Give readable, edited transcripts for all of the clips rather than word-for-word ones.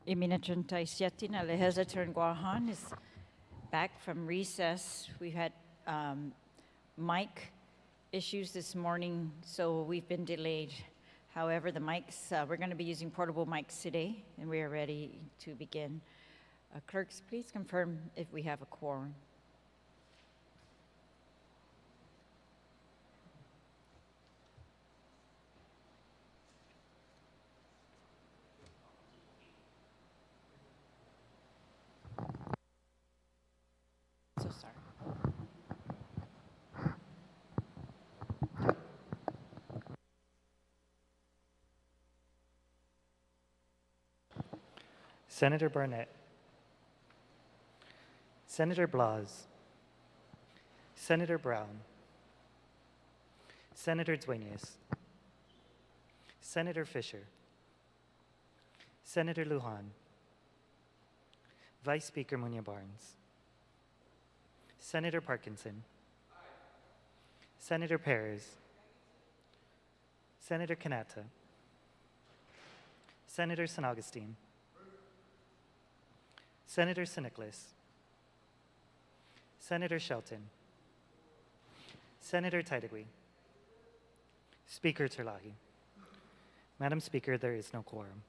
Iminachuntaisiatina Legislature in Guahan is back from recess. We had mic issues this morning, so we've been delayed. However, the mics, we're going to be using portable mics today, and we are ready to begin. Clerks, please confirm if we have a quorum. So sorry. Senator Barnett, Senator Blas, Senator Brown, Senator Dueñas, Senator Fisher, Senator Lujan, Vice Speaker Munya Barnes, Senator Parkinson, Senator Perez, Senator Kanata, Senator San Augustine, Senator Siniclis, Senator Shelton, Senator Taitigui, Speaker Terlahi. Madam Speaker, there is no quorum.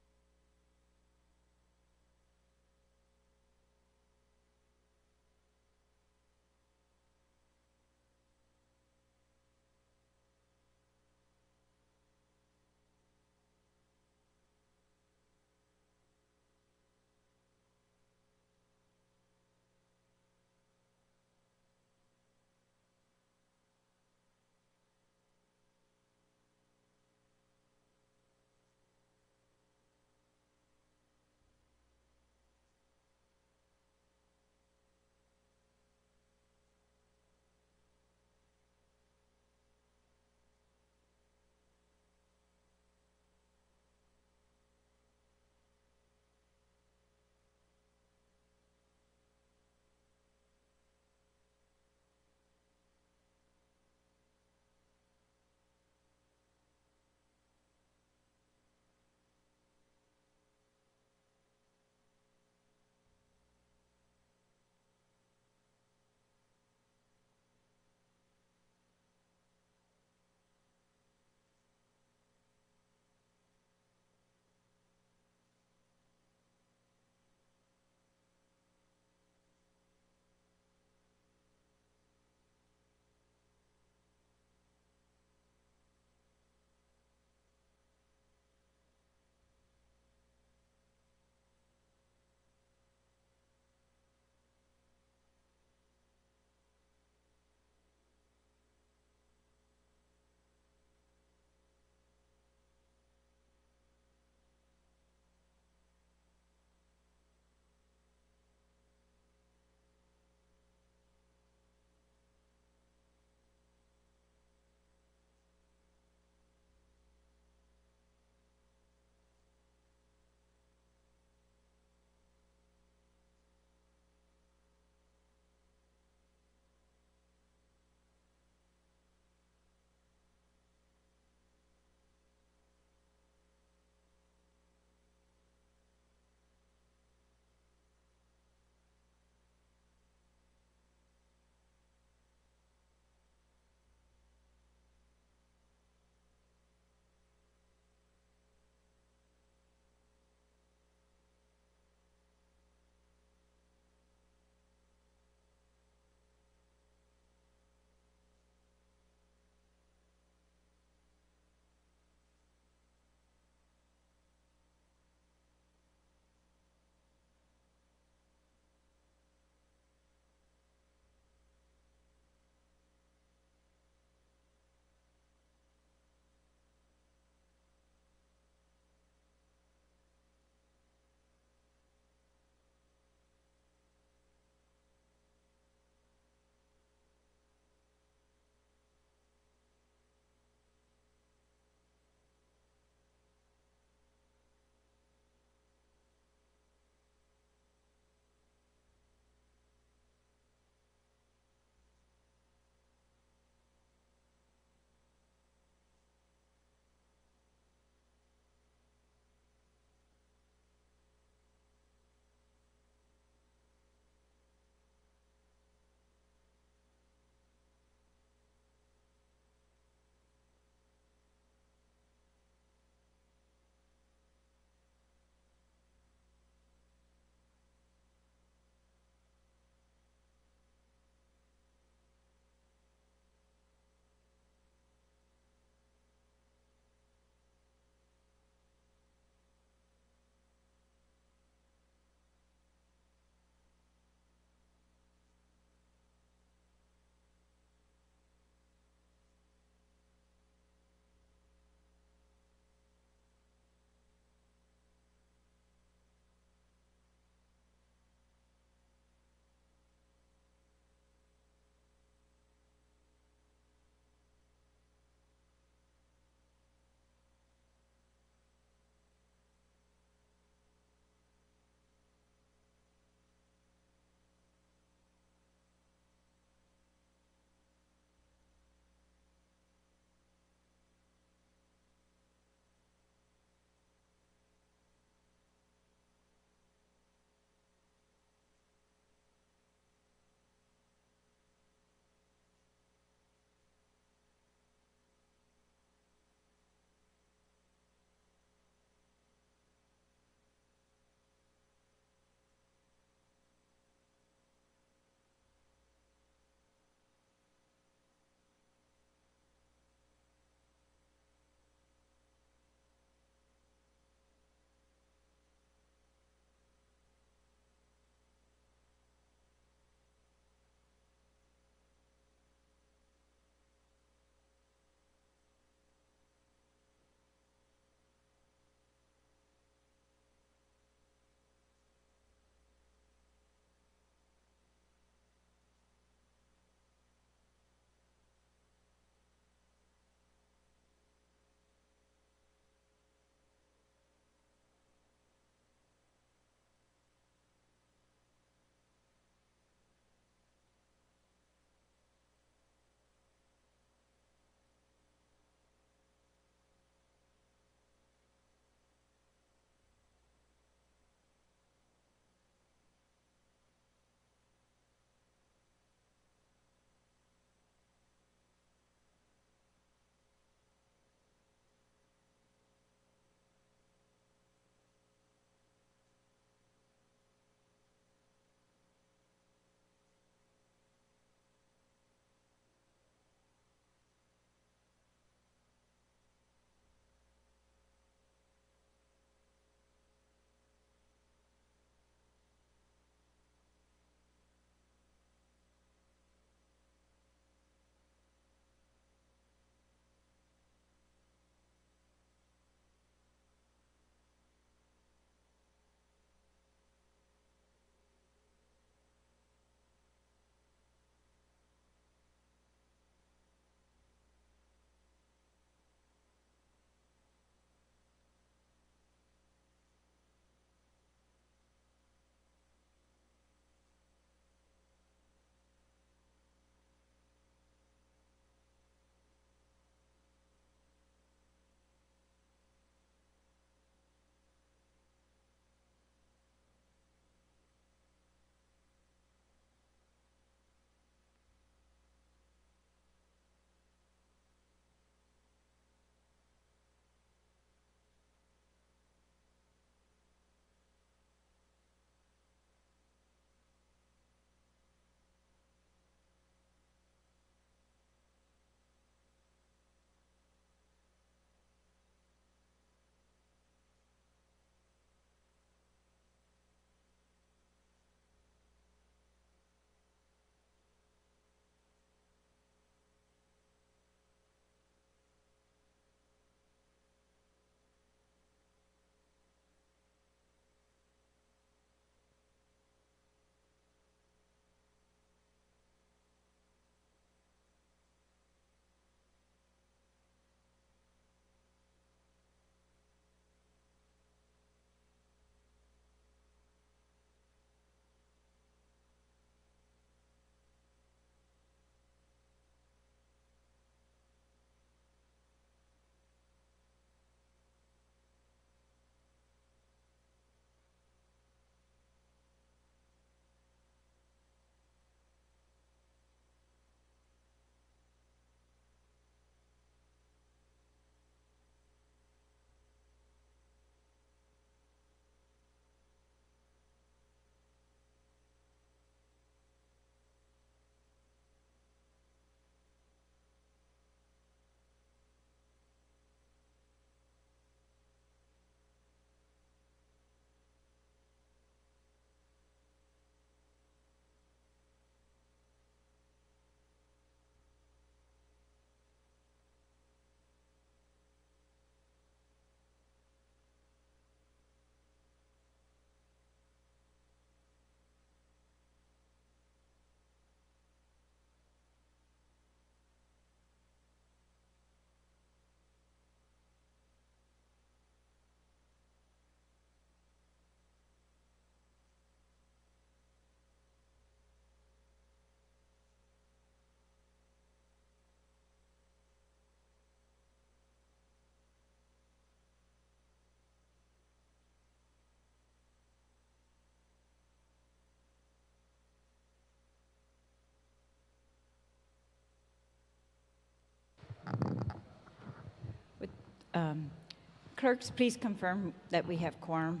Clerks, please confirm that we have quorum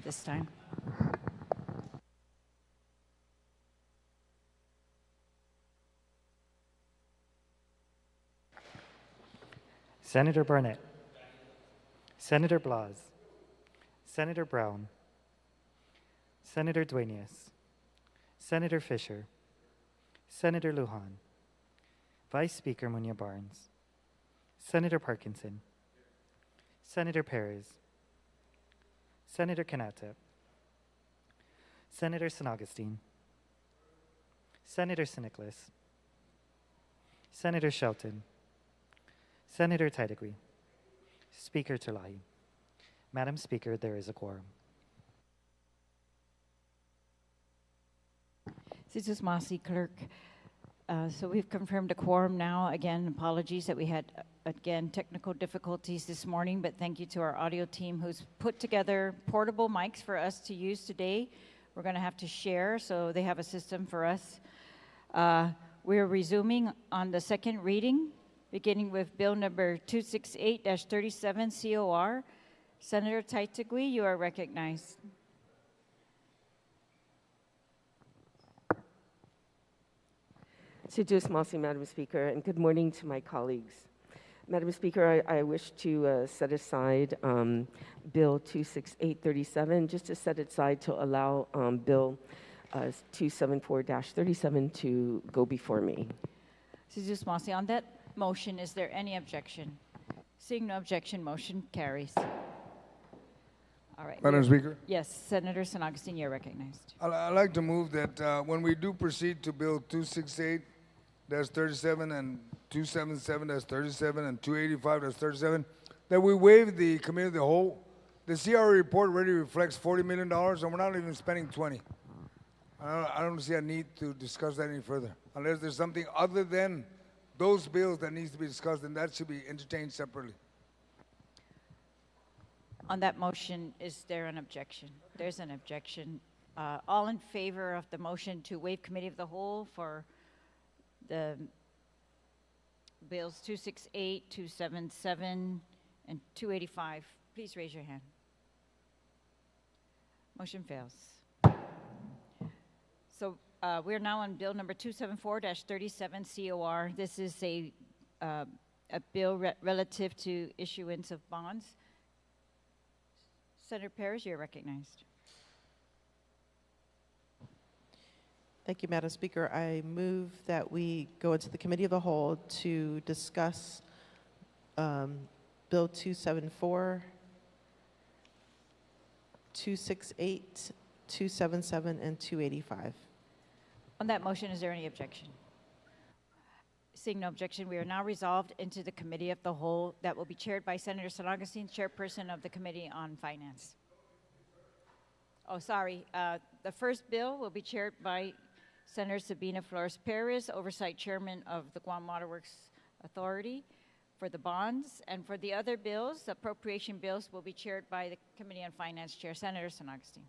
this time. Senator Barnett, Senator Blas, Senator Brown, Senator Dueñas, Senator Fisher, Senator Lujan, Vice Speaker Munya Barnes, Senator Parkinson, Senator Perez, Senator Kanata, Senator San Augustine, Senator Siniclis, Senator Shelton, Senator Taitigui, Speaker Terlahi. Madam Speaker, there is a quorum. This is Masi, Clerk. So we've confirmed a quorum now. Again, apologies that we had, again, technical difficulties this morning, but thank you to our audio team who's put together portable mics for us to use today. We're going to have to share, so they have a system for us. We're resuming on the second reading, beginning with Bill number 268-37 COR. Senator Taitigui, you are recognized. Sijus Masi, Madam Speaker, and good morning to my colleagues. Madam Speaker, I wish to set aside Bill 268-37, just to set it aside to allow Bill 274-37 to go before me. Sijus Masi, on that motion, is there any objection? Seeing no objection, motion carries. All right. Madam Speaker, Yes, Senator San Augustine, you're recognized. I'd like to move that when we do proceed to Bill 268-37 and 277-37 and 285-37, that we waive the committee of the whole. The CRA report already reflects $40 million, and we're not even spending 20. I don't see a need to discuss that any further, unless there's something other than those bills that needs to be discussed, and that should be entertained separately. On that motion, is there an objection? There's an objection. All in favor of the motion to waive committee of the whole for the bills 268, 277, and 285, please raise your hand. Motion fails. So we're now on bill number 274-37 COR. This is a bill relative to issuance of bonds. Senator Perez, you're recognized. Thank you, Madam Speaker. I move that we go into the Committee of the Whole to discuss Bill 274, 268, 277, and 285. On that motion, is there any objection? Seeing no objection, we are now resolved into the Committee of the Whole that will be chaired by Senator San Augustine, Chairperson of the Committee on Finance. Oh, sorry. The first bill will be chaired by Senator Sabina Flores Perez, Oversight Chairman of the Guam Waterworks Authority for the bonds. And for the other bills, the appropriation bills, will be chaired by the Committee on Finance Chair, Senator San Augustine.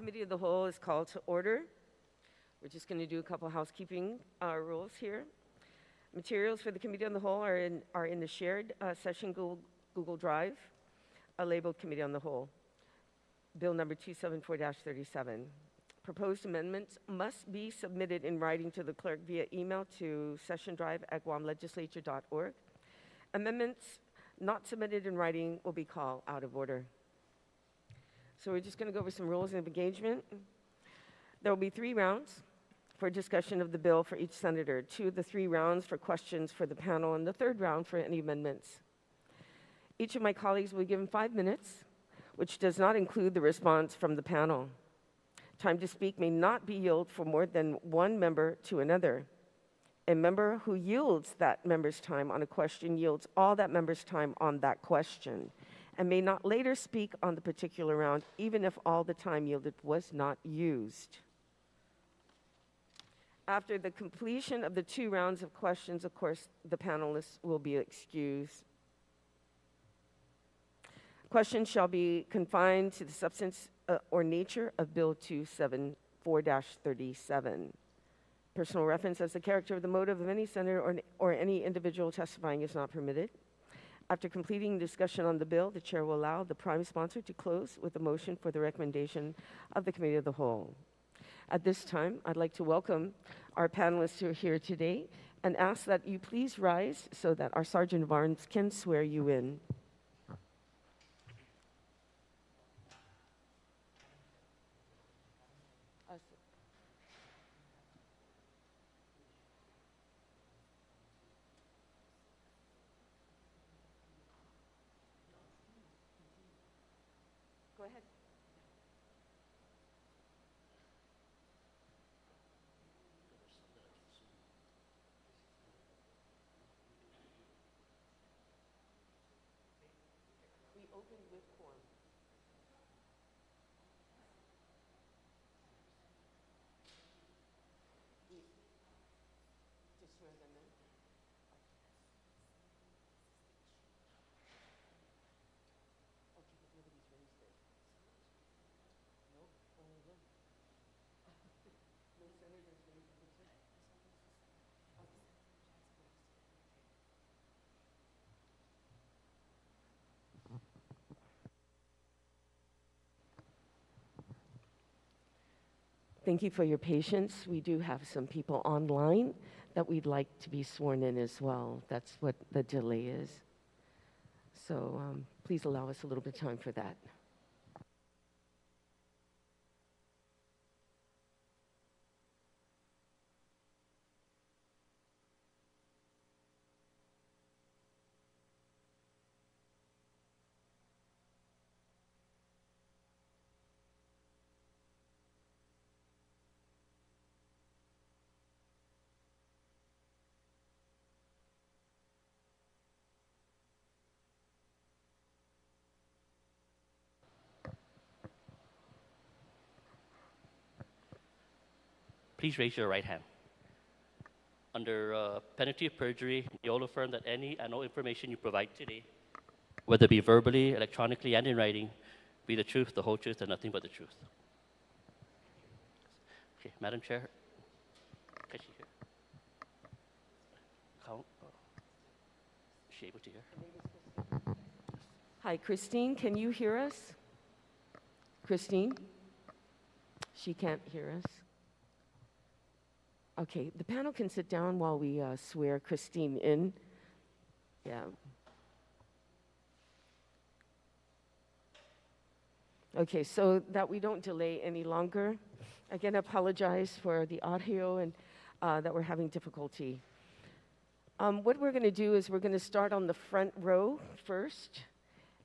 Committee of the Whole is called to order. We're just going to do a couple housekeeping rules here. Materials for the Committee on the Whole are in the shared session Google Drive, labeled Committee on the Whole. Bill number 274-37. Proposed amendments must be submitted in writing to the clerk via email to sessiondrive@guamlegislature.org. Amendments not submitted in writing will be called out of order. So we're just going to go over some rules of engagement. There will be 3 rounds for discussion of the bill for each senator, 2 of the 3 rounds for questions for the panel, and the 3rd round for any amendments. Each of my colleagues will be given 5 minutes, which does not include the response from the panel. Time to speak may not be yielded for more than one member to another. A member who yields that member's time on a question yields all that member's time on that question and may not later speak on the particular round, even if all the time yielded was not used. After the completion of the 2 rounds of questions, of course, the panelists will be excused. Questions shall be confined to the substance or nature of Bill 274-37. Personal reference as the character of the motive of any senator or any individual testifying is not permitted. After completing discussion on the bill, the chair will allow the prime sponsor to close with a motion for the recommendation of the Committee of the Whole. At this time, I'd like to welcome our panelists who are here today and ask that you please rise so that our Sergeant of Arms can swear you in. Go ahead. We opened with quorum. To swear them in. Okay, but nobody's raised it. No, only them. No senators raised it. Thank you for your patience. We do have some people online that we'd like to be sworn in as well. That's what the delay is. So please allow us a little bit of time for that. Please raise your right hand. Under penalty of perjury, you will affirm that any and all information you provide today, whether it be verbally, electronically, and in writing, be the truth, the whole truth, and nothing but the truth. Okay, Madam Chair, can she hear? Count. Is she able to hear? Hi, Christine, can you hear us? Christine? She can't hear us. Okay, the panel can sit down while we swear Christine in. Yeah. Okay, so that we don't delay any longer, again, apologize for the audio and that we're having difficulty. What we're going to do is we're going to start on the front row first,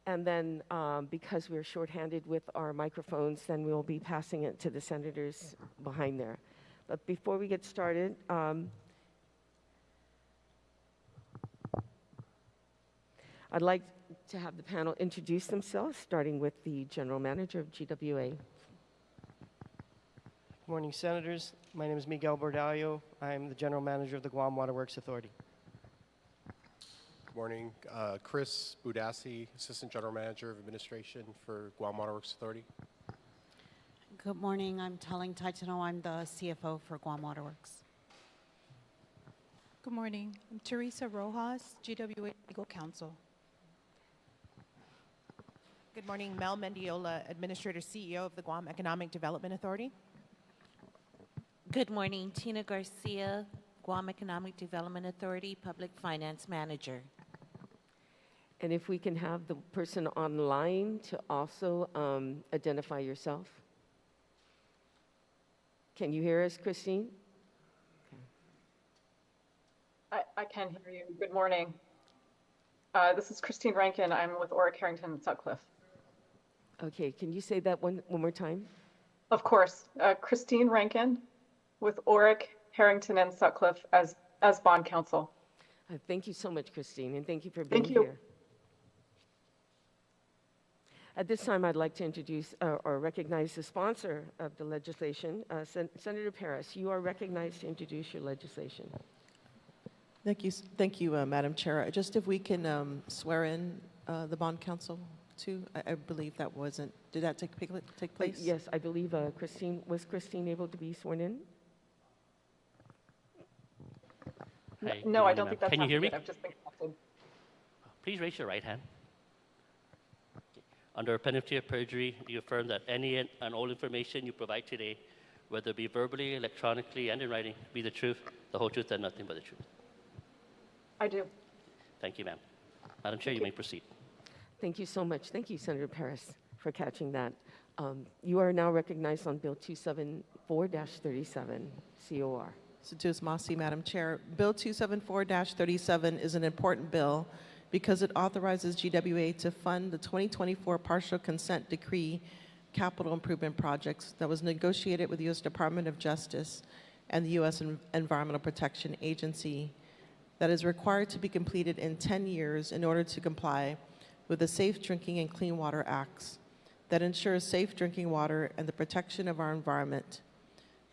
and then because we're shorthanded with our microphones, then we'll be passing it to the senators behind there. But before we get started, I'd like to have the panel introduce themselves, starting with the General Manager of GWA. Good morning, Senators. My name is Miguel Bordallo. I'm the General Manager of the Guam Waterworks Authority. Good morning. Chris Budassi, Assistant General Manager of Administration for Guam Waterworks Authority. Good morning. I'm Telling Taitano. I'm the CFO for Guam Waterworks. Good morning. I'm Teresa Rojas, GWA Legal Counsel. Good morning. Mel Mendiola, Administrator CEO of the Guam Economic Development Authority. Good morning. Tina Garcia, Guam Economic Development Authority, Public Finance Manager. And if we can have the person online to also identify yourself. Can you hear us, Christine? I can hear you. Good morning. This is Christine Rankin. I'm with Oric Harrington and Sutcliffe. Okay, can you say that one more time? Of course. Christine Rankin with Oric Harrington and Sutcliffe as bond counsel. Thank you so much, Christine, and thank you for being Thank you. here. At this time, I'd like to introduce or recognize the sponsor of the legislation, Senator Paris. You are recognized to introduce your legislation. Thank you, Madam Chair. Just if we can swear in the bond counsel too. I believe that wasn't. Did that take place? Yes, I believe was Christine able to be sworn in? Hi, No, I don't think that's Can you hear me? happened yet. I've just been connected. Please raise your right hand. Okay. Under penalty of perjury, do you affirm that any and all information you provide today, whether it be verbally, electronically, and in writing, be the truth, the whole truth, and nothing but the truth? I do. Thank you, ma'am. Madam Chair, you may proceed. Thank you so much. Thank you, Senator Paris, for catching that. You are now recognized on Bill 274-37, COR. Satus Masi, Madam Chair. Bill 274-37 is an important bill because it authorizes GWA to fund the 2024 partial consent decree capital improvement projects that was negotiated with the U.S. Department of Justice and the U.S. Environmental Protection Agency that is required to be completed in 10 years in order to comply with the Safe Drinking and Clean Water Acts that ensures safe drinking water and the protection of our environment.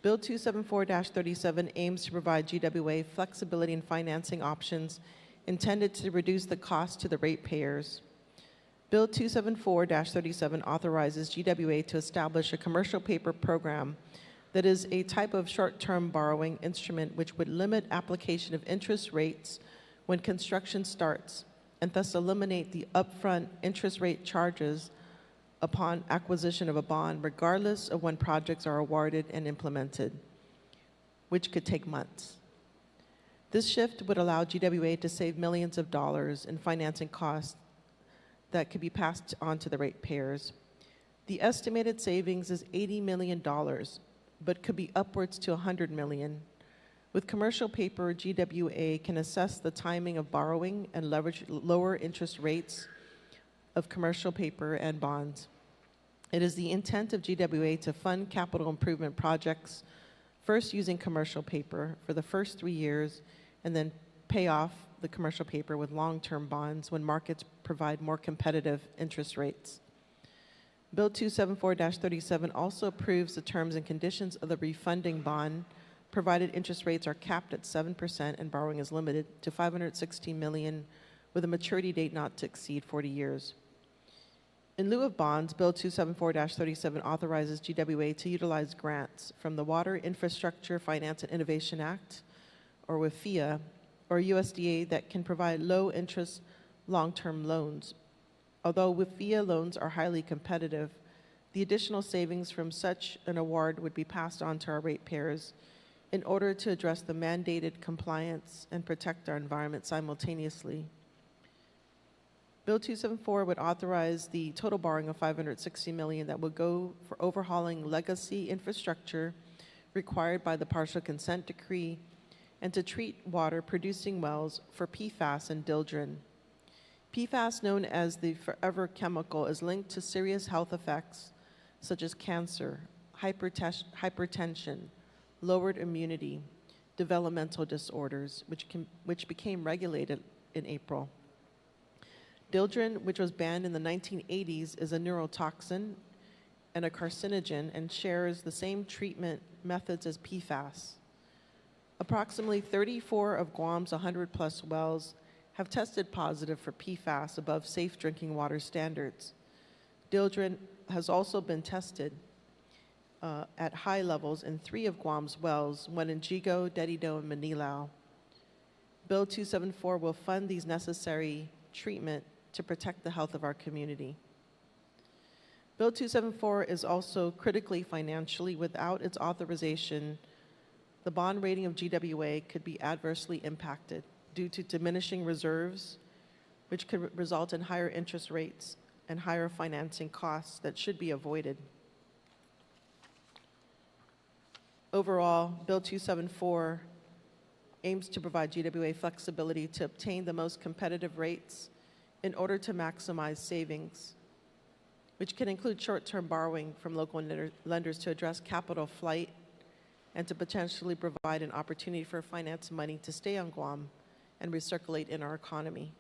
Bill 274-37 aims to provide GWA flexibility in financing options intended to reduce the cost to the ratepayers. Bill 274-37 authorizes GWA to establish a commercial paper program that is a type of short-term borrowing instrument which would limit application of interest rates when construction starts and thus eliminate the upfront interest rate charges upon acquisition of a bond, regardless of when projects are awarded and implemented, which could take months. This shift would allow GWA to save millions of dollars in financing costs that could be passed on to the ratepayers. The estimated savings is $80 million, but could be upwards to $100 million. With commercial paper, GWA can assess the timing of borrowing and leverage lower interest rates of commercial paper and bonds. It is the intent of GWA to fund capital improvement projects, first using commercial paper for the first 3 years, and then pay off the commercial paper with long-term bonds when markets provide more competitive interest rates. Bill 274-37 also approves the terms and conditions of the refunding bond, provided interest rates are capped at 7% and borrowing is limited to $560 million with a maturity date not to exceed 40 years. In lieu of bonds, Bill 274-37 authorizes GWA to utilize grants from the Water Infrastructure Finance and Innovation Act, or WIFIA, or USDA that can provide low-interest long-term loans. Although WIFIA loans are highly competitive, the additional savings from such an award would be passed on to our ratepayers in order to address the mandated compliance and protect our environment simultaneously. Bill 274 would authorize the total borrowing of $560 million that would go for overhauling legacy infrastructure required by the partial consent decree and to treat water producing wells for PFAS and dildrin. PFAS, known as the forever chemical, is linked to serious health effects such as cancer, hypertension, lowered immunity, developmental disorders, which became regulated in April. Dildrin, which was banned in the 1980s, is a neurotoxin and a carcinogen and shares the same treatment methods as PFAS. Approximately 34 of Guam's 100-plus wells have tested positive for PFAS above safe drinking water standards. Dildrin has also been tested at high levels in 3 of Guam's wells, one in Jigo, Dedido, and Manilao. Bill 274 will fund these necessary treatment to protect the health of our community. Bill 274 is also critically financially. Without its authorization, the bond rating of GWA could be adversely impacted due to diminishing reserves, which could result in higher interest rates and higher financing costs that should be avoided. Overall, Bill 274 aims to provide GWA flexibility to obtain the most competitive rates in order to maximize savings, which can include short-term borrowing from local lenders to address capital flight and to potentially provide an opportunity for finance money to stay on Guam and recirculate in our economy.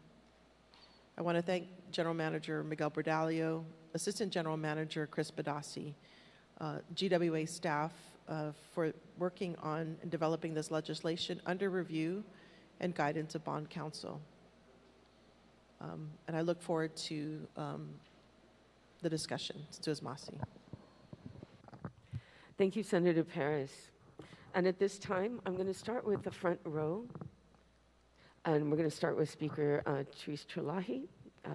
I want to thank General Manager Miguel Bordalio, Assistant General Manager Chris Badassi, GWA staff for working on and developing this legislation under review and guidance of Bond Counsel. And I look forward to the discussion. Ms. Masi. Thank you, Senator Perez. And at this time, I'm going to start with the front row. And we're going to start with Speaker Therese Trelahi.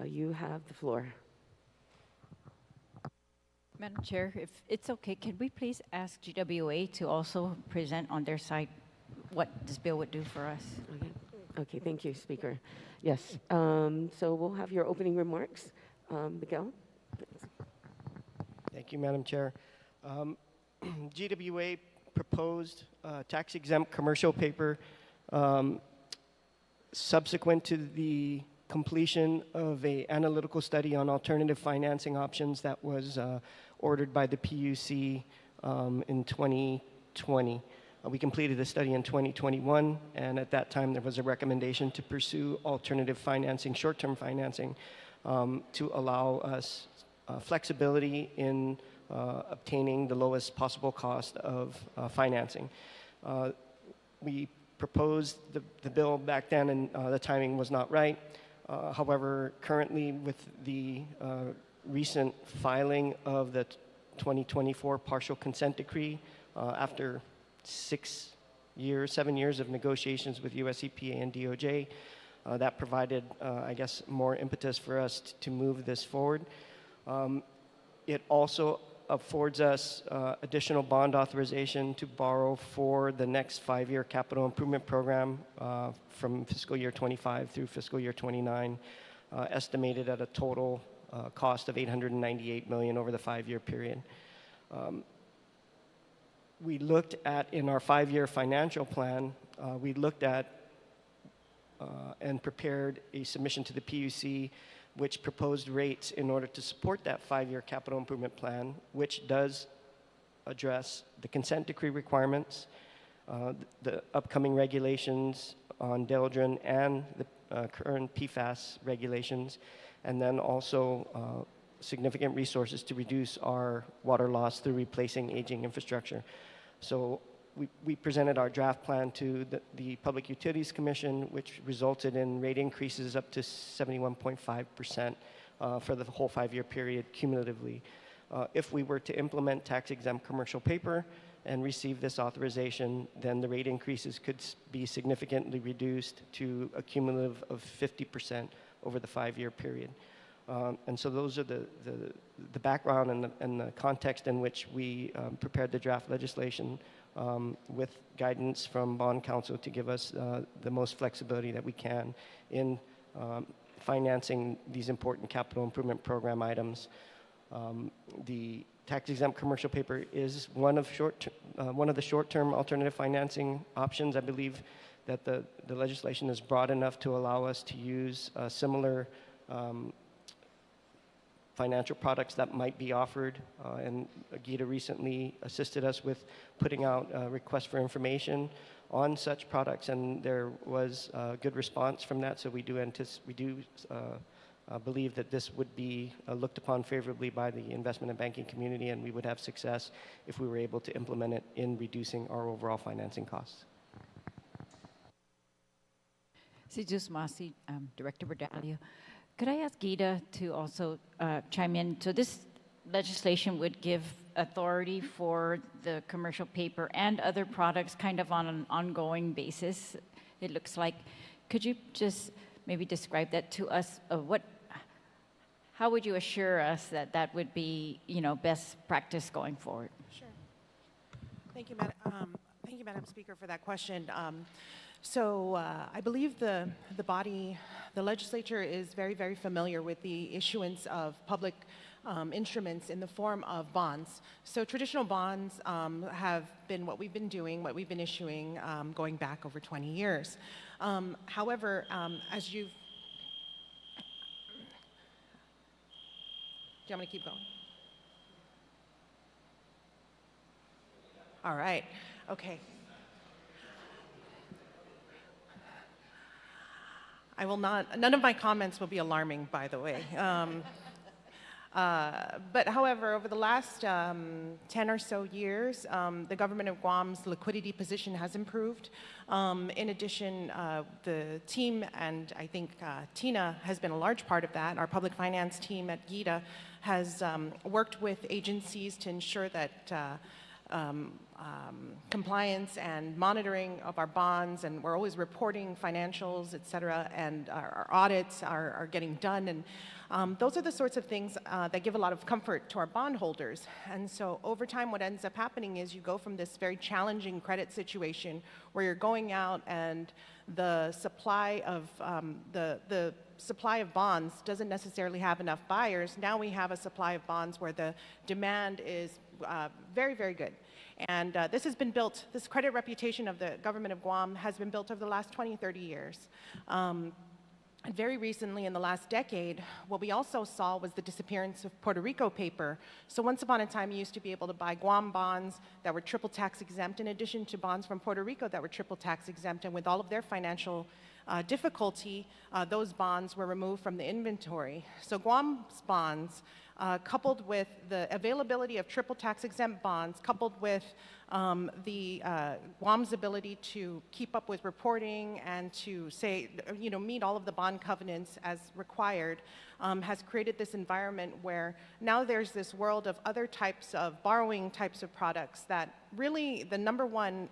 You have the floor. Madam Chair, if it's okay, can we please ask GWA to also present on their side what this bill would do for us? Okay, thank you, Speaker. Yes, so we'll have your opening remarks. Miguel? Thank you, Madam Chair. GWA proposed tax-exempt commercial paper subsequent to the completion of an analytical study on alternative financing options that was ordered by the PUC in 2020. We completed the study in 2021, and at that time there was a recommendation to pursue alternative financing, short-term financing, to allow us flexibility in obtaining the lowest possible cost of financing. We proposed the bill back then, and the timing was not right. However, currently with the recent filing of the 2024 partial consent decree, after 7 years of negotiations with US EPA and DOJ, that provided, I guess, more impetus for us to move this forward. It also affords us additional bond authorization to borrow for the next 5-year capital improvement program from fiscal year 25 through fiscal year 29, estimated at a total cost of $898 million over the 5-year period. We looked at, in our 5-year financial plan, we looked at and prepared a submission to the PUC which proposed rates in order to support that 5-year capital improvement plan, which does address the consent decree requirements, the upcoming regulations on Deldrin and the current PFAS regulations, and then also significant resources to reduce our water loss through replacing aging infrastructure. So we presented our draft plan to the Public Utilities Commission, which resulted in rate increases up to 71.5% for the whole 5-year period cumulatively. If we were to implement tax-exempt commercial paper and receive this authorization, then the rate increases could be significantly reduced to a cumulative of 50% over the 5-year period. And so those are the background and the context in which we prepared the draft legislation with guidance from Bond Counsel to give us the most flexibility that we can in financing these important capital improvement program items. The tax-exempt commercial paper is one of the short-term alternative financing options. I believe that the legislation is broad enough to allow us to use similar financial products that might be offered. And Gita recently assisted us with putting out a request for information on such products, and there was a good response from that. So we do believe that this would be looked upon favorably by the investment and banking community, and we would have success if we were able to implement it in reducing our overall financing costs. Sijus Masi, Director Bordalio. Could I ask Gita to also chime in? So this legislation would give authority for the commercial paper and other products kind of on an ongoing basis, it looks like. Could you just maybe describe that to us? How would you assure us that that would be, best practice going forward? Sure. Thank you, Madam Speaker, for that question. I believe the legislature is very, very familiar with the issuance of public instruments in the form of bonds. So traditional bonds have been what we've been doing, what we've been issuing going back over 20 years. However, as you've... Do you want me to keep going? All right. Okay. I will not, none of my comments will be alarming, by the way. But however, over the last 10 or so years, the government of Guam's liquidity position has improved. In addition, the team, and I think Tina has been a large part of that, our public finance team at GITA has worked with agencies to ensure that compliance and monitoring of our bonds, and we're always reporting financials, et cetera, and our audits are getting done. And those are the sorts of things that give a lot of comfort to our bondholders. And so over time, what ends up happening is you go from this very challenging credit situation where you're going out and the supply of the supply of bonds doesn't necessarily have enough buyers. Now we have a supply of bonds where the demand is very, very good. And this has been built, this credit reputation of the government of Guam has been built over the last 20, 30 years. And very recently, in the last decade, what we also saw was the disappearance of Puerto Rico paper. So once upon a time, you used to be able to buy Guam bonds that were triple tax exempt, in addition to bonds from Puerto Rico that were triple tax exempt. And with all of their financial difficulty, those bonds were removed from the inventory. So Guam's bonds, coupled with the availability of triple tax exempt bonds, coupled with Guam's ability to keep up with reporting and to meet all of the bond covenants as required, has created this environment where now there's this world of other types of borrowing types of products that really the number one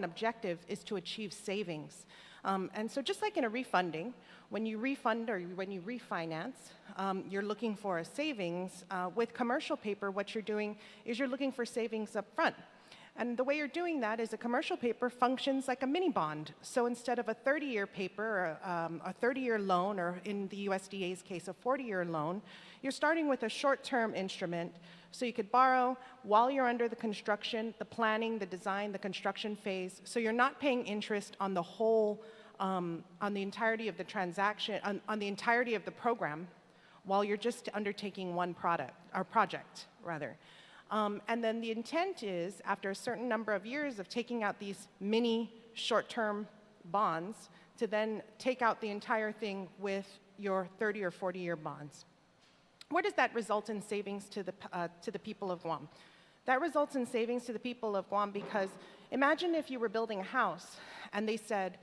objective is to achieve savings. And so just like in a refunding, when you refund or when you refinance, you're looking for a savings. With commercial paper, what you're doing is you're looking for savings up front. And the way you're doing that is a commercial paper functions like a mini bond. So instead of a 30-year paper, or a 30-year loan, or in the USDA's case, a 40-year loan, you're starting with a short-term instrument. So you could borrow while you're under the construction, the planning, the design, the construction phase. So you're not paying interest on the whole, on the entirety of the transaction, on the entirety of the program, while you're just undertaking one project, rather. And then the intent is, after a certain number of years of taking out these mini short-term bonds, to then take out the entire thing with your 30 or 40-year bonds. Where does that result in savings to the people of Guam? That results in savings to the people of Guam because imagine if you were building a house and you said,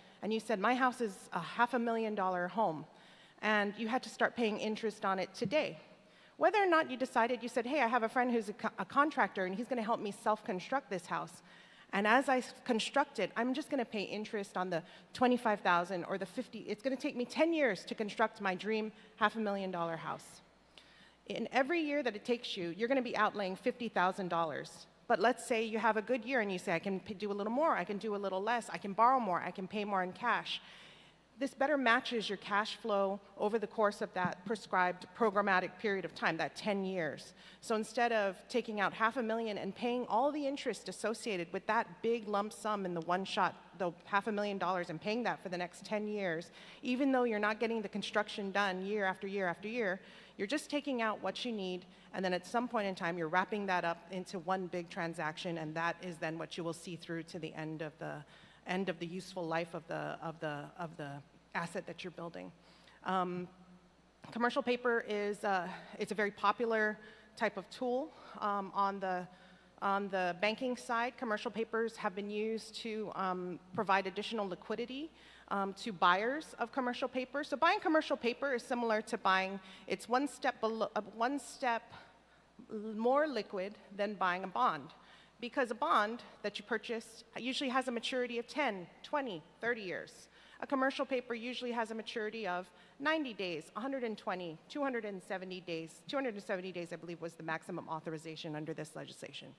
my house is a $500,000 home, and you had to start paying interest on it today. Whether or not you decided, you said, hey, I have a friend who's a contractor and he's going to help me self-construct this house. And as I construct it, I'm just going to pay interest on the $25,000 or the $50,000. It's going to take me 10 years to construct my dream $500,000 house. In every year that it takes you, you're going to be outlaying $50,000. But let's say you have a good year and you say, I can do a little more, I can do a little less, I can borrow more, I can pay more in cash. This better matches your cash flow over the course of that prescribed programmatic period of time, that 10 years. So instead of taking out $500,000 and paying all the interest associated with that big lump sum in the one shot, the $500,000, and paying that for the next 10 years, even though you're not getting the construction done year after year after year, you're just taking out what you need, and then at some point in time, you're wrapping that up into one big transaction, and that is then what you will see through to the end of the useful life of the asset that you're building. Commercial paper is it's a very popular type of tool on the banking side. Commercial papers have been used to provide additional liquidity to buyers of commercial paper. So buying commercial paper is similar to buying, it's one step more liquid than buying a bond, because a bond that you purchase usually has a maturity of 10, 20, 30 years. A commercial paper usually has a maturity of 90 days, 120, 270 days. 270 days, I believe, was the maximum authorization under this legislation.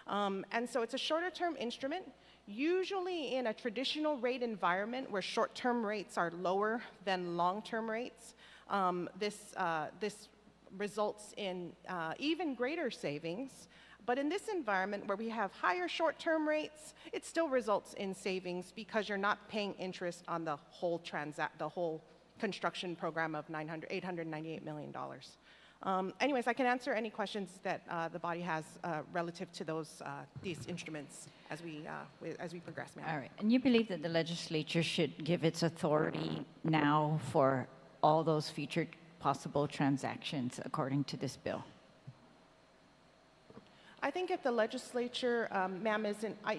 And so it's a shorter term instrument, usually in a traditional rate environment where short-term rates are lower than long-term rates. This results in even greater savings. But in this environment where we have higher short-term rates, it still results in savings because you're not paying interest on the whole construction program of $898 million. Anyways, I can answer any questions that the body has relative to these instruments as we progress, ma'am. All right. And you believe that the legislature should give its authority now for all those future possible transactions according to this bill? I think if the legislature, ma'am,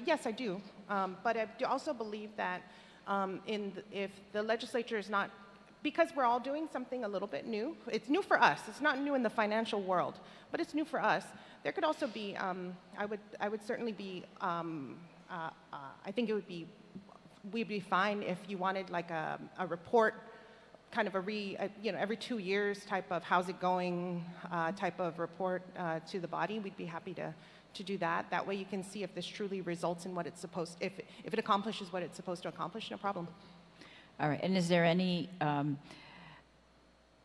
yes, I do. But I do also believe that if the legislature is not, because we're all doing something a little bit new, it's new for us. It's not new in the financial world, but it's new for us. There could also be, I would certainly be, I think we'd be fine if you wanted like a report, kind of every 2 years type of how's it going type of report to the body. We'd be happy to do that. That way you can see if this truly results in what it's supposed, if it accomplishes what it's supposed to accomplish, no problem. All right. And is there any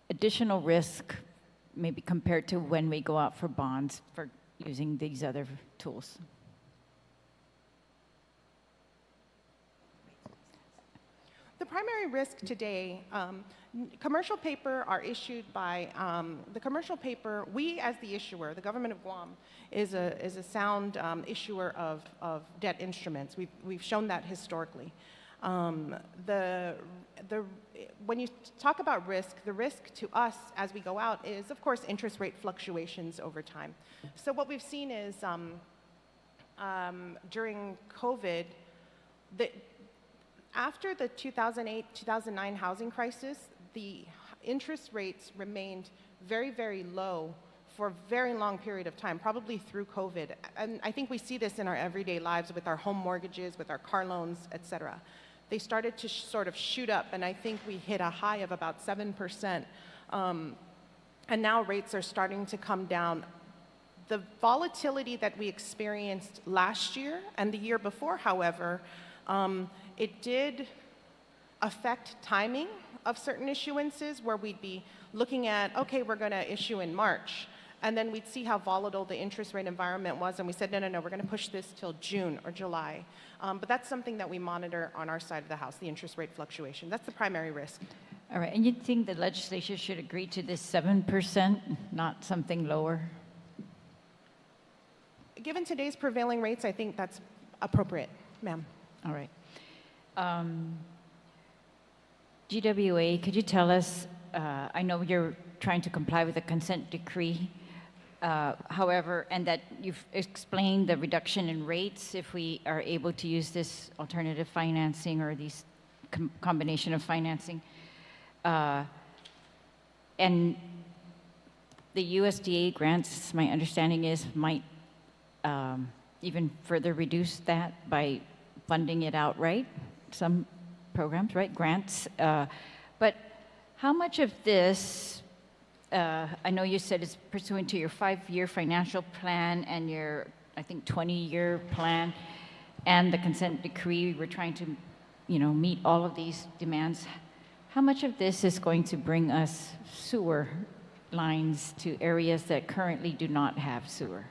additional risk, maybe compared to when we go out for bonds for using these other tools? The primary risk today, commercial paper are issued by, the commercial paper, we as the issuer, the government of Guam, is a sound issuer of debt instruments. We've shown that historically. When you talk about risk, the risk to us as we go out is, of course, interest rate fluctuations over time. So what we've seen is during COVID, after the 2008-2009 housing crisis, the interest rates remained very, very low for a very long period of time, probably through COVID. And I think we see this in our everyday lives with our home mortgages, with our car loans, et cetera. They started to sort of shoot up, and I think we hit a high of about 7%. And now rates are starting to come down. The volatility that we experienced last year and the year before, however, it did affect timing of certain issuances where we'd be looking at, okay, we're going to issue in March. And then we'd see how volatile the interest rate environment was, and we said, no, we're going to push this till June or July. But that's something that we monitor on our side of the house, the interest rate fluctuation. That's the primary risk. All right. And you think the legislature should agree to this 7%, not something lower? Given today's prevailing rates, I think that's appropriate, ma'am. All right. GWA, could you tell us, I know you're trying to comply with the consent decree, however, and that you've explained the reduction in rates if we are able to use this alternative financing or these combination of financing. And the USDA grants, my understanding is, might even further reduce that by funding it outright, some programs, right, grants. But how much of this, I know you said it's pursuant to your 5-year financial plan and your, I think, 20-year plan, and the consent decree, we're trying to, meet all of these demands. How much of this is going to bring us sewer lines to areas that currently do not have sewer?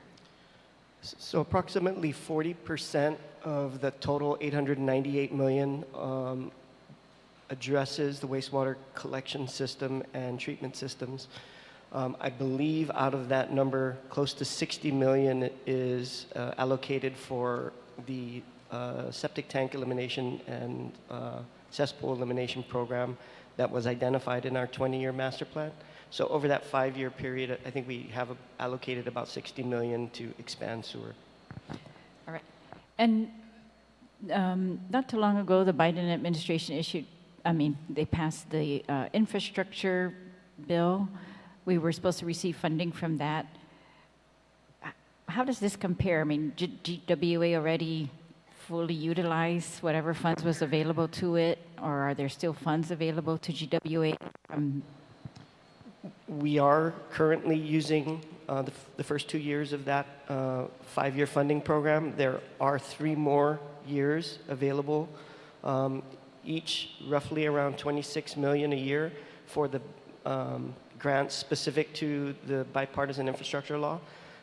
So approximately 40% of the total 898 million addresses the wastewater collection system and treatment systems. I believe out of that number, close to 60 million is allocated for the septic tank elimination and cesspool elimination program that was identified in our 20-year master plan. So over that 5-year period, I think we have allocated about 60 million to expand sewer. All right. And not too long ago, the Biden administration they passed the infrastructure bill. We were supposed to receive funding from that. how does this compare? I mean, GWA already fully utilized whatever funds was available to it, or are there still funds available to GWA? We are currently using the first 2 years of that 5-year funding program. There are 3 more years available, each roughly around $26 million a year for the grants specific to the bipartisan infrastructure law.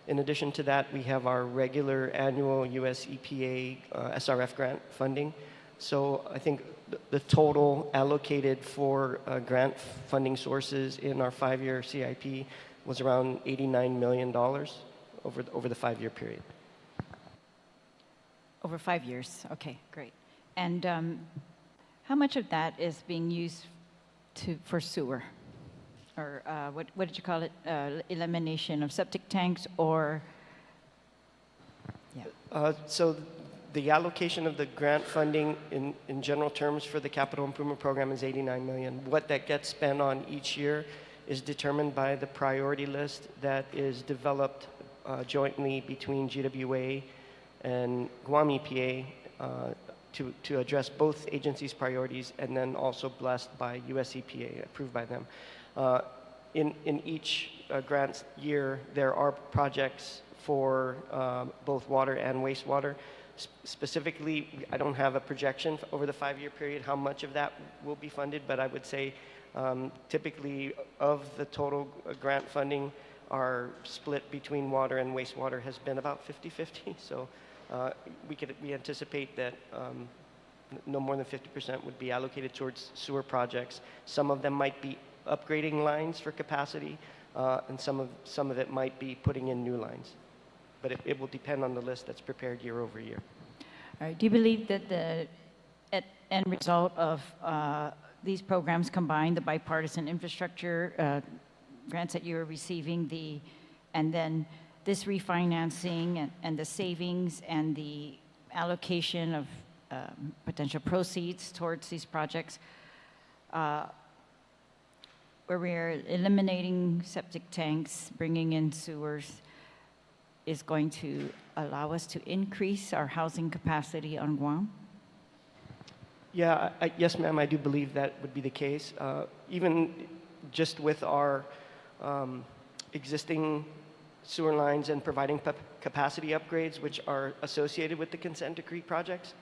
In addition to that, we have our regular annual US EPA SRF grant funding. So I think the total allocated for grant funding sources in our 5-year CIP was around $89 million over the 5-year period. Over 5 years, okay, great. And how much of that is being used for sewer? Or what did you call it? Elimination of septic tanks, or yeah. So the allocation of the grant funding in general terms for the capital improvement program is $89 million. What that gets spent on each year is determined by the priority list that is developed jointly between GWA and Guam EPA to address both agencies' priorities, and then also blessed by US EPA, approved by them. In each grant year, there are projects for both water and wastewater. Specifically, I don't have a projection over the 5-year period how much of that will be funded, but I would say typically of the total grant funding, our split between water and wastewater has been about 50-50. So we anticipate that no more than 50% would be allocated towards sewer projects. Some of them might be upgrading lines for capacity, and some of it might be putting in new lines. But it will depend on the list that's prepared year over year. All right. Do you believe that the end result of these programs combined, the bipartisan infrastructure grants that you're receiving, and then this refinancing and the savings and the allocation of potential proceeds towards these projects, where we're eliminating septic tanks, bringing in sewers, is going to allow us to increase our housing capacity on Guam? Yeah, yes, ma'am, I do believe that would be the case. Even just with our existing sewer lines and providing capacity upgrades, which are associated with the consent decree projects,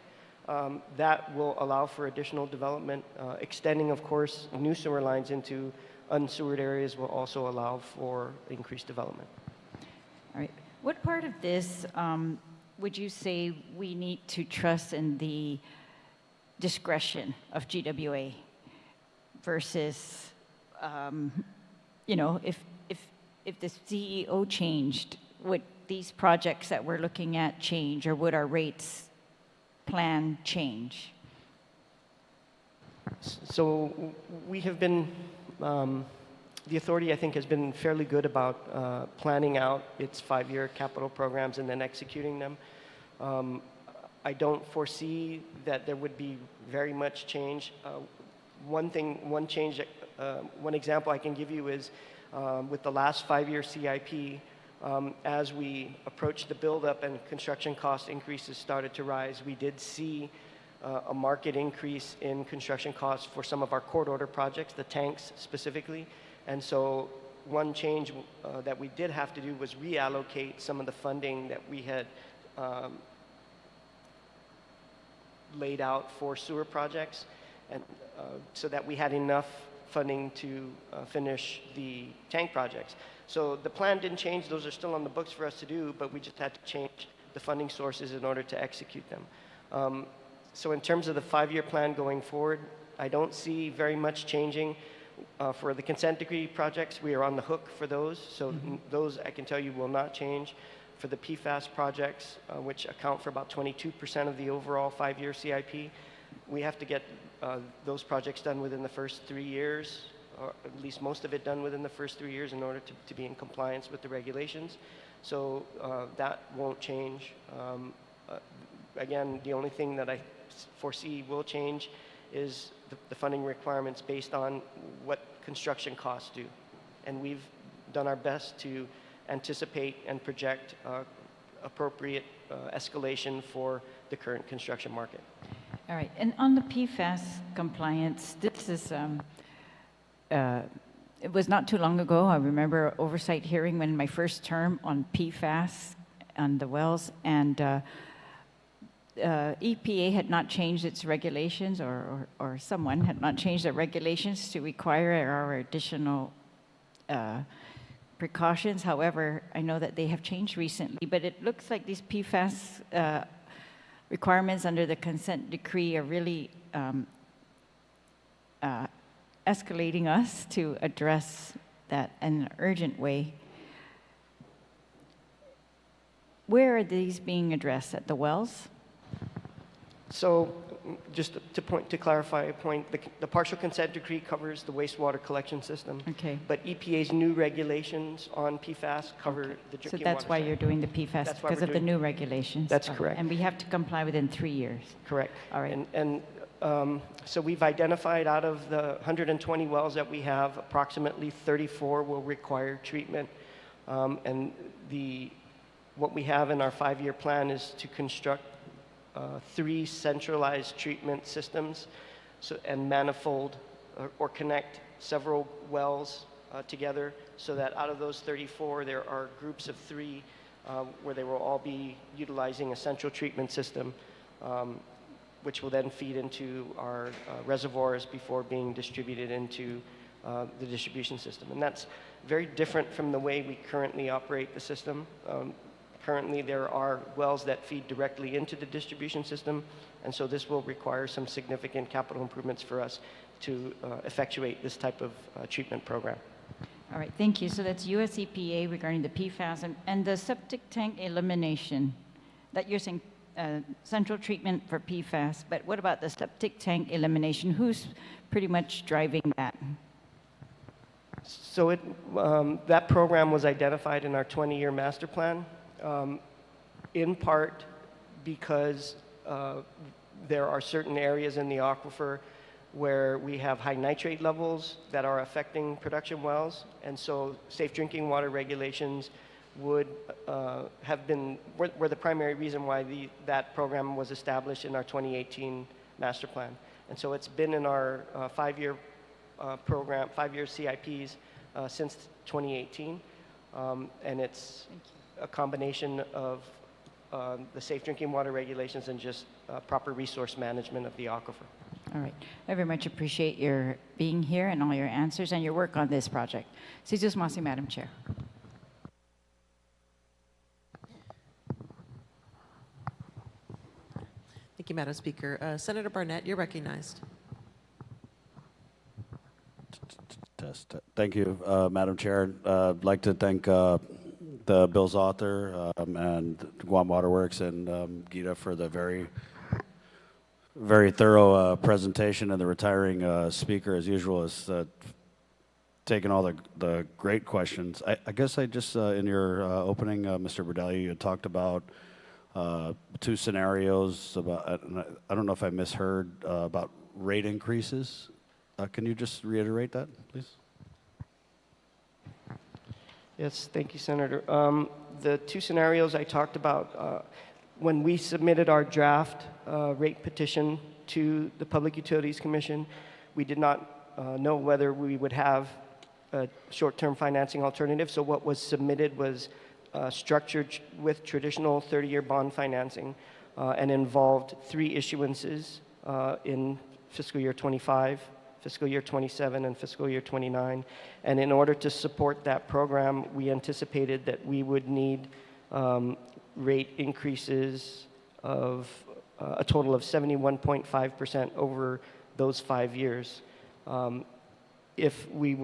that will allow for additional development. Extending, of course, new sewer lines into unsewered areas will also allow for increased development. All right. What part of this would you say we need to trust in the discretion of GWA versus, if the CEO changed, would these projects that we're looking at change, or would our rates plan change? So we have been, the authority, I think, has been fairly good about planning out its 5-year capital programs and then executing them. I don't foresee that there would be very much change. One example I can give you is with the last 5-year CIP, as we approached the buildup and construction cost increases started to rise, we did see a market increase in construction costs for some of our court order projects, the tanks specifically. And so one change that we did have to do was reallocate some of the funding that we had laid out for sewer projects, and so that we had enough funding to finish the tank projects. So the plan didn't change. Those are still on the books for us to do, but we just had to change the funding sources in order to execute them. So in terms of the 5-year plan going forward, I don't see very much changing. For the consent decree projects, we are on the hook for those. So those, I can tell you, will not change. For the PFAS projects, which account for about 22% of the overall 5-year CIP, we have to get those projects done within the first 3 years, or at least most of it done within the first 3 years in order to be in compliance with the regulations. So that won't change. Again, the only thing that I foresee will change is the funding requirements based on what construction costs do. And we've done our best to anticipate and project appropriate escalation for the current construction market. All right, and on the PFAS compliance, this is, it was not too long ago, I remember oversight hearing when my first term on PFAS on the wells, and EPA had not changed its regulations, or someone had not changed their regulations to require our additional precautions. However, I know that they have changed recently, but it looks like these PFAS requirements under the consent decree are really escalating us to address that in an urgent way. Where are these being addressed? At the wells? So just to clarify a point, the partial consent decree covers the wastewater collection system. Okay. But EPA's new regulations on PFAS cover the drinking water. So that's why side. you're doing the PFAS, because of the new regulations? That's correct. And we have to comply within 3 years? Correct. All right. So we've identified out of the 120 wells that we have, approximately 34 will require treatment. And what we have in our 5-year plan is to construct 3 centralized treatment systems and manifold or connect several wells together, so that out of those 34, there are groups of 3 where they will all be utilizing a central treatment system, which will then feed into our reservoirs before being distributed into the distribution system. And that's very different from the way we currently operate the system. Currently, there are wells that feed directly into the distribution system, and so this will require some significant capital improvements for us to effectuate this type of treatment program. All right, thank you. So that's US EPA regarding the PFAS and the septic tank elimination, that you're saying central treatment for PFAS, but what about the septic tank elimination? Who's pretty much driving that? So that program was identified in our 20-year master plan, in part because there are certain areas in the aquifer where we have high nitrate levels that are affecting production wells, and so safe drinking water regulations would were the primary reason why that program was established in our 2018 master plan. And so it's been in our 5-year program, 5-year CIPs since 2018, and it's a combination of the safe drinking water regulations and just proper resource management of the aquifer. All right. I very much appreciate your being here and all your answers and your work on this project. Sijus Masi, Madam Chair. Thank you, Madam Speaker. Senator Barnett, you're recognized. Thank you, Madam Chair. I'd like to thank the bill's author and Guam Waterworks and Gita for the very thorough presentation, and the retiring speaker, as usual, has taken all the great questions. I guess I just, in your opening, Mr. Berdelli, you had talked about 2 scenarios about, I don't know if I misheard, about rate increases. Can you just reiterate that, please? Yes, thank you, Senator. The 2 scenarios I talked about, when we submitted our draft rate petition to the Public Utilities Commission, we did not know whether we would have a short-term financing alternative. So what was submitted was structured with traditional 30-year bond financing and involved 3 issuances in fiscal year 25, fiscal year 27, and fiscal year 29. And in order to support that program, we anticipated that we would need rate increases of a total of 71.5% over those 5 years. If we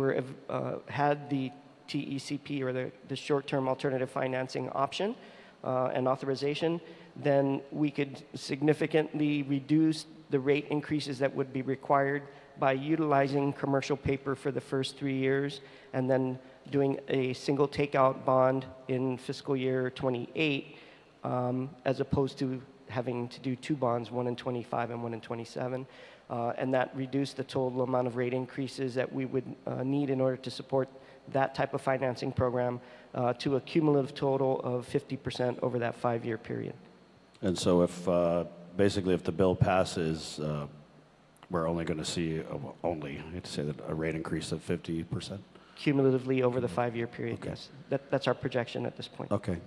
had the TECP, or the short-term alternative financing option and authorization, then we could significantly reduce the rate increases that would be required by utilizing commercial paper for the first 3 years and then doing a single takeout bond in fiscal year 28, as opposed to having to do 2 bonds, one in 25 and one in 27. And that reduced the total amount of rate increases that we would need in order to support that type of financing program to a cumulative total of 50% over that 5-year period. And so if, basically, if the bill passes, we're only going to see, I hate to say that, a rate increase of 50%? Cumulatively over the 5-year period, yes. That's our projection at this point. Okay,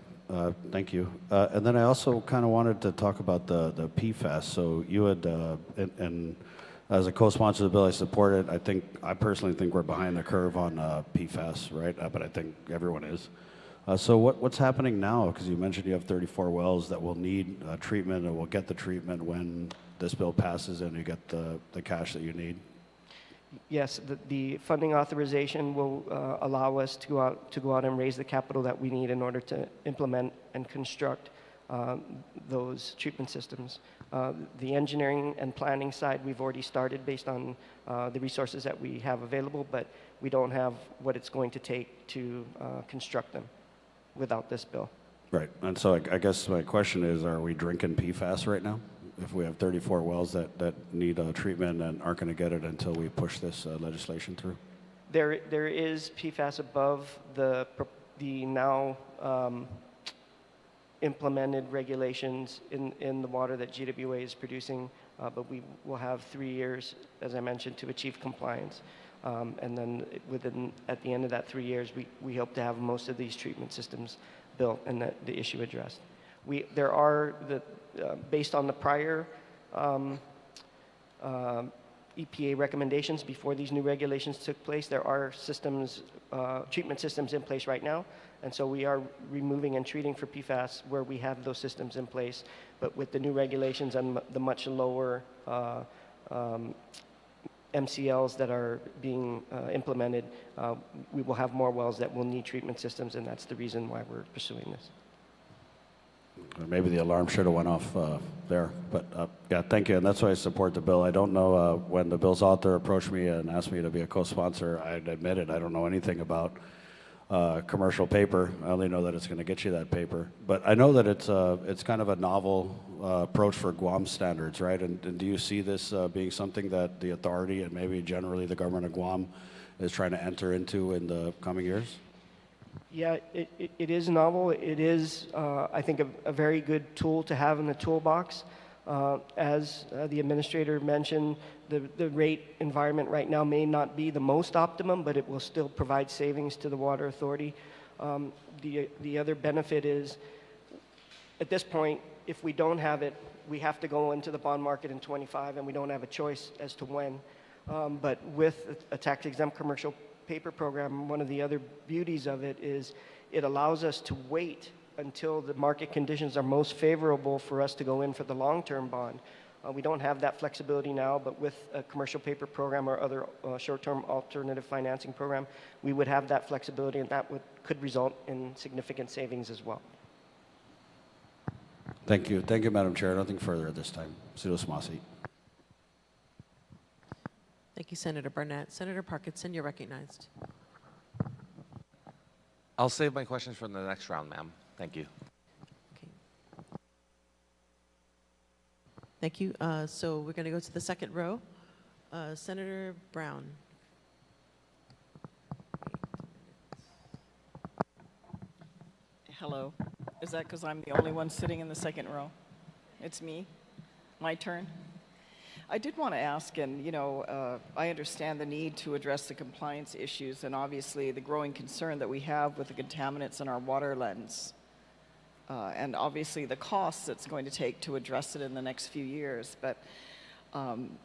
thank you. And then I also kind of wanted to talk about the PFAS. So you had, and as a co-sponsor of the bill, I support it. I personally think we're behind the curve on PFAS, right? But I think everyone is. So what's happening now? Because you mentioned you have 34 wells that will need treatment and will get the treatment when this bill passes and you get the cash that you need. Yes, the funding authorization will allow us to go out and raise the capital that we need in order to implement and construct those treatment systems. The engineering and planning side, we've already started based on the resources that we have available, but we don't have what it's going to take to construct them without this bill. Right, and so I guess my question is, are we drinking PFAS right now? If we have 34 wells that need treatment and aren't going to get it until we push this legislation through? There is PFAS above the now implemented regulations in the water that GWA is producing, but we will have 3 years, as I mentioned, to achieve compliance. And then at the end of that 3 years, we hope to have most of these treatment systems built and the issue addressed. There are, based on the prior EPA recommendations before these new regulations took place, there are systems, treatment systems in place right now. And so we are removing and treating for PFAS where we have those systems in place. But with the new regulations and the much lower MCLs that are being implemented, we will have more wells that will need treatment systems, and that's the reason why we're pursuing this. Maybe the alarm should have went off there, but yeah, thank you, and that's why I support the bill. I don't know, when the bill's author approached me and asked me to be a co-sponsor, I admitted I don't know anything about commercial paper. I only know that it's going to get you that paper, but I know that it's kind of a novel approach for Guam standards, right? And do you see this being something that the authority and maybe generally the government of Guam is trying to enter into in the coming years? Yeah, it is novel. It is, I think, a very good tool to have in the toolbox. As the administrator mentioned, the rate environment right now may not be the most optimum, but it will still provide savings to the water authority. The other benefit is, at this point, if we don't have it, we have to go into the bond market in 25, and we don't have a choice as to when. But with a tax-exempt commercial paper program, one of the other beauties of it is it allows us to wait until the market conditions are most favorable for us to go in for the long-term bond. We don't have that flexibility now, but with a commercial paper program or other short-term alternative financing program, we would have that flexibility, and that could result in significant savings as well. Thank you. Thank you, Madam Chair. Nothing further at this time. Sidos Masi. Thank you, Senator Barnett. Senator Parkinson, you're recognized. I'll save my questions for the next round, ma'am. Thank you. Okay. Thank you. So we're going to go to the second row. Senator Brown. Hello. Is that because I'm the only one sitting in the second row? It's me? My turn? I did want to ask, and I understand the need to address the compliance issues and obviously the growing concern that we have with the contaminants in our water lens, and obviously the costs it's going to take to address it in the next few years. But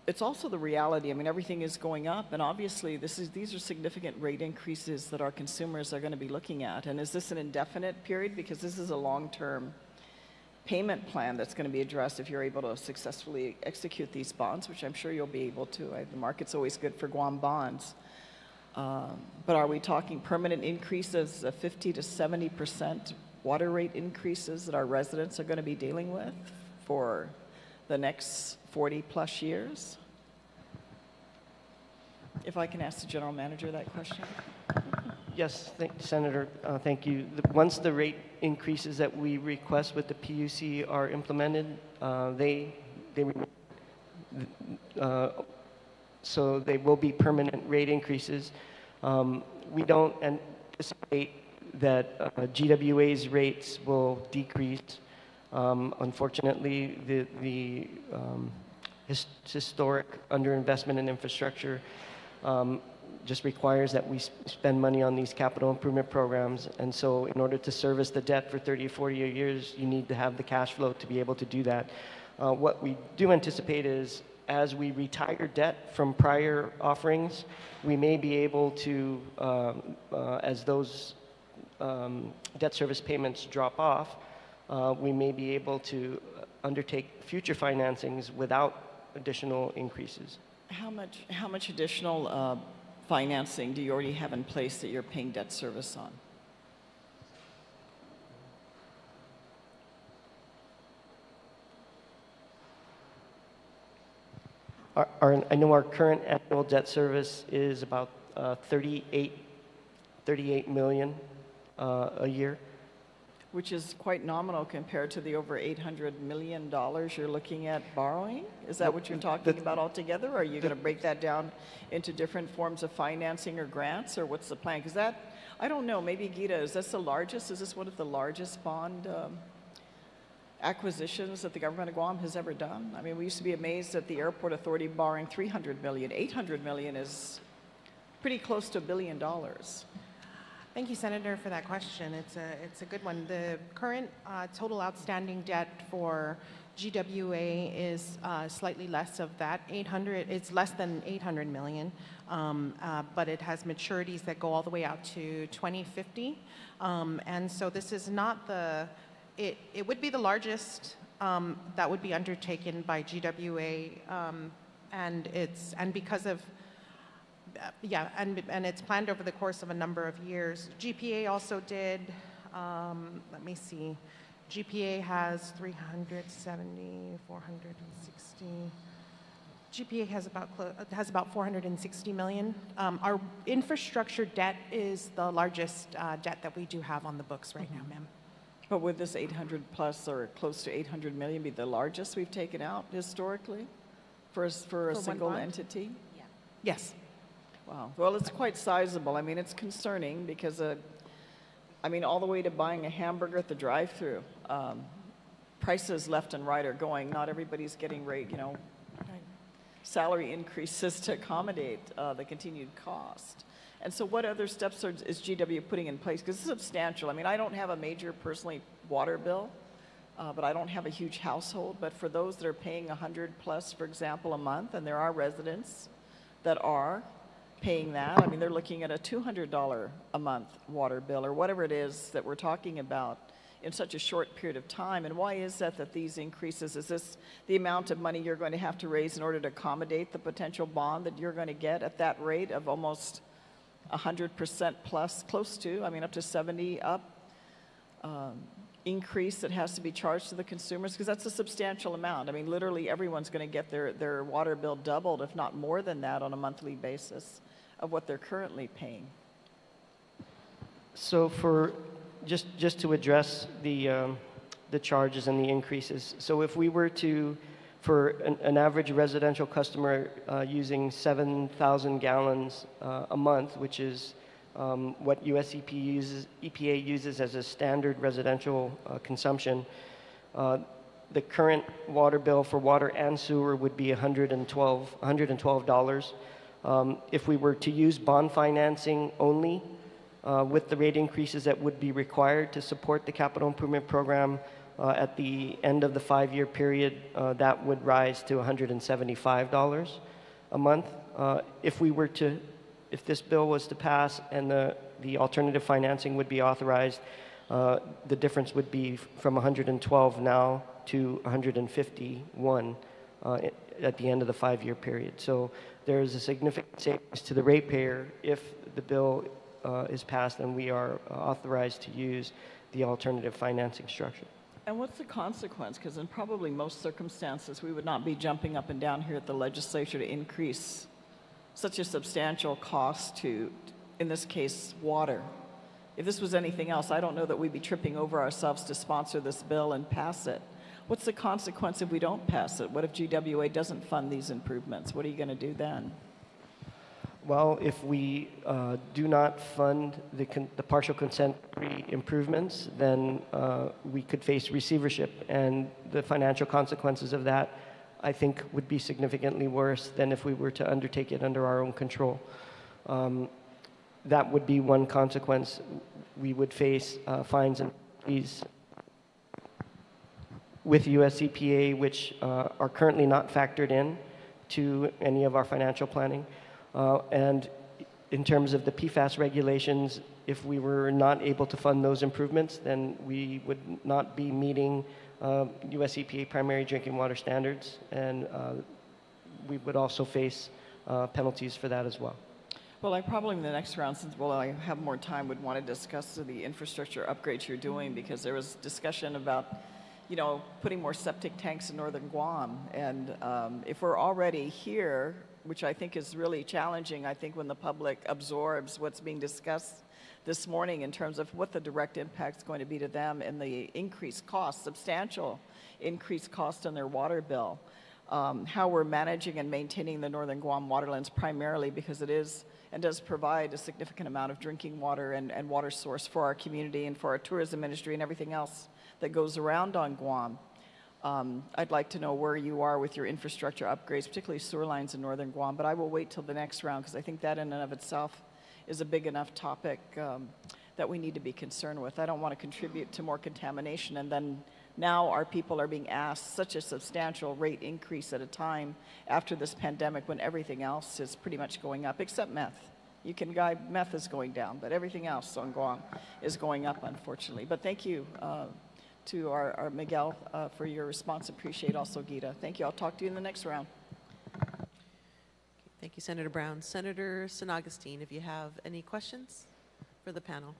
it's also the reality. I mean, everything is going up, and obviously these are significant rate increases that our consumers are going to be looking at. And is this an indefinite period? Because this is a long-term payment plan that's going to be addressed if you're able to successfully execute these bonds, which I'm sure you'll be able to. The market's always good for Guam bonds. But are we talking permanent increases of 50 to 70% water rate increases that our residents are going to be dealing with for the next 40 plus years? If I can ask the general manager that question. Yes, Senator, thank you. Once the rate increases that we request with the PUC are implemented, so they will be permanent rate increases. We don't anticipate that GWA's rates will decrease. Unfortunately, the historic underinvestment in infrastructure just requires that we spend money on these capital improvement programs. And so in order to service the debt for 30 or 40 years, you need to have the cash flow to be able to do that. What we do anticipate is as we retire debt from prior offerings, we may be able to, as those debt service payments drop off, we may be able to undertake future financings without additional increases. How much additional financing do you already have in place that you're paying debt service on? I know our current annual debt service is about 38 million a year. Which is quite nominal compared to the over $800 million you're looking at borrowing? Is that what you're talking about altogether? Or are you going to break that down into different forms of financing or grants? Or what's the plan? Because that, I don't know, maybe Gita, is this the largest? Is this one of the largest bond acquisitions that the government of Guam has ever done? I mean, we used to be amazed at the airport authority borrowing $300 million. $800 million is pretty close to $1 billion. Thank you, Senator, for that question. It's a good one. The current total outstanding debt for GWA is slightly less of that. It's less than 800 million, but it has maturities that go all the way out to 2050. And so this is not it would be the largest that would be undertaken by GWA, and because of and it's planned over the course of a number of years. GPA also did, let me see, GPA has 370, 460. GPA has about 460 million. Our infrastructure debt is the largest debt that we do have on the books right now, ma'am. But would this 800 plus or close to 800 million be the largest we've taken out historically for a single entity? Yeah. Yes. Wow. Well, it's quite sizable. I mean, it's concerning because, I mean, all the way to buying a hamburger at the drive-thru, prices left and right are going. Not everybody's getting salary increases to accommodate the continued cost. And so what other steps is GW putting in place? Because it's substantial. I mean, I don't have a major, personally, water bill, but I don't have a huge household. But for those that are paying 100 plus, for example, a month, and there are residents that are paying that, I mean, they're looking at a $200 a month water bill or whatever it is that we're talking about in such a short period of time. And why is that these increases, is this the amount of money you're going to have to raise in order to accommodate the potential bond that you're going to get at that rate of almost 100% plus, close to, I mean, up to 70 up increase that has to be charged to the consumers? Because that's a substantial amount. I mean, literally everyone's going to get their water bill doubled, if not more than that, on a monthly basis of what they're currently paying. So for just to address the charges and the increases, so if we were to, for an average residential customer using 7,000 gallons a month, which is what US EPA uses as a standard residential consumption, the current water bill for water and sewer would be $112. If we were to use bond financing only, with the rate increases that would be required to support the capital improvement program at the end of the 5-year period, that would rise to $175 a month. If this bill was to pass and the alternative financing would be authorized, the difference would be from 112 now to 151 at the end of the 5-year period. So there is a significant savings to the ratepayer if the bill is passed and we are authorized to use the alternative financing structure. And what's the consequence? Because in probably most circumstances, we would not be jumping up and down here at the legislature to increase such a substantial cost to, in this case, water. If this was anything else, I don't know that we'd be tripping over ourselves to sponsor this bill and pass it. What's the consequence if we don't pass it? What if GWA doesn't fund these improvements? What are you going to do then? Well, if we do not fund the partial consent decree improvements, then we could face receivership, and the financial consequences of that, I think, would be significantly worse than if we were to undertake it under our own control. That would be one consequence. We would face fines and fees with US EPA, which are currently not factored in to any of our financial planning. And in terms of the PFAS regulations, if we were not able to fund those improvements, then we would not be meeting US EPA primary drinking water standards, and we would also face penalties for that as well. Well, I probably in the next round, since I have more time, would want to discuss the infrastructure upgrades you're doing, because there was discussion about, putting more septic tanks in northern Guam. And if we're already here, which I think is really challenging, I think when the public absorbs what's being discussed this morning in terms of what the direct impact is going to be to them and the increased cost, substantial increased cost on their water bill, how we're managing and maintaining the northern Guam waterlands primarily because it is and does provide a significant amount of drinking water and water source for our community and for our tourism industry and everything else that goes around on Guam. I'd like to know where you are with your infrastructure upgrades, particularly sewer lines in northern Guam, but I will wait till the next round because I think that in and of itself is a big enough topic that we need to be concerned with. I don't want to contribute to more contamination, and then now our people are being asked such a substantial rate increase at a time after this pandemic when everything else is pretty much going up, except meth. You can guide, meth is going down, but everything else on Guam is going up, unfortunately. But thank you to our Miguel for your response. Appreciate also Gita. Thank you. I'll talk to you in the next round. Thank you, Senator Brown. Senator San Agustin, if you have any questions for the panel.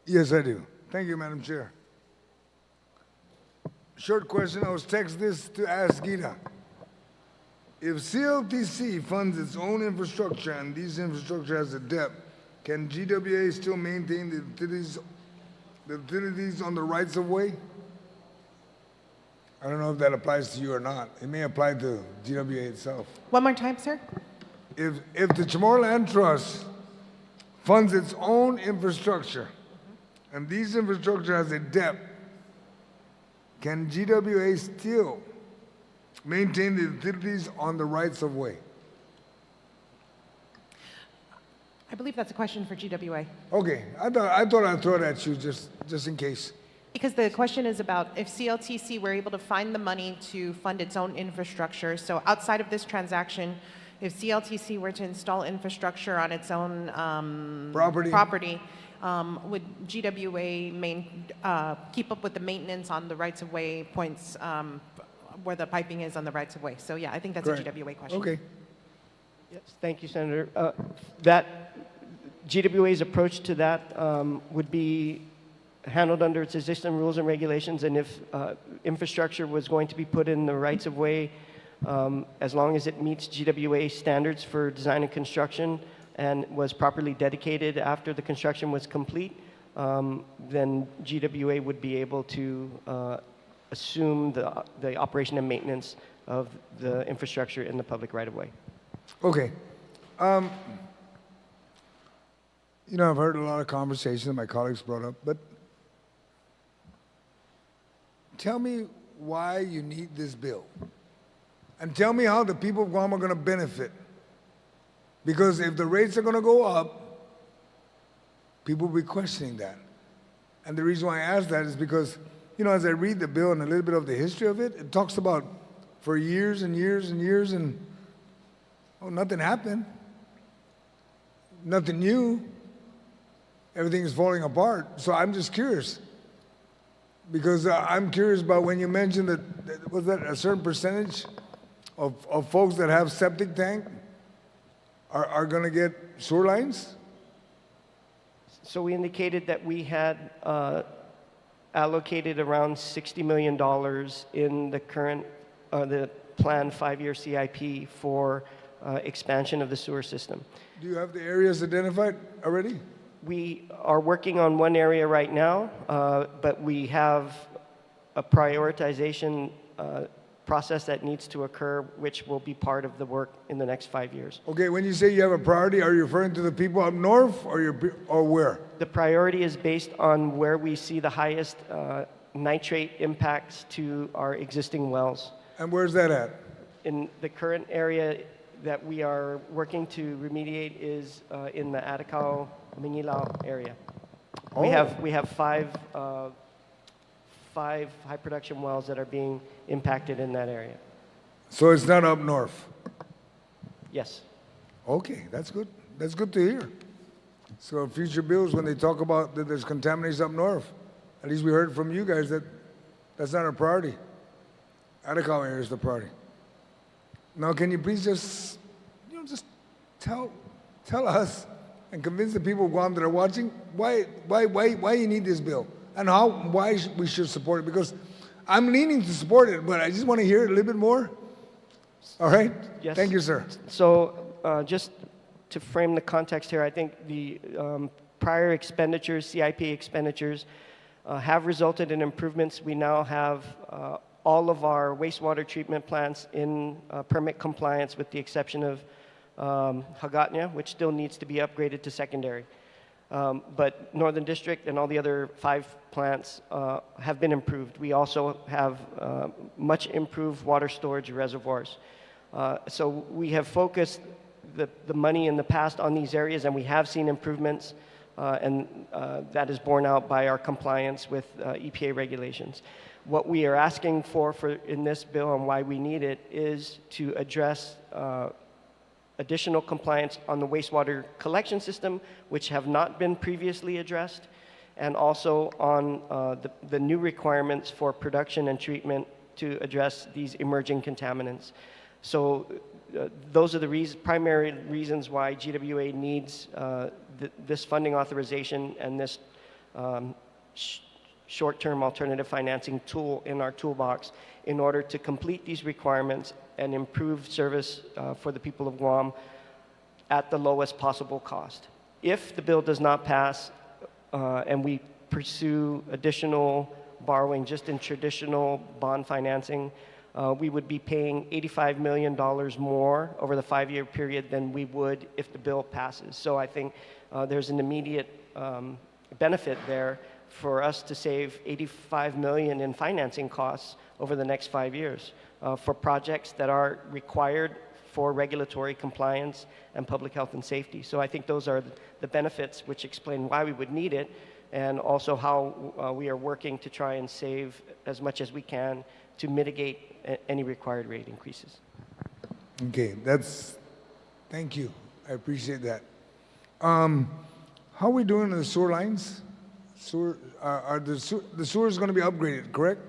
Yes, I do. Thank you, Madam Chair. Short question. I was texted this to ask Gita. If CLTC funds its own infrastructure and these infrastructure has a debt, can GWA still maintain the utilities on the rights of way? I don't know if that applies to you or not. It may apply to GWA itself. One more time, sir. If the Chamorro Land Trust funds its own infrastructure, and these infrastructure has a debt, can GWA still maintain the utilities on the rights of way? I believe that's a question for GWA. Okay, I thought I'd throw it at you just in case. Because the question is about if CLTC were able to find the money to fund its own infrastructure. So outside of this transaction, if CLTC were to install infrastructure on its own property, would GWA keep up with the maintenance on the rights-of-way points where the piping is on the rights-of-way? So yeah, I think that's Correct. a GWA question. Okay. Yes, thank you, Senator. That GWA's approach to that would be handled under its existing rules and regulations, and if infrastructure was going to be put in the rights of way, as long as it meets GWA standards for design and construction and was properly dedicated after the construction was complete, then GWA would be able to assume the operation and maintenance of the infrastructure in the public right of way. Okay. I've heard a lot of conversations that my colleagues brought up, but tell me why you need this bill. And tell me how the people of Guam are going to benefit. Because if the rates are going to go up, people will be questioning that. And the reason why I ask that is because, as I read the bill and a little bit of the history of it, it talks about for years and years and years and nothing happened. Nothing new. Everything is falling apart. So I'm just curious. Because I'm curious about when you mentioned that, was that a certain percentage of folks that have septic tank are going to get sewer lines? So we indicated that we had allocated around $60 million in the current, the planned 5-year CIP for expansion of the sewer system. Do you have the areas identified already? We are working on one area right now, but we have a prioritization process that needs to occur, which will be part of the work in the next 5 years. Okay, when you say you have a priority, are you referring to the people up north or where? The priority is based on where we see the highest nitrate impacts to our existing wells. And where's that at? In the current area that we are working to remediate is in the Atacao, Mingilao area. Oh. We have five high production wells that are being impacted in that area. So it's not up north? Yes. Okay, that's good. That's good to hear. So future bills, when they talk about that there's contaminants up north, at least we heard from you guys that that's not a priority. Atacao area is the priority. Now, can you please just tell us and convince the people of Guam that are watching why you need this bill and why we should support it? Because I'm leaning to support it, but I just want to hear it a little bit more. All right? Yes. Thank you, sir. So just to frame the context here, I think the prior expenditures, CIP expenditures, have resulted in improvements. We now have all of our wastewater treatment plants in permit compliance with the exception of Hagatna, which still needs to be upgraded to secondary. But Northern District and all the other 5 plants have been improved. We also have much improved water storage reservoirs. So we have focused the money in the past on these areas, and we have seen improvements, and that is borne out by our compliance with EPA regulations. What we are asking for in this bill and why we need it is to address additional compliance on the wastewater collection system, which have not been previously addressed, and also on the new requirements for production and treatment to address these emerging contaminants. So those are the primary reasons why GWA needs this funding authorization and this short-term alternative financing tool in our toolbox in order to complete these requirements and improve service for the people of Guam at the lowest possible cost. If the bill does not pass and we pursue additional borrowing just in traditional bond financing, we would be paying $85 million more over the 5-year period than we would if the bill passes. So I think there's an immediate benefit there for us to save $85 million in financing costs over the next 5 years for projects that are required for regulatory compliance and public health and safety. So I think those are the benefits which explain why we would need it, and also how we are working to try and save as much as we can to mitigate any required rate increases. Okay, thank you. I appreciate that. How are we doing on the sewer lines? The sewer is going to be upgraded, correct?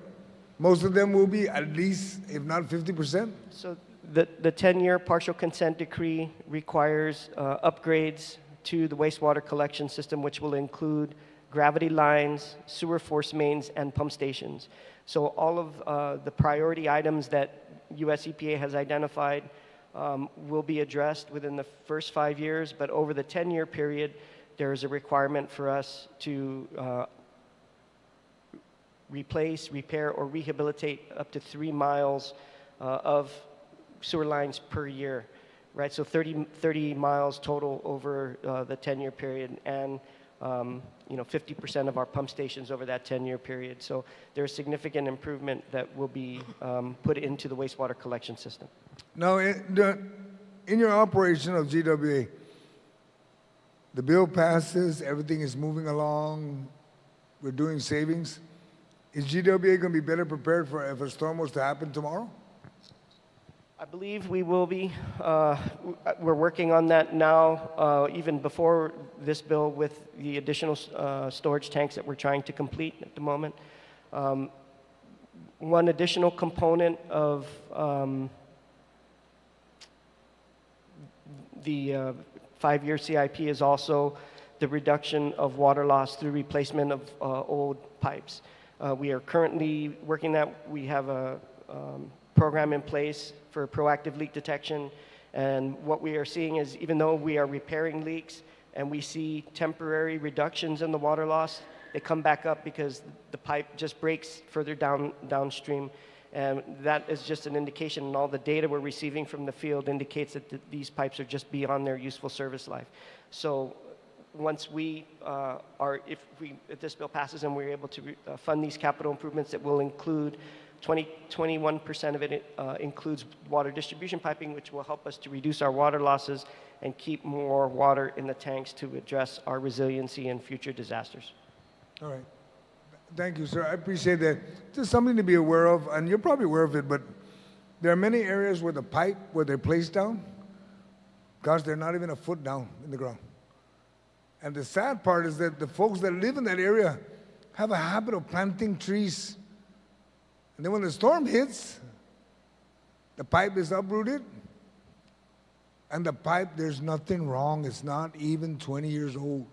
Most of them will be at least, if not 50%? So the 10-year partial consent decree requires upgrades to the wastewater collection system, which will include gravity lines, sewer force mains, and pump stations. So all of the priority items that US EPA has identified will be addressed within the first 5 years, but over the 10-year period, there is a requirement for us to replace, repair, or rehabilitate up to 3 miles of sewer lines per year, right? So 30 miles total over the 10-year period, and 50% of our pump stations over that 10-year period. So there's significant improvement that will be put into the wastewater collection system. Now, in your operation of GWA, the bill passes, everything is moving along, we're doing savings. Is GWA going to be better prepared for if a storm was to happen tomorrow? I believe we will be. We're working on that now, even before this bill, with the additional storage tanks that we're trying to complete at the moment. One additional component of the 5-year CIP is also the reduction of water loss through replacement of old pipes. We are currently working that. We have a program in place for proactive leak detection, and what we are seeing is, even though we are repairing leaks and we see temporary reductions in the water loss, they come back up because the pipe just breaks further downstream, And that is just an indication, and all the data we're receiving from the field indicates that these pipes are just beyond their useful service life. So once if this bill passes and we're able to fund these capital improvements, it will include 21% of it includes water distribution piping, which will help us to reduce our water losses and keep more water in the tanks to address our resiliency in future disasters. All right. Thank you, sir. I appreciate that. Just something to be aware of, and you're probably aware of it, but there are many areas where the pipe, where they're placed down, gosh, they're not even a foot down in the ground. And the sad part is that the folks that live in that area have a habit of planting trees. And then when the storm hits, the pipe is uprooted, and the pipe, there's nothing wrong. It's not even 20 years old.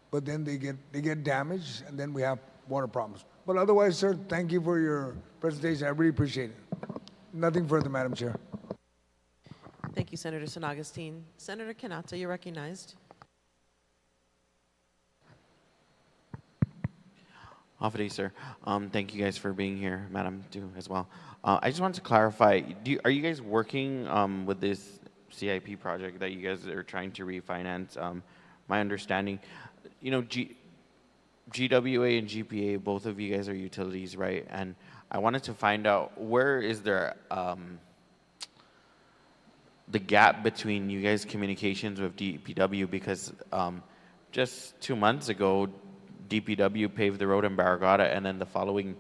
But then they get damaged, and then we have water problems. But otherwise, sir, thank you for your presentation. I really appreciate it. Nothing further, Madam Chair. Thank you, Senator San Agustin. Senator Kanata, you're recognized. Off day, sir. Thank you guys for being here, Madam, too, as well. I just wanted to clarify, are you guys working with this CIP project that you guys are trying to refinance? My understanding, you know, GWA and GPA, both of you guys are utilities, right? And I wanted to find out, where is there the gap between you guys' communications with DPW? Because just 2 months ago, DPW paved the road in Barragata, and then the following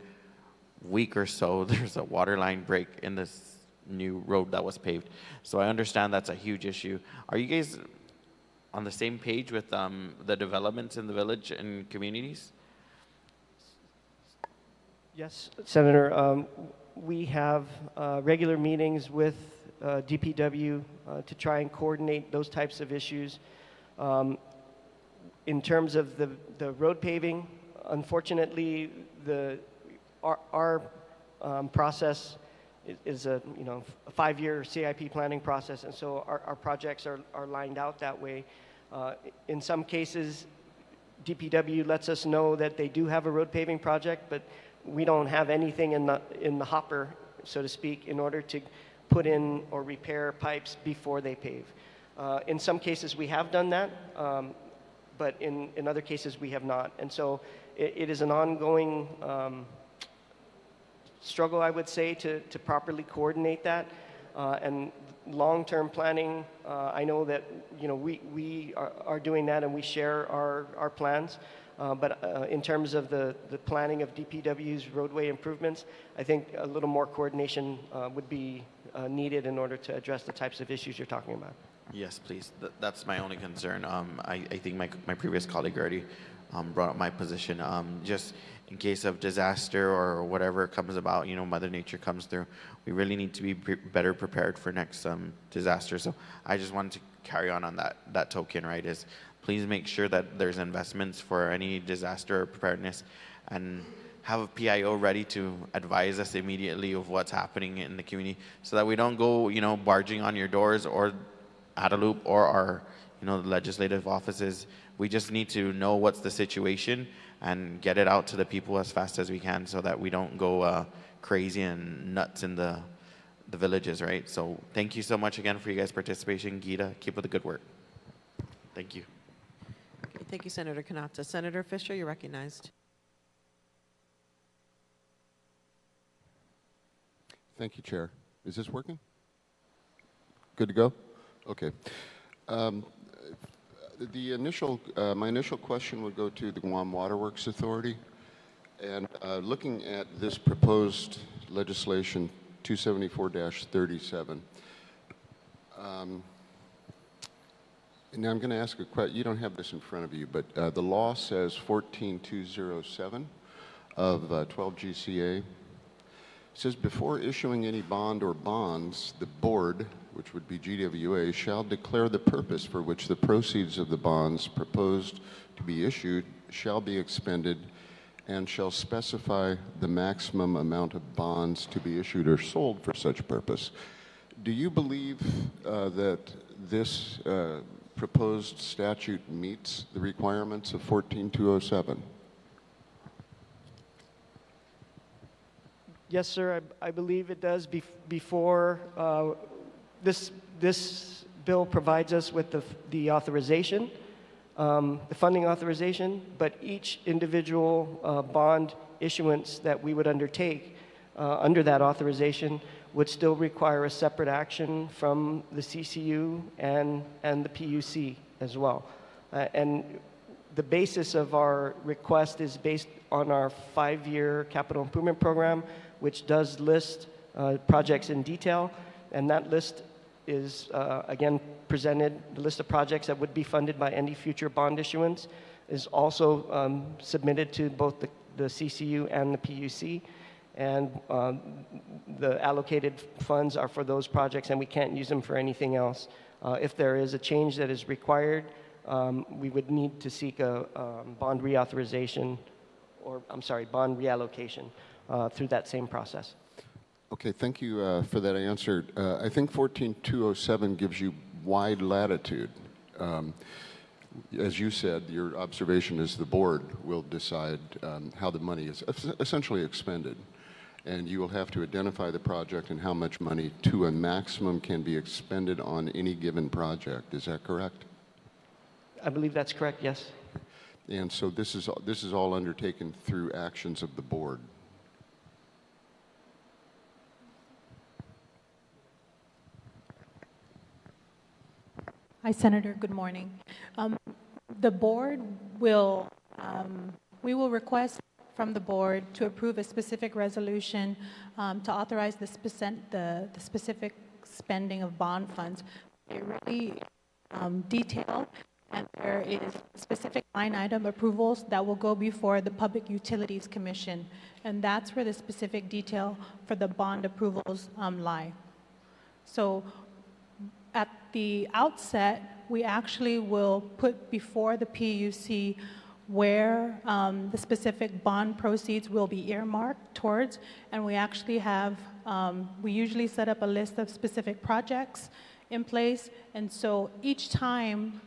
week or so, there's a water line break in this new road that was paved. So I understand that's a huge issue. Are you guys on the same page with the developments in the village and communities? Yes, Senator. We have regular meetings with DPW to try and coordinate those types of issues. In terms of the road paving, unfortunately, our process is a 5-year CIP planning process, and so our projects are lined out that way. In some cases, DPW lets us know that they do have a road paving project, but we don't have anything in the hopper, so to speak, in order to put in or repair pipes before they pave. In some cases, we have done that. But in other cases, we have not. And so it is an ongoing struggle, I would say, to properly coordinate that. And long-term planning, I know that we are doing that, and we share our plans. But in terms of the planning of DPW's roadway improvements, I think a little more coordination would be needed in order to address the types of issues you're talking about. Yes, please. That's my only concern. I think my previous colleague already brought up my position. Just in case of disaster or whatever comes about, Mother Nature comes through, we really need to be better prepared for next disaster. So I just wanted to carry on that token, right, is please make sure that there's investments for any disaster preparedness, and have a PIO ready to advise us immediately of what's happening in the community, so that we don't go, barging on your doors or Adelup or our, the legislative offices. We just need to know what's the situation and get it out to the people as fast as we can, so that we don't go crazy and nuts in the villages, right? So thank you so much again for you guys' participation. Gita, keep up the good work. Thank you. Okay, thank you, Senator Kanata. Senator Fisher, you're recognized. Thank you, Chair. Is this working? Good to go? Okay. My initial question would go to the Guam Waterworks Authority. And looking at this proposed legislation 274-37, now I'm going to ask a question. You don't have this in front of you, but the law says 14207 of 12 GCA. It says, before issuing any bond or bonds, the board, which would be GWA, shall declare the purpose for which the proceeds of the bonds proposed to be issued shall be expended, and shall specify the maximum amount of bonds to be issued or sold for such purpose. Do you believe that this proposed statute meets the requirements of 14207? Yes, sir. I believe it does. Before this bill provides us with the authorization, the funding authorization, but each individual bond issuance that we would undertake under that authorization would still require a separate action from the CCU and the PUC as well. And the basis of our request is based on our 5-year capital improvement program, which does list projects in detail, and that list is, again, presented. The list of projects that would be funded by any future bond issuance is also submitted to both the CCU and the PUC, and the allocated funds are for those projects, and we can't use them for anything else. If there is a change that is required, we would need to seek a bond reauthorization, or I'm sorry, bond reallocation through that same process. Okay, thank you for that answer. I think 14207 gives you wide latitude. As you said, your observation is the board will decide how the money is essentially expended. And you will have to identify the project and how much money to a maximum can be expended on any given project. Is that correct? I believe that's correct, yes. And so this is all undertaken through actions of the board. Hi, Senator. Good morning. The board will, we will request from the board to approve a specific resolution to authorize the specific spending of bond funds. It really detailed, and there is specific line item approvals that will go before the Public Utilities Commission, and that's where the specific detail for the bond approvals lie. So at the outset, we actually will put before the PUC where the specific bond proceeds will be earmarked towards, and we actually have, we usually set up a list of specific projects in place, and so each time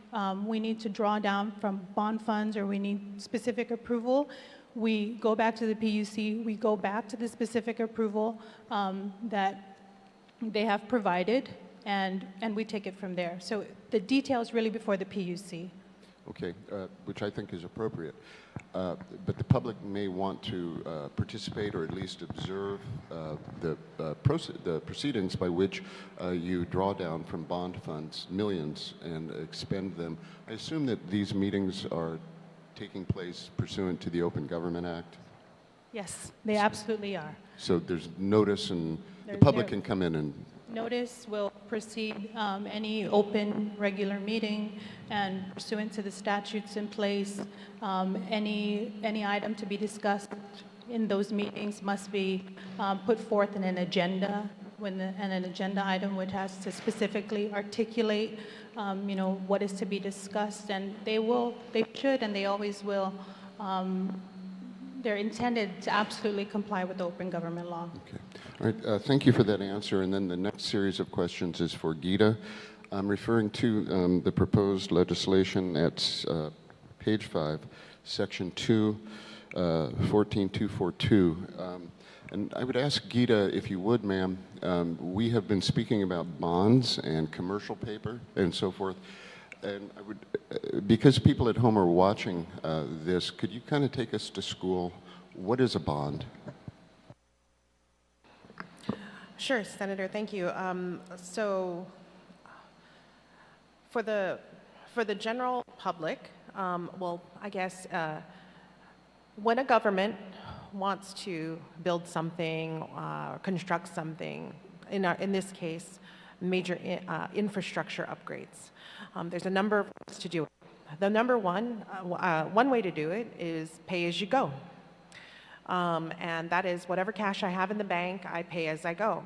we need to draw down from bond funds or we need specific approval, we go back to the PUC, we go back to the specific approval that they have provided, and we take it from there. So the details really before the PUC. Okay, which I think is appropriate. But the public may want to participate or at least observe the proceedings by which you draw down from bond funds millions and expend them. I assume that these meetings are taking place pursuant to the Open Government Act? Yes, they absolutely are. So there's notice and the public can come in and... Notice will precede any open regular meeting, and pursuant to the statutes in place, any item to be discussed in those meetings must be put forth in an agenda, and an agenda item which has to specifically articulate, you know, what is to be discussed, and they should, and they always will. They're intended to absolutely comply with the open government law. Okay. All right, thank you for that answer. And then the next series of questions is for Gita. I'm referring to the proposed legislation at page 5, section 2, 14242. And I would ask Gita, if you would, ma'am, we have been speaking about bonds and commercial paper and so forth. And I would, because people at home are watching this, could you kind of take us to school? What is a bond? Sure, Senator, thank you. So for the general public, well, I guess when a government wants to build something, construct something, in this case, major infrastructure upgrades, there's a number of ways to do it. The number one way to do it is pay as you go. And that is whatever cash I have in the bank, I pay as I go.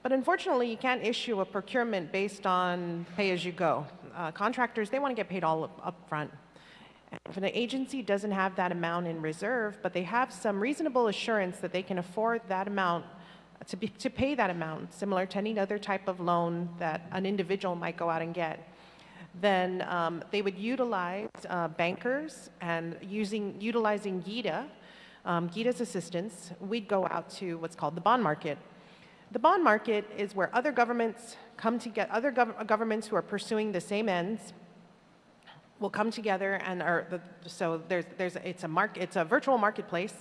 But unfortunately, you can't issue a procurement based on pay as you go. Contractors, they want to get paid all up front. If an agency doesn't have that amount in reserve, but they have some reasonable assurance that they can afford that amount, to pay that amount, similar to any other type of loan that an individual might go out and get, then they would utilize bankers, and utilizing GITA, GITA's assistance, we'd go out to what's called the bond market. The bond market is where other governments come to get other governments who are pursuing the same ends will come together and it's a virtual marketplace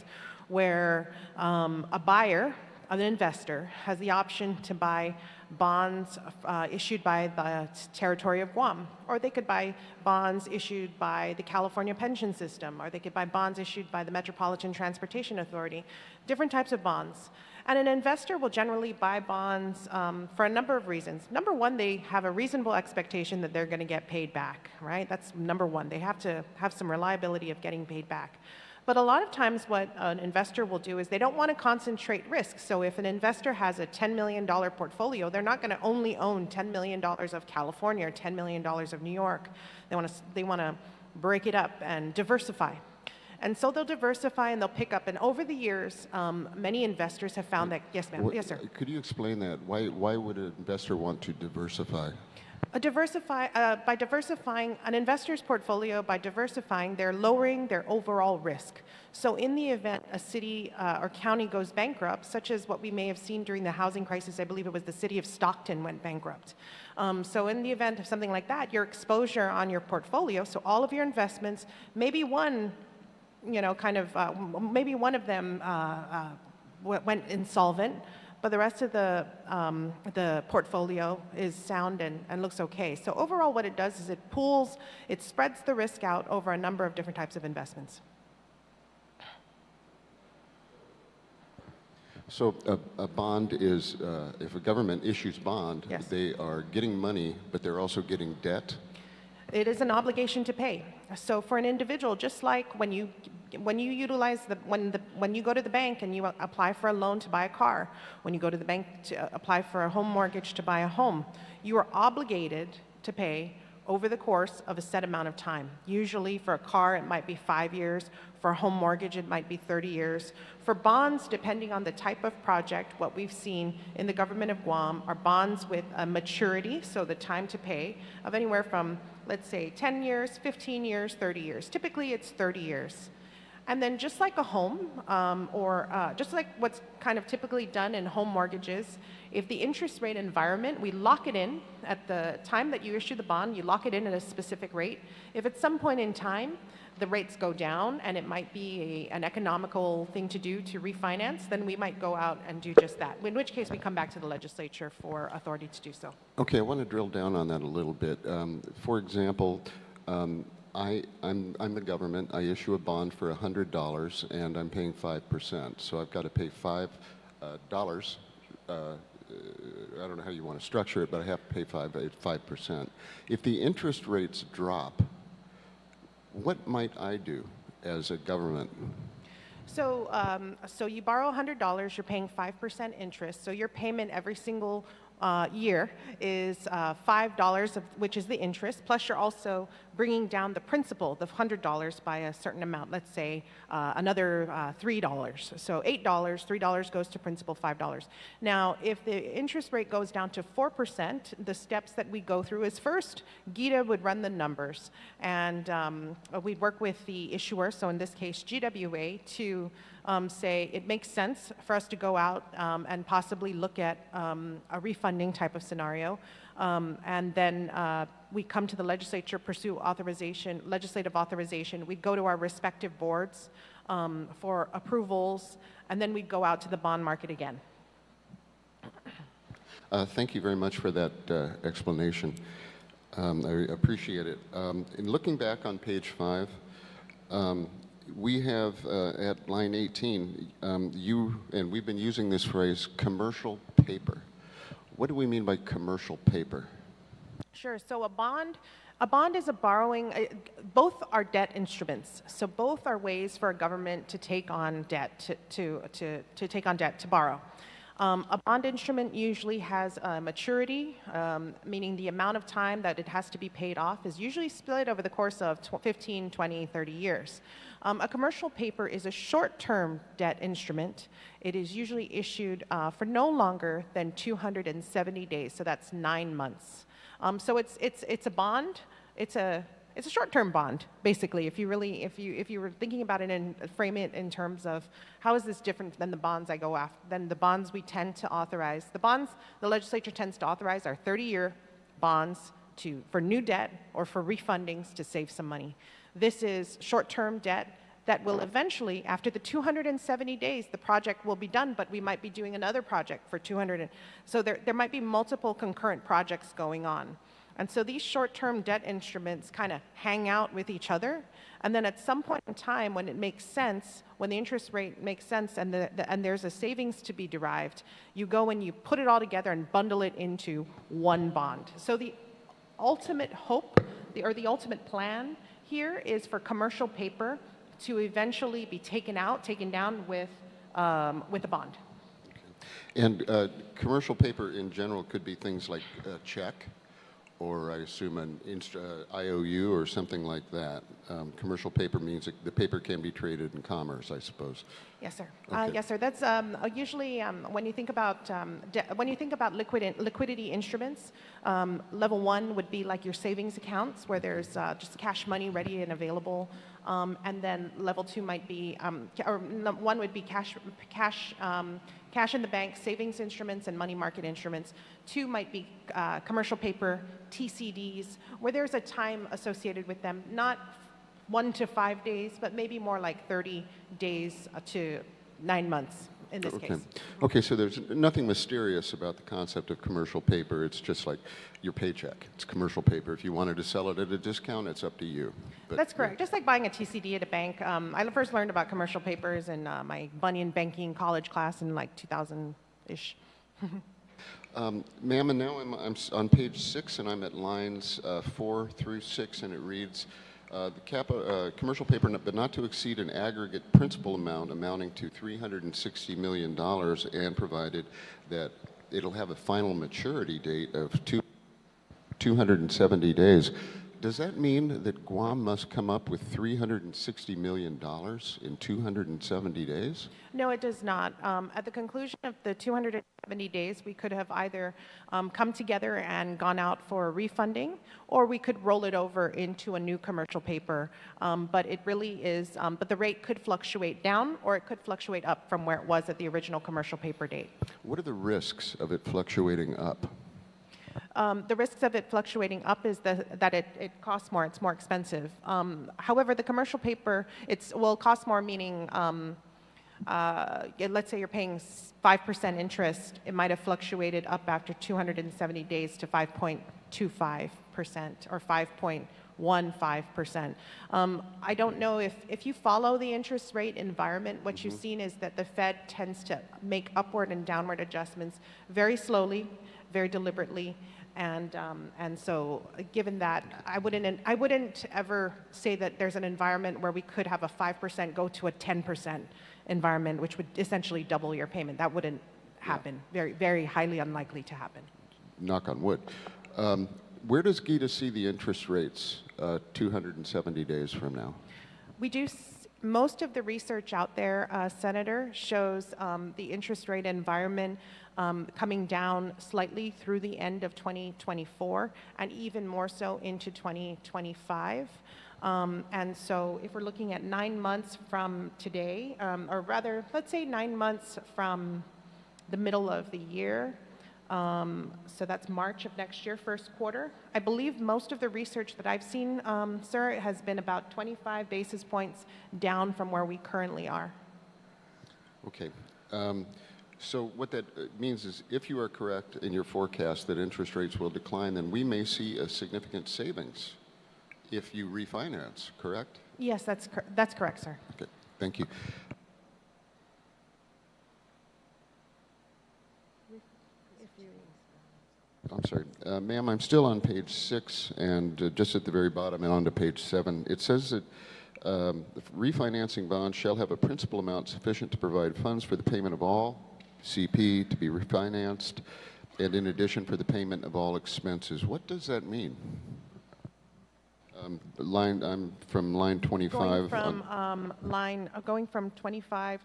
where a buyer, an investor, has the option to buy bonds issued by the territory of Guam, or they could buy bonds issued by the California pension system, or they could buy bonds issued by the Metropolitan Transportation Authority, different types of bonds. And an investor will generally buy bonds for a number of reasons. Number one, they have a reasonable expectation that they're going to get paid back, right? That's number one. They have to have some reliability of getting paid back. But a lot of times what an investor will do is they don't want to concentrate risk. So if an investor has a $10 million portfolio, they're not going to only own $10 million of California or $10 million of New York. They want to break it up and diversify. And so they'll diversify and they'll pick up. And over the years, many investors have found that, yes, ma'am, yes, sir. Could you explain that? Why would an investor want to diversify? By diversifying an investor's portfolio, by diversifying, they're lowering their overall risk. So in the event a city or county goes bankrupt, such as what we may have seen during the housing crisis, I believe it was the city of Stockton went bankrupt. So in the event of something like that, your exposure on your portfolio, so all of your investments, maybe one, maybe one of them went insolvent, but the rest of the portfolio is sound and looks okay. So overall what it does is it spreads the risk out over a number of different types of investments. So a bond is, if a government issues bond, yes, they are getting money, but they're also getting debt? It is an obligation to pay. So for an individual, just like when you utilize when you go to the bank and you apply for a loan to buy a car, when you go to the bank to apply for a home mortgage to buy a home, you are obligated to pay over the course of a set amount of time. Usually for a car, it might be 5 years. For a home mortgage, it might be 30 years. For bonds, depending on the type of project, what we've seen in the government of Guam are bonds with a maturity, so the time to pay, of anywhere from, let's say, 10 years, 15 years, 30 years. Typically, it's 30 years. And then just like a home, just like what's kind of typically done in home mortgages, if the interest rate environment, we lock it in at the time that you issue the bond, you lock it in at a specific rate. If at some point in time the rates go down and it might be an economical thing to do to refinance, then we might go out and do just that, in which case we come back to the legislature for authority to do so. Okay, I want to drill down on that a little bit. For example, I'm the government. I issue a bond for $100 and I'm paying 5%. So I've got to pay $5. I don't know how you want to structure it, but I have to pay 5%. If the interest rates drop, what might I do as a government? So, so you borrow $100, you're paying 5% interest. So your payment every single year is $5, which is the interest, plus you're also bringing down the principal, the $100, by a certain amount, let's say another $3. So $8, $3 goes to principal, $5. Now, if the interest rate goes down to 4%, the steps that we go through is first, GITA would run the numbers, and we'd work with the issuer, so in this case GWA, to say it makes sense for us to go out and possibly look at a refunding type of scenario. And then we come to the legislature, pursue authorization, legislative authorization. We'd go to our respective boards for approvals, and then we'd go out to the bond market again. Thank you very much for that explanation. I appreciate it. In looking back on page 5, we have at line 18, and we've been using this phrase, commercial paper. What do we mean by commercial paper? Sure. So a bond is a borrowing. Both are debt instruments. So both are ways for a government to take on debt, to take on debt, to borrow. A bond instrument usually has a maturity, meaning the amount of time that it has to be paid off is usually split over the course of 15, 20, 30 years. A commercial paper is a short-term debt instrument. It is usually issued for no longer than 270 days, so that's 9 months. So it's a bond. It's a it's a short-term bond, basically. If you were thinking about it and frame it in terms of how is this different than the bonds I go after, than the bonds we tend to authorize. The bonds the legislature tends to authorize are 30-year bonds for new debt or for refundings to save some money. This is short-term debt that will eventually, after the 270 days, the project will be done, but we might be doing another project for 200. So there might be multiple concurrent projects going on. And so these short-term debt instruments kind of hang out with each other. And then at some point in time, when it makes sense, when the interest rate makes sense and there's a savings to be derived, you go and you put it all together and bundle it into one bond. So the ultimate hope, or the ultimate plan here is for commercial paper to eventually be taken down with a bond. And commercial paper in general could be things like a check, or I assume an IOU or something like that. Commercial paper means that the paper can be traded in commerce, I suppose. Yes, sir. Okay. Yes, sir. That's usually when you think about liquidity instruments. Level 1 would be like your savings accounts, where there's just cash money ready and available, and then level 2 might be, or 1 would be cash in the bank, savings instruments, and money market instruments. 2 might be commercial paper, TCDs, where there's a time associated with them, not 1 to 5 days, but maybe more like 30 days to 9 months in this case. Okay, so there's nothing mysterious about the concept of commercial paper. It's just like your paycheck. It's commercial paper. If you wanted to sell it at a discount, it's up to you. But, that's correct. Just like buying a TCD at a bank. I first learned about commercial papers in my Bunyan banking college class in like 2000-ish. Ma'am, and now I'm on page 6, and I'm at lines 4 through 6, and it reads, commercial paper, but not to exceed an aggregate principal amount amounting to $360 million, and provided that it'll have a final maturity date of 270 days. Does that mean that Guam must come up with $360 million in 270 days? No, it does not. At the conclusion of the 270 days, we could have either come together and gone out for refunding, or we could roll it over into a new commercial paper. But it really is, but the rate could fluctuate down, or it could fluctuate up from where it was at the original commercial paper date. What are the risks of it fluctuating up? The risks of it fluctuating up is that it costs more, it's more expensive. However, the commercial paper, cost more, meaning, let's say you're paying 5% interest, it might have fluctuated up after 270 days to 5.25% or 5.15%. I don't know if you follow the interest rate environment, what you've seen is that the Fed tends to make upward and downward adjustments very slowly, very deliberately, and so given that, I wouldn't ever say that there's an environment where we could have a 5% go to a 10% environment, which would essentially double your payment. That wouldn't happen. Very, very highly unlikely to happen. Knock on wood. Where does GITA see the interest rates 270 days from now? We do. Most of the research out there, Senator, shows the interest rate environment coming down slightly through the end of 2024 and even more so into 2025. And so if we're looking at 9 months from today, or rather, let's say 9 months from the middle of the year, so that's March of next year, first quarter. I believe most of the research that I've seen, sir, has been about 25 basis points down from where we currently are. Okay. So what that means is if you are correct in your forecast that interest rates will decline, then we may see a significant savings if you refinance, correct? Yes, that's correct, sir. Okay, thank you. I'm sorry. Ma'am, I'm still on page 6, and just at the very bottom and on to page 7. It says that the refinancing bonds shall have a principal amount sufficient to provide funds for the payment of all CP to be refinanced, and in addition for the payment of all expenses. What does that mean? I'm from line 25. Going from 25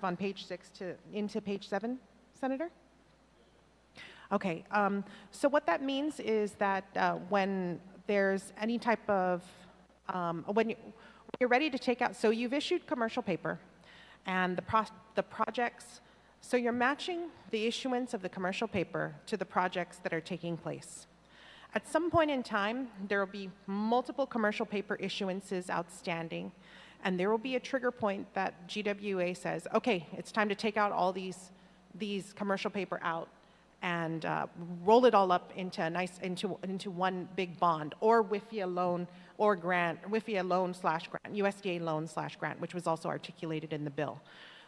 on page 6 into page 7, Senator? Okay, so what that means is that when there's any type of, when you're ready to take out, so you've issued commercial paper and the projects, so you're matching the issuance of the commercial paper to the projects that are taking place. At some point in time, there will be multiple commercial paper issuances outstanding, and there will be a trigger point that GWA says, okay, it's time to take out all these commercial paper out and roll it all up into a nice into one big bond or WIFIA loan or grant, WIFIA loan/grant, USDA loan/grant, which was also articulated in the bill.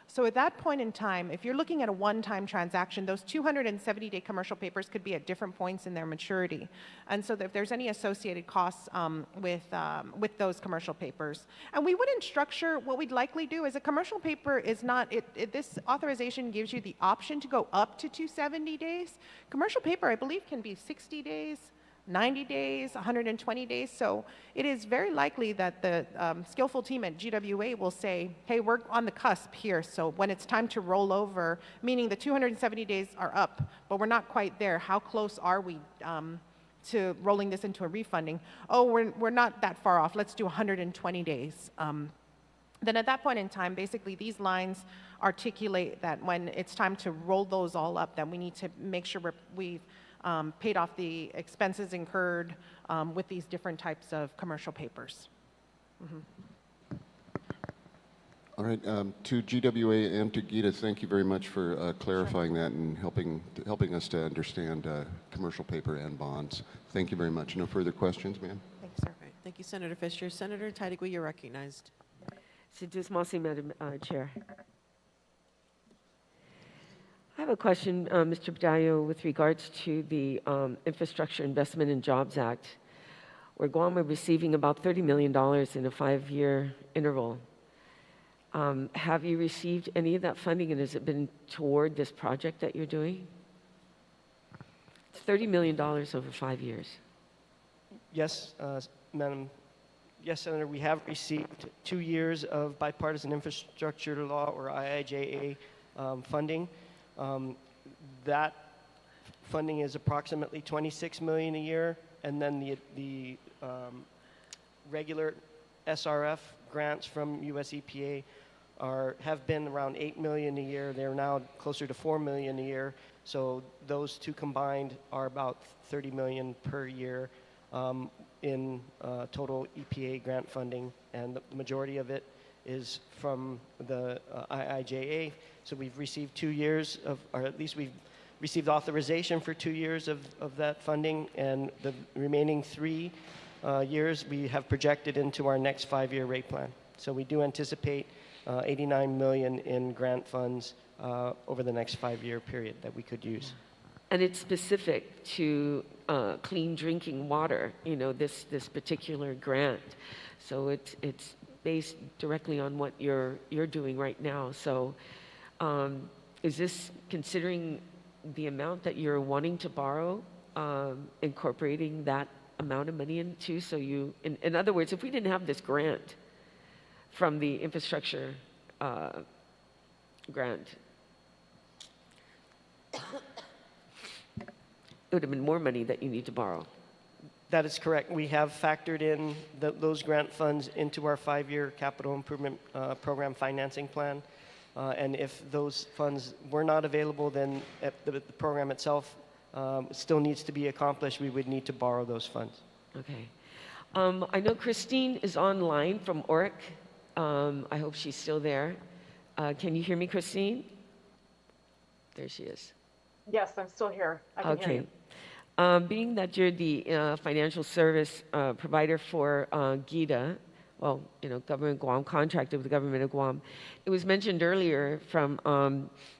So at that point in time, if you're looking at a one-time transaction, those 270-day commercial papers could be at different points in their maturity. And so if there's any associated costs with those commercial papers. And we wouldn't structure, what we'd likely do is a commercial paper is not, this authorization gives you the option to go up to 270 days. Commercial paper, I believe, can be 60 days, 90 days, 120 days. So it is very likely that the skillful team at GWA will say, hey, we're on the cusp here. So when it's time to roll over, meaning the 270 days are up, but we're not quite there. How close are we to rolling this into a refunding? Oh, we're not that far off. Let's do 120 days. Then at that point in time, basically these lines articulate that when it's time to roll those all up, then we need to make sure we've paid off the expenses incurred with these different types of commercial papers. Mm-hmm. All right, to GWA and to Gita, thank you very much for clarifying that and helping us to understand commercial paper and bonds. Thank you very much. No further questions, ma'am? Thanks, sir. Right. Thank you, Senator Fisher. Senator Taitigui, you're recognized. Madam Chair. I have a question, Mr. Badallo, with regards to the Infrastructure Investment and Jobs Act, where Guam is receiving about $30 million in a 5-year interval. Have you received any of that funding, and has it been toward this project that you're doing? It's $30 million over 5 years. Yes, Madam. Yes, Senator, we have received 2 years of bipartisan infrastructure law, or IIJA, funding. That funding is approximately $26 million a year, and then the regular SRF grants from US EPA have been around $8 million a year. They're now closer to $4 million a year. So those two combined are about $30 million per year in total EPA grant funding, and the majority of it is from the IIJA. So we've received 2 years of, or at least we've received authorization for 2 years of that funding, and the remaining 3 years we have projected into our next 5-year rate plan. So we do anticipate $89 million in grant funds over the next 5-year period that we could use. And it's specific to clean drinking water, you know, this particular grant. So it's based directly on what you're doing right now. So is this considering the amount that you're wanting to borrow, incorporating that amount of money into? So you, in other words, if we didn't have this grant from the infrastructure grant, it would have been more money that you need to borrow. That is correct. We have factored in those grant funds into our 5-year capital improvement program financing plan. And if those funds were not available, then the program itself still needs to be accomplished. We would need to borrow those funds. Okay. I know Christine is online from ORIC. I hope she's still there. Can you hear me, Christine? There she is. Yes, I'm still here. I can hear you. Being that you're the financial service provider for GIDA, well, you know, Government of Guam, contracted with the Government of Guam, it was mentioned earlier from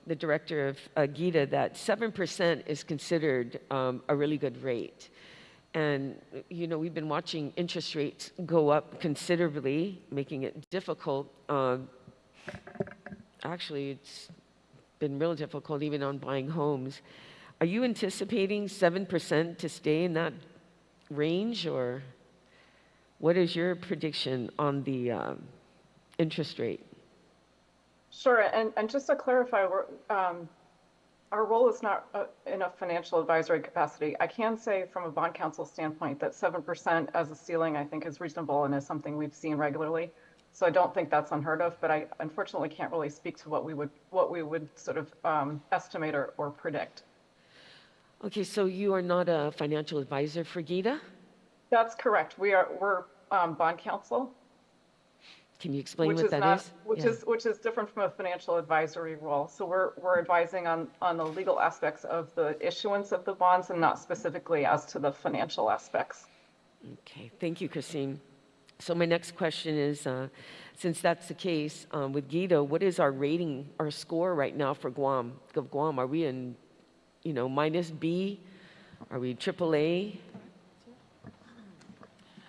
the director of GIDA that 7% is considered a really good rate. And, you know, we've been watching interest rates go up considerably, making it difficult. Actually, it's been real difficult even on buying homes. Are you anticipating 7% to stay in that range, or what is your prediction on the interest rate? Sure, and just to clarify, our role is not in a financial advisory capacity. I can say from a bond counsel standpoint that 7% as a ceiling, I think, is reasonable and is something we've seen regularly. So I don't think that's unheard of, but I unfortunately can't really speak to what we would sort of estimate or predict. Okay, so you are not a financial advisor for GITA? That's correct. We're bond counsel. Can you explain Which what is that not, is? which is different from a financial advisory role. So we're advising on the legal aspects of the issuance of the bonds and not specifically as to the financial aspects. Okay, thank you, Christine. So my next question is, since that's the case with GITA, what is our rating, our score right now for Guam? Are we in, minus B? Are we AAA?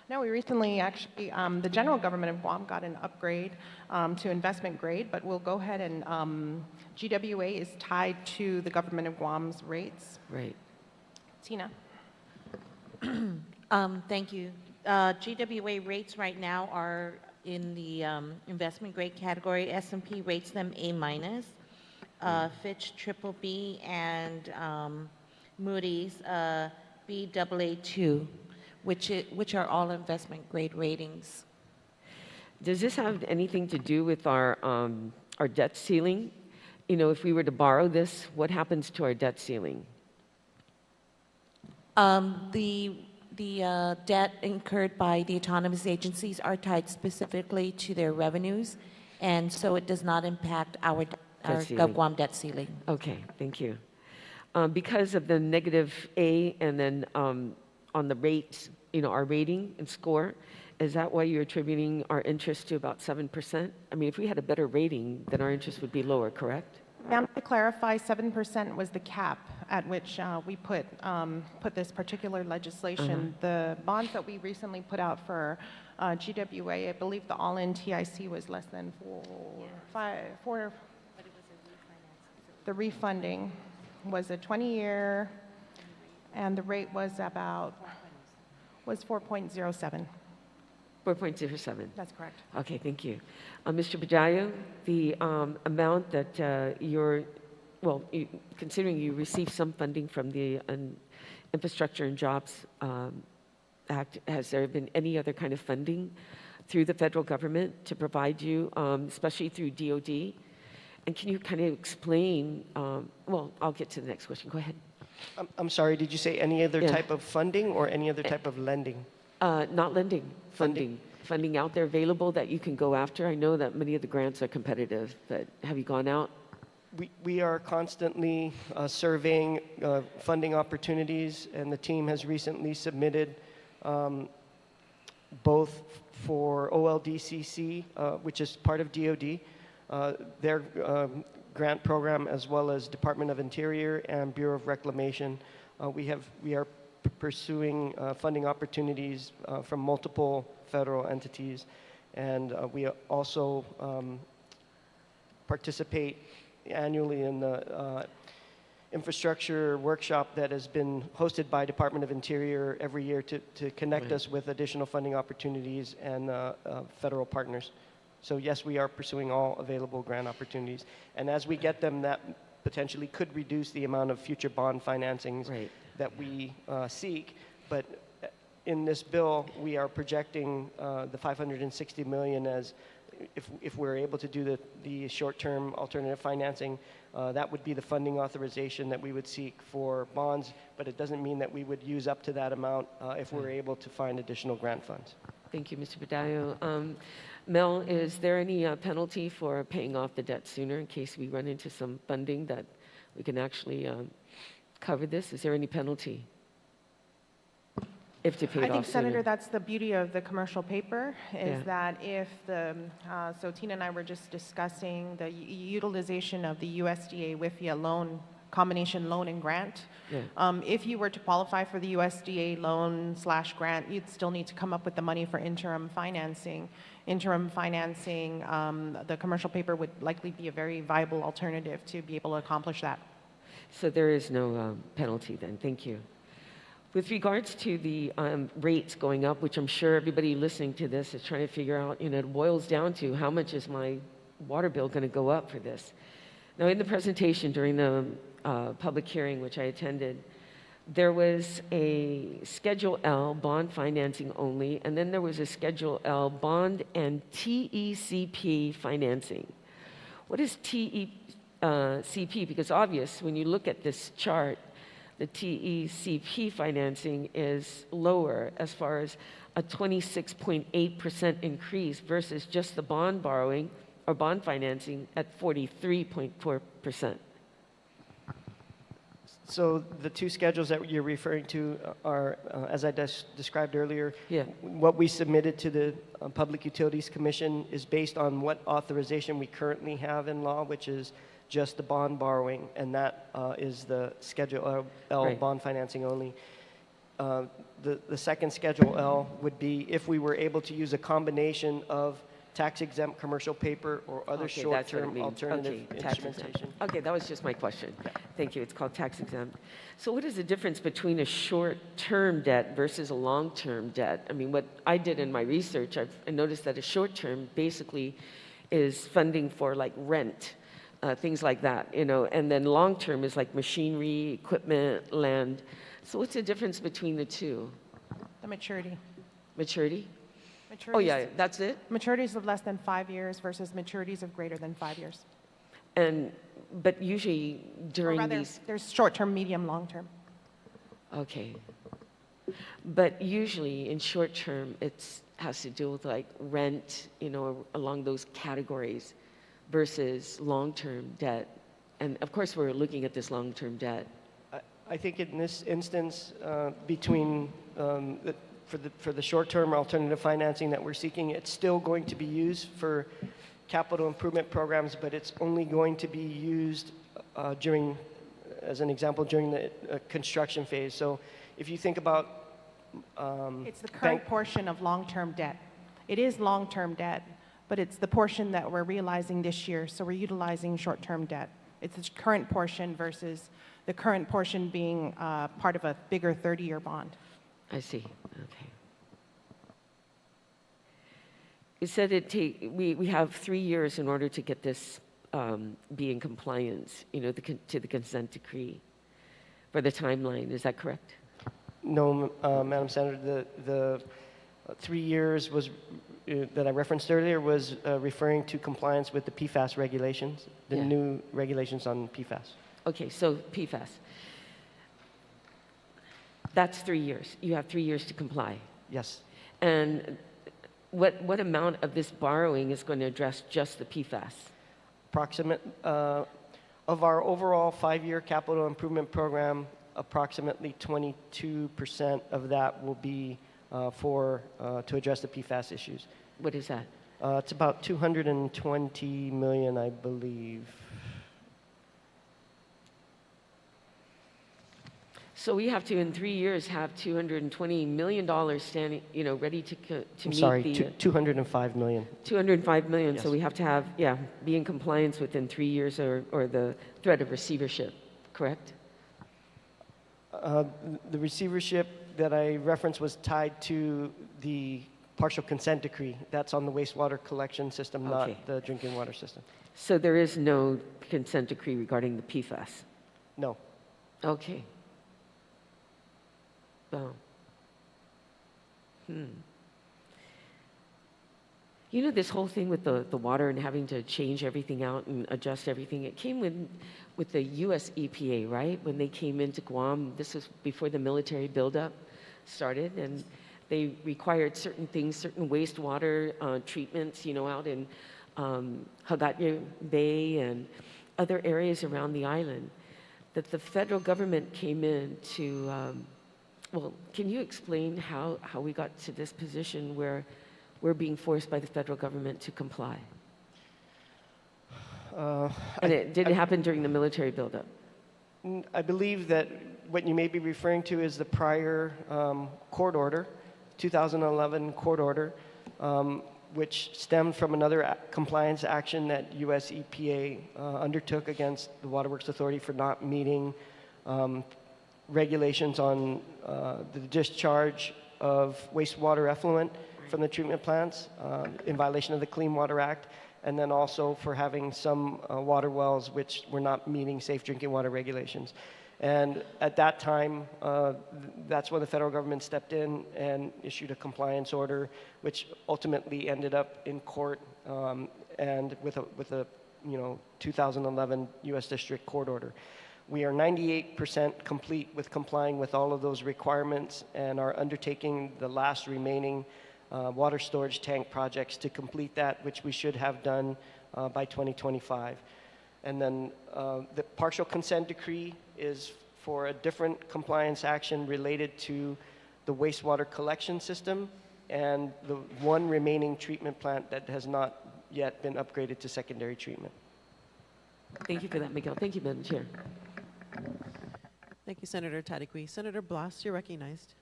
No, we recently actually, the general government of Guam got an upgrade to investment grade, but we'll go ahead and GWA is tied to the government of Guam's rates. Right. Tina. Thank you. GWA rates right now are in the investment grade category. S&P rates them A minus, Fitch triple B, and Moody's Baa2. Which are all investment grade ratings. Does this have anything to do with our debt ceiling? If we were to borrow this, what happens to our debt ceiling? The debt incurred by the autonomous agencies are tied specifically to their revenues, and so it does not impact our Guam debt ceiling. Okay, thank you. Because of the negative A and then on the rates, our rating and score, is that why you're attributing our interest to about 7%? I mean, if we had a better rating, then our interest would be lower, correct? Ma'am, to clarify, 7% was the cap at which we put this particular legislation. The bonds that we recently put out for GWA, I believe the all-in TIC was less than 4. The refunding was a 20-year, and the rate was 4.07. 4.07. That's correct. Okay, thank you. Mr. Bajayo, the amount that considering you received some funding from the Infrastructure and Jobs Act, has there been any other kind of funding through the federal government to provide you, especially through DOD? And can you kind of explain, I'll get to the next question. Go ahead. I'm sorry, did you say any other type of funding or any other type of lending? Not lending, funding. Funding out there available that you can go after. I know that many of the grants are competitive, but have you gone out? We are constantly surveying funding opportunities, and the team has recently submitted both for OLDCC, which is part of DOD, their grant program, as well as Department of Interior and Bureau of Reclamation. We are pursuing funding opportunities from multiple federal entities, and we also participate annually in the infrastructure workshop that has been hosted by Department of Interior every year to connect us with additional funding opportunities and federal partners. So yes, we are pursuing all available grant opportunities. And as we get them, that potentially could reduce the amount of future bond financings that we seek. But in this bill, we are projecting the $560 million as if we're able to do the short-term alternative financing, that would be the funding authorization that we would seek for bonds, but it doesn't mean that we would use up to that amount if we're able to find additional grant funds. Thank you, Mr. Badallo. Mel, is there any penalty for paying off the debt sooner in case we run into some funding that we can actually cover this? Is there any penalty if to pay it off I think, sooner? Senator, that's the beauty of the commercial paper, is that if so Tina and I were just discussing the utilization of the USDA WIFIA loan, combination loan and grant. If you were to qualify for the USDA loan/grant, you'd still need to come up with the money for interim financing. Interim financing, the commercial paper would likely be a very viable alternative to be able to accomplish that. So there is no penalty then. Thank you. With regards to the rates going up, which I'm sure everybody listening to this is trying to figure out, it boils down to how much is my water bill going to go up for this? Now, in the presentation during the public hearing, which I attended, there was a Schedule L, bond financing only, and then there was a Schedule L, bond and TECP financing. What is TECP? Because obvious, when you look at this chart, the TECP financing is lower as far as a 26.8% increase versus just the bond borrowing or bond financing at 43.4%. So the two schedules that you're referring to are, as I described earlier, Yeah. what we submitted to the Public Utilities Commission is based on what authorization we currently have in law, which is just the bond borrowing, and that is the Schedule L Right. bond financing only. The second Schedule L would be if we were able to use a combination of tax-exempt commercial paper or other Okay, that's what it short-term means. alternative Okay, tax exempt. instrumentation. Okay, that was just my question. Thank you. It's called tax exempt. So what is the difference between a short-term debt versus a long-term debt? I mean, what I did in my research, I noticed that a short-term basically is funding for like rent, things like that, you know, and then long-term is like machinery, equipment, land. So what's the difference between the two? The maturity. Maturity? Oh, yeah, that's it? Maturities of less than 5 years versus maturities of greater than 5 years. But usually during Or rather, these... there's short-term, medium, long-term. Okay. But usually in short term, it has to do with like rent, you know, along those categories versus long-term debt. And of course, we're looking at this long-term debt. I think in this instance, between for the short-term alternative financing that we're seeking, it's still going to be used for capital improvement programs, but it's only going to be used during, as an example, during the construction phase. So if you think about... it's the current portion of long-term debt. It is long-term debt, but it's the portion that we're realizing this year, so we're utilizing short-term debt. It's the current portion versus the current portion being part of a bigger 30-year bond. I see. Okay. You said we have 3 years in order to get this be in compliance, you know, to the consent decree for the timeline. Is that correct? No, Madam Senator, the 3 years was that I referenced earlier was referring to compliance with the PFAS regulations, the new regulations on PFAS. Okay, so PFAS. That's 3 years. You have 3 years to comply. Yes. And what amount of this borrowing is going to address just the PFAS? Approximate of our overall 5-year capital improvement program, approximately 22% of that will be to address the PFAS issues. What is that? It's about $220 million, I believe. So we have to, in 3 years, have $220 million standing, you know, ready to meet the... 205 million. 205 million, Yes. so we have to have, be in compliance within 3 years or the threat of receivership, correct? The receivership that I referenced was tied to the partial consent decree. That's on the wastewater collection system, Okay. not the drinking water system. So there is no consent decree regarding the PFAS? No. Okay. Wow. You know, this whole thing with the water and having to change everything out and adjust everything, it came with the U.S. EPA, right? When they came into Guam, this was before the military buildup started, and they required certain things, certain wastewater treatments, you know, out in Hagatya Bay and other areas around the island, that the federal government came in to... well, can you explain how we got to this position where we're being forced by the federal government to comply? And it didn't happen during the military buildup. I believe that what you may be referring to is the prior court order, 2011 court order, which stemmed from another compliance action that U.S. EPA undertook against the Waterworks Authority for not meeting regulations on the discharge of wastewater effluent from the treatment plants in violation of the Clean Water Act, and then also for having some water wells which were not meeting safe drinking water regulations. And at that time, that's when the federal government stepped in and issued a compliance order, which ultimately ended up in court and with a 2011 U.S. District Court order. We are 98% complete with complying with all of those requirements and are undertaking the last remaining water storage tank projects to complete that, which we should have done by 2025. And then the partial consent decree is for a different compliance action related to the wastewater collection system and the one remaining treatment plant that has not yet been upgraded to secondary treatment. Thank you for that, Miguel. Thank you, Madam Chair. Thank you, Senator Tadegui. Senator Blas, you're recognized.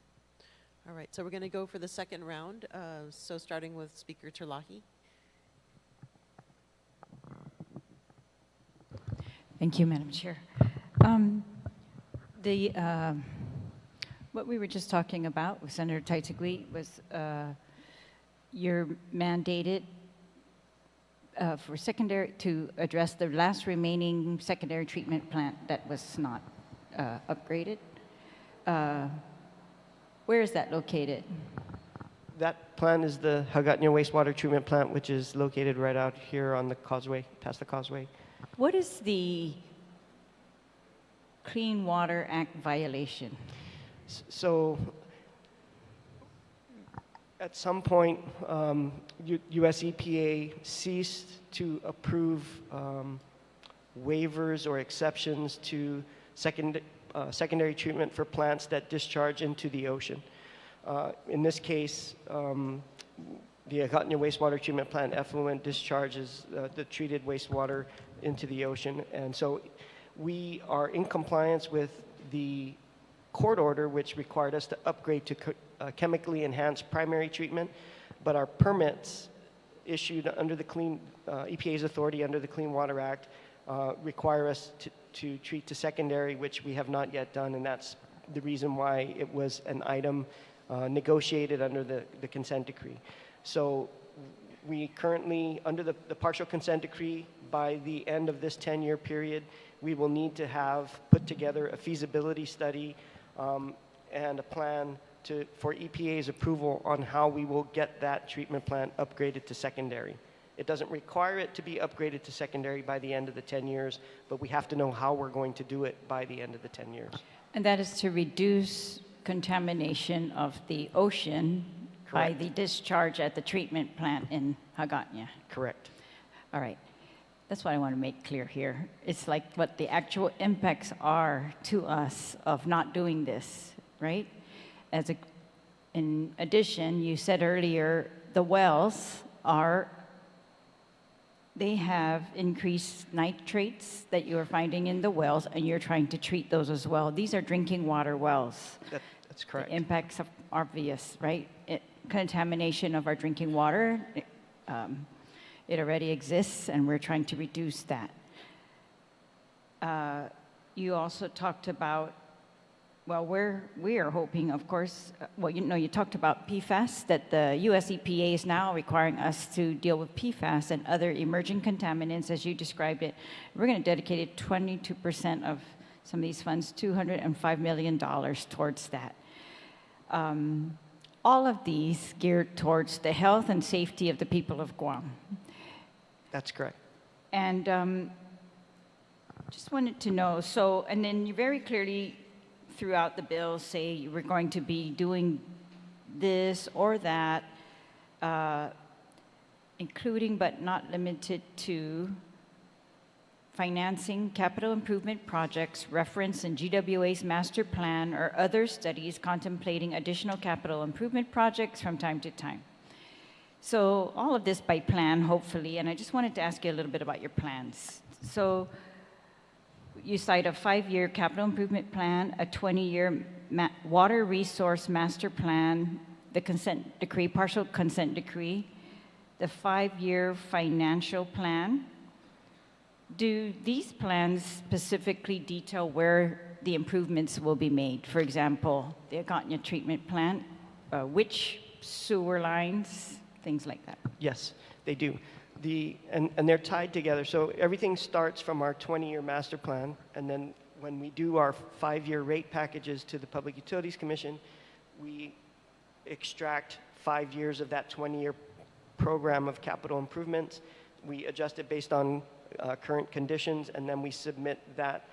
All right, so we're going to go for the second round. So starting with Speaker Terlahi. Thank you, Madam Chair. What we were just talking about with Senator Tadegui was you're mandated for secondary to address the last remaining secondary treatment plant that was not upgraded. Where is that located? That plant is the Hagatna wastewater treatment plant, which is located right out here on the causeway, past the causeway. What is the Clean Water Act violation? So at some point, US EPA ceased to approve waivers or exceptions to secondary treatment for plants that discharge into the ocean. In this case, the Hagatna wastewater treatment plant effluent discharges the treated wastewater into the ocean. And so we are in compliance with the court order, which required us to upgrade to chemically enhanced primary treatment, but our permits issued under the EPA's authority under the Clean Water Act require us to treat to secondary, which we have not yet done, and that's the reason why it was an item negotiated under the consent decree. So we currently, under the partial consent decree, by the end of this 10-year period, we will need to have put together a feasibility study and a plan for EPA's approval on how we will get that treatment plant upgraded to secondary. It doesn't require it to be upgraded to secondary by the end of the 10 years, but we have to know how we're going to do it by the end of the 10 years. And that is to reduce contamination of the ocean by the discharge at the treatment plant in Hagatna. Correct. All right. That's what I want to make clear here. It's like what the actual impacts are to us of not doing this, right? In addition, you said earlier, the wells they have increased nitrates that you are finding in the wells, and you're trying to treat those as well. These are drinking water wells. That's correct. The impacts are obvious, right? Contamination of our drinking water, it already exists, and we're trying to reduce that. You also talked about, well, we are hoping, of course, you talked about PFAS, that the US EPA is now requiring us to deal with PFAS and other emerging contaminants, as you described it. We're going to dedicate 22% of some of these funds, $205 million towards that. All of these geared towards the health and safety of the people of Guam. That's correct. And just wanted to know, and then you very clearly throughout the bill say you were going to be doing this or that, including but not limited to financing capital improvement projects referenced in GWA's master plan or other studies contemplating additional capital improvement projects from time to time. So all of this by plan, hopefully, and I just wanted to ask you a little bit about your plans. So you cite a 5-year capital improvement plan, a 20-year water resource master plan, the consent decree, partial consent decree, the 5-year financial plan. Do these plans specifically detail where the improvements will be made? For example, the Hagatna treatment plant, which sewer lines, things like that? Yes, they do. And they're tied together. So everything starts from our 20-year master plan, and then when we do our 5-year rate packages to the Public Utilities Commission, we extract 5 years of that 20-year program of capital improvements. We adjust it based on current conditions, and then we submit that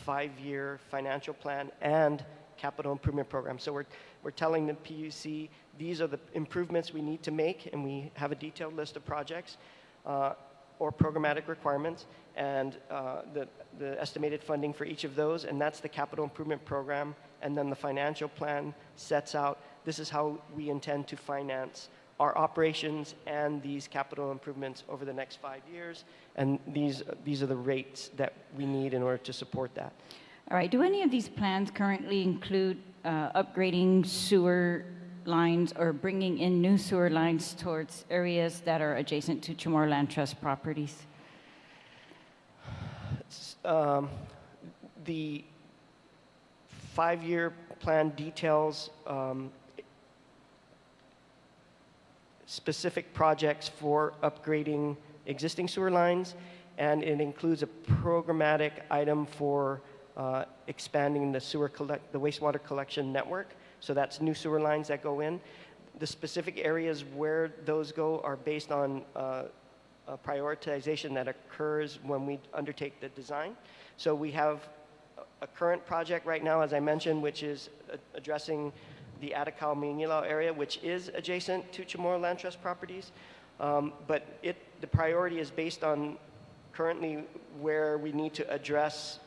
5-year financial plan and capital improvement program. So we're telling the PUC these are the improvements we need to make, and we have a detailed list of projects or programmatic requirements, and the estimated funding for each of those, and that's the capital improvement program. And then the financial plan sets out, this is how we intend to finance our operations and these capital improvements over the next 5 years, and these are the rates that we need in order to support that. All right, do any of these plans currently include upgrading sewer lines or bringing in new sewer lines towards areas that are adjacent to Chamorro Land Trust properties? The 5-year plan details specific projects for upgrading existing sewer lines, and it includes a programmatic item for expanding the wastewater collection network. So that's new sewer lines that go in. The specific areas where those go are based on a prioritization that occurs when we undertake the design. So we have a current project right now, as I mentioned, which is addressing the Atacao-Minilao area, which is adjacent to Chamorro Land Trust properties. But the priority is based on currently where we need to address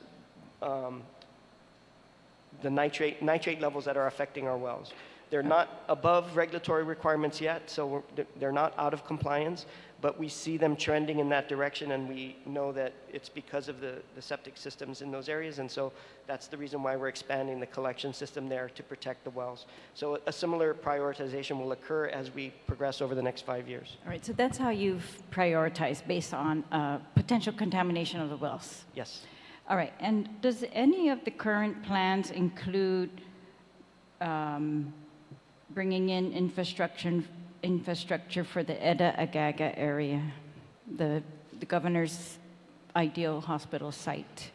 the nitrate levels that are affecting our wells. They're not above regulatory requirements yet, so they're not out of compliance, but we see them trending in that direction, and we know that it's because of the septic systems in those areas, and so that's the reason why we're expanding the collection system there to protect the wells. So a similar prioritization will occur as we progress over the next 5 years. All right, so that's how you've prioritized based on potential contamination of the wells? Yes. All right, and does any of the current plans include bringing in infrastructure for the Eda-Agaga area, the governor's ideal hospital site?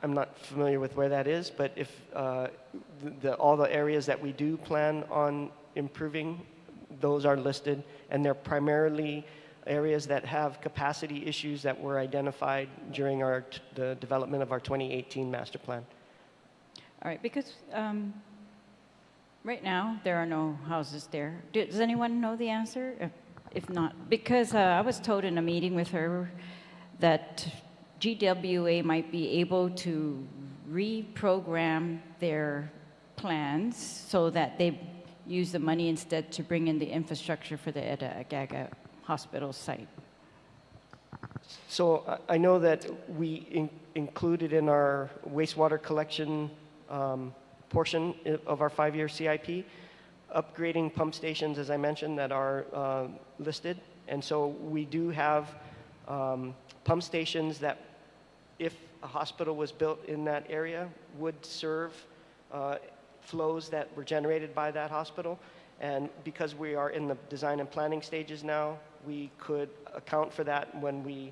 I'm not familiar with where that is, but if all the areas that we do plan on improving, those are listed, and they're primarily areas that have capacity issues that were identified during the development of our 2018 master plan. All right, because right now there are no houses there. Does anyone know the answer? If not, because I was told in a meeting with her that GWA might be able to reprogram their plans so that they use the money instead to bring in the infrastructure for the Eda-Agaga hospital site. So I know that we included in our wastewater collection portion of our 5-year CIP, upgrading pump stations, as I mentioned, that are listed. And so we do have pump stations that, if a hospital was built in that area, would serve flows that were generated by that hospital. And because we are in the design and planning stages now, we could account for that when we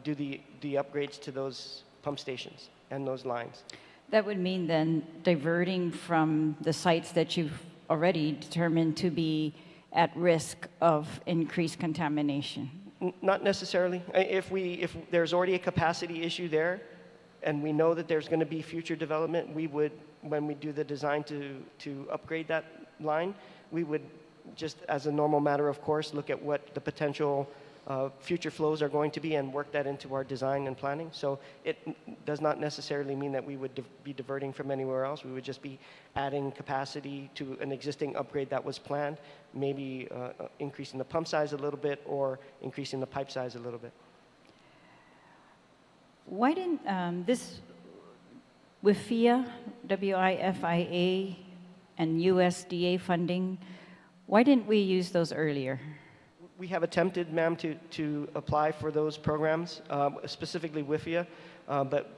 do the upgrades to those pump stations and those lines. That would mean then diverting from the sites that you've already determined to be at risk of increased contamination. Not necessarily. If there's already a capacity issue there, and we know that there's going to be future development, we would, when we do the design to upgrade that line, we would just, as a normal matter of course, look at what the potential future flows are going to be and work that into our design and planning. So it does not necessarily mean that we would be diverting from anywhere else. We would just be adding capacity to an existing upgrade that was planned, maybe increasing the pump size a little bit or increasing the pipe size a little bit. Why didn't this WIFIA, WIFIA, and USDA funding, why didn't we use those earlier? We have attempted, ma'am, to apply for those programs, specifically WIFIA, but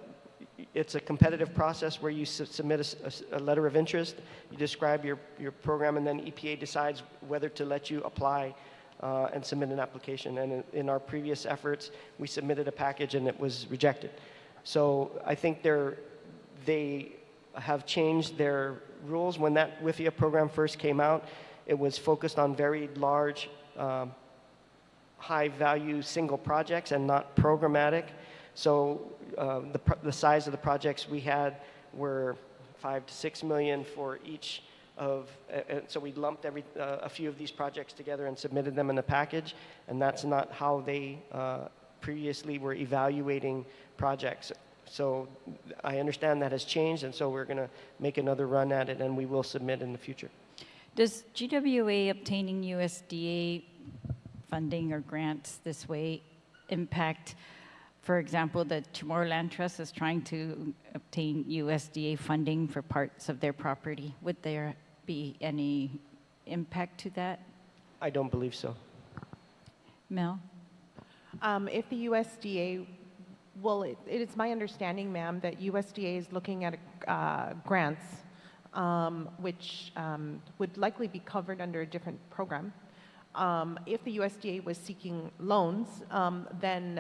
it's a competitive process where you submit a letter of interest, you describe your program, and then EPA decides whether to let you apply and submit an application. And in our previous efforts, we submitted a package and it was rejected. So I think they have changed their rules. When that WIFIA program first came out, it was focused on very large, high-value single projects and not programmatic. So the size of the projects we had were 5 to 6 million for each of, and so we lumped a few of these projects together and submitted them in a package, and that's not how they previously were evaluating projects. So I understand that has changed, and so we're going to make another run at it, and we will submit in the future. Does GWA obtaining USDA funding or grants this way impact, for example, the Chamorro Land Trust is trying to obtain USDA funding for parts of their property? Would there be any impact to that? I don't believe so. Mel? If the USDA, well, it is my understanding, ma'am, that USDA is looking at grants, which would likely be covered under a different program. If the USDA was seeking loans, then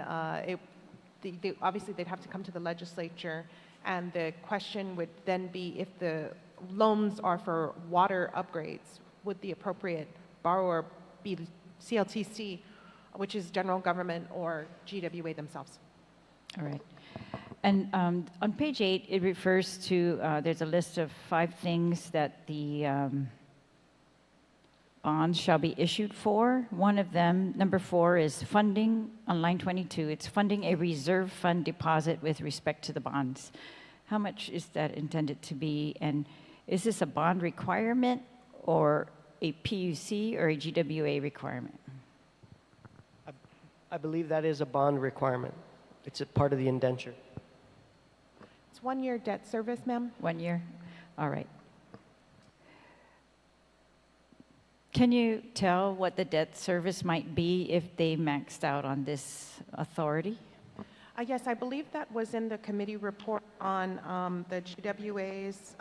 obviously they'd have to come to the legislature, and the question would then be, if the loans are for water upgrades, would the appropriate borrower be CLTC, which is general government, or GWA themselves? All right. And on page 8, it refers to, there's a list of 5 things that the bonds shall be issued for. One of them, number 4, is funding. On line 22, it's funding a reserve fund deposit with respect to the bonds. How much is that intended to be? And is this a bond requirement or a PUC or a GWA requirement? I believe that is a bond requirement. It's a part of the indenture. It's 1-year debt service, ma'am. 1 year? All right. Can you tell what the debt service might be if they maxed out on this authority? Yes, I believe that was in the committee report on the GWA's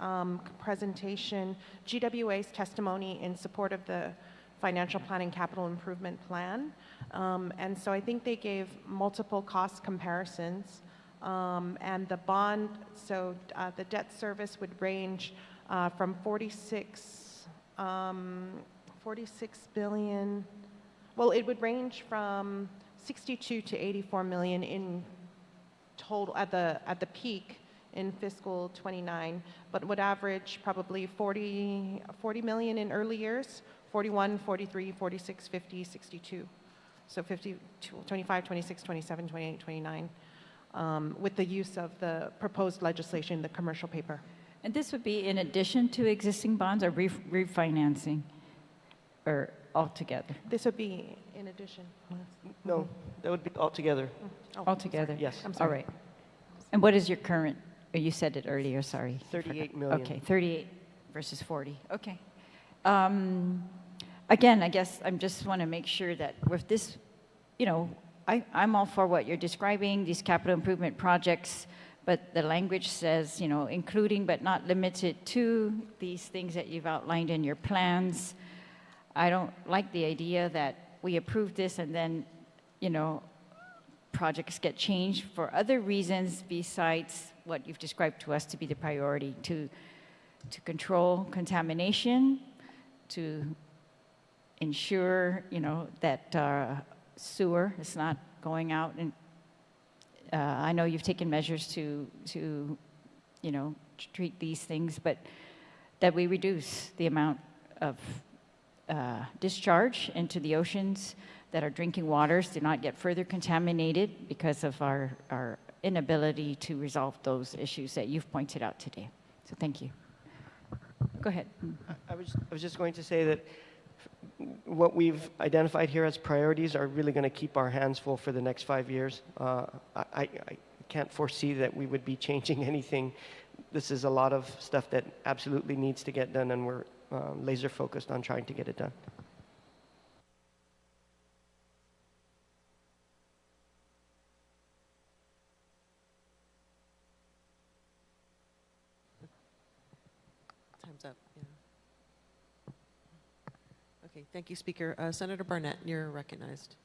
presentation, GWA's testimony in support of the Financial Planning Capital Improvement Plan. And so I think they gave multiple cost comparisons. And the bond, so the debt service would range from 46 billion. Well, it would range from 62 to 84 million in total at the peak in fiscal 29, but would average probably 40 million in early years, 41, 43, 46, 50, 62. So 50, 25, 26, 27, 28, 29, with the use of the proposed legislation, the commercial paper. And this would be in addition to existing bonds or refinancing, or altogether? This would be in addition. No, that would be altogether. Altogether? Yes. I'm sorry. All right. And what is your current, you said it earlier, sorry. 38 million. Okay, 38 versus 40. Okay. Again, I guess I just want to make sure that with this, you know, I'm all for what you're describing, these capital improvement projects, but the language says, you know, including but not limited to these things that you've outlined in your plans. I don't like the idea that we approve this and then, you know, projects get changed for other reasons besides what you've described to us to be the priority, to control contamination, to ensure, you know, that sewer is not going out. And I know you've taken measures to you know, treat these things, but that we reduce the amount of discharge into the oceans, that our drinking waters do not get further contaminated because of our inability to resolve those issues that you've pointed out today. So thank you. Go ahead. I was just going to say that what we've identified here as priorities are really going to keep our hands full for the next 5 years. I can't foresee that we would be changing anything. This is a lot of stuff that absolutely needs to get done, and we're laser focused on trying to get it done. thumbs up. Yeah. Okay, thank you, Speaker. Senator Barnett, you're recognized.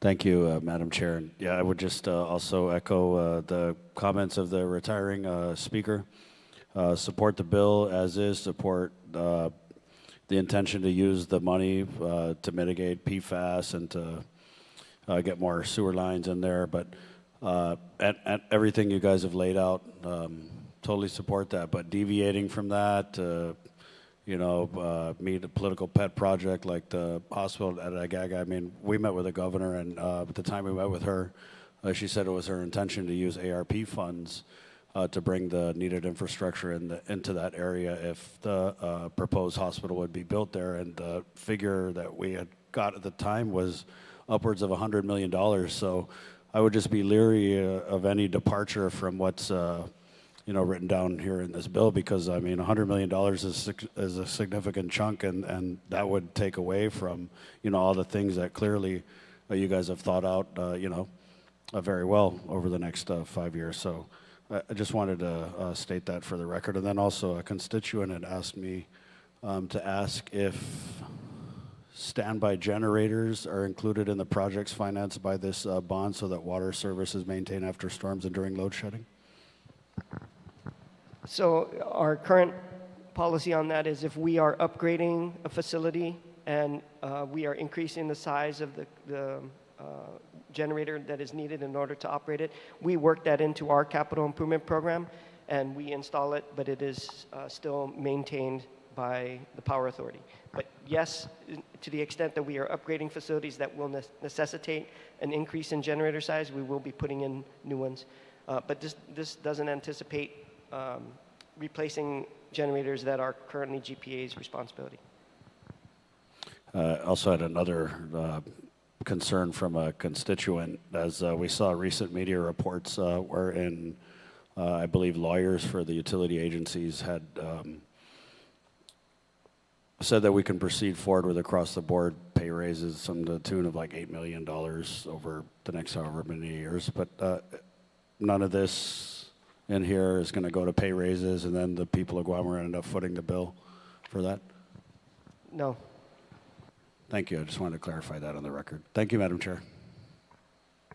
Thank you, Madam Chair. And yeah, I would just also echo the comments of the retiring speaker. Support the bill as is, support the intention to use the money to mitigate PFAS and to get more sewer lines in there. But at everything you guys have laid out, totally support that. But deviating from that, meet a political pet project like the hospital at Agaga. I mean, we met with the governor, and at the time we met with her, she said it was her intention to use ARP funds to bring the needed infrastructure into that area if the proposed hospital would be built there. And the figure that we had got at the time was upwards of $100 million. So I would just be leery of any departure from what's written down here in this bill, because I mean, $100 million is a significant chunk, and that would take away from all the things that clearly you guys have thought out very well over the next 5 years. So I just wanted to state that for the record. And then also a constituent had asked me to ask if standby generators are included in the projects financed by this bond so that water service is maintained after storms and during load shedding. So our current policy on that is if we are upgrading a facility and we are increasing the size of the generator that is needed in order to operate it, we work that into our capital improvement program and we install it, but it is still maintained by the Power Authority. But yes, to the extent that we are upgrading facilities that will necessitate an increase in generator size, we will be putting in new ones. But this doesn't anticipate replacing generators that are currently GPA's responsibility. Also had another concern from a constituent, as we saw recent media reports wherein I believe lawyers for the utility agencies had said that we can proceed forward with across-the-board pay raises, some to the tune of like $8 million over the next however many years. But none of this in here is going to go to pay raises, and then the people of Guam are going to end up footing the bill for that? No. Thank you. I just wanted to clarify that on the record. Thank you, Madam Chair.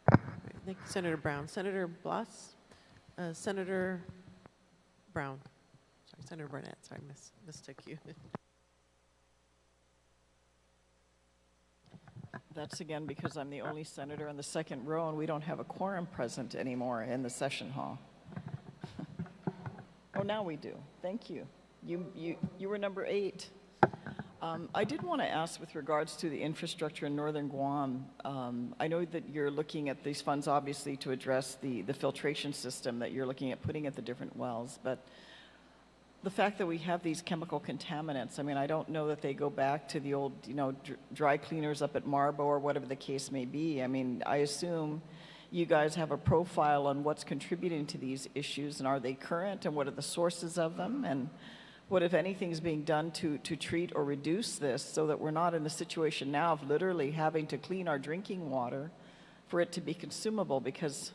Thank you, Senator Brown. Senator Blas? Senator Brown. Sorry, Senator Barnett. Sorry, mistook you. That's again because I'm the only senator in the second row and we don't have a quorum present anymore in the session hall. Oh, now we do. Thank you. You were number 8. I did want to ask with regards to the infrastructure in northern Guam. I know that you're looking at these funds obviously to address the filtration system that you're looking at putting at the different wells, but the fact that we have these chemical contaminants, I mean, I don't know that they go back to the old, dry cleaners up at Marbo or whatever the case may be. I mean, I assume you guys have a profile on what's contributing to these issues, and are they current, and what are the sources of them, and what, if anything, is being done to treat or reduce this so that we're not in the situation now of literally having to clean our drinking water for it to be consumable, because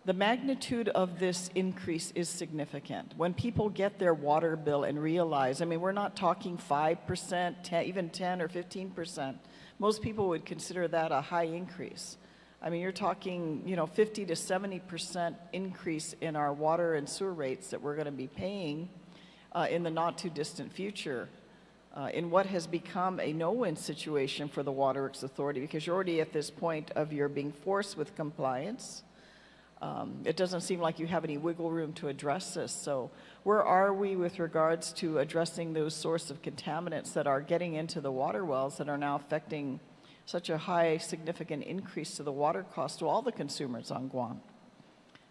the magnitude of this increase is significant. When people get their water bill and realize, I mean, we're not talking 5%, even 10 or 15%. Most people would consider that a high increase. I mean, you're talking, 50 to 70% increase in our water and sewer rates that we're going to be paying in the not too distant future in what has become a no-win situation for the Water Works Authority, because you're already at this point of you're being forced with compliance. It doesn't seem like you have any wiggle room to address this. So where are we with regards to addressing those sorts of contaminants that are getting into the water wells that are now affecting such a high, significant increase to the water cost to all the consumers on Guam?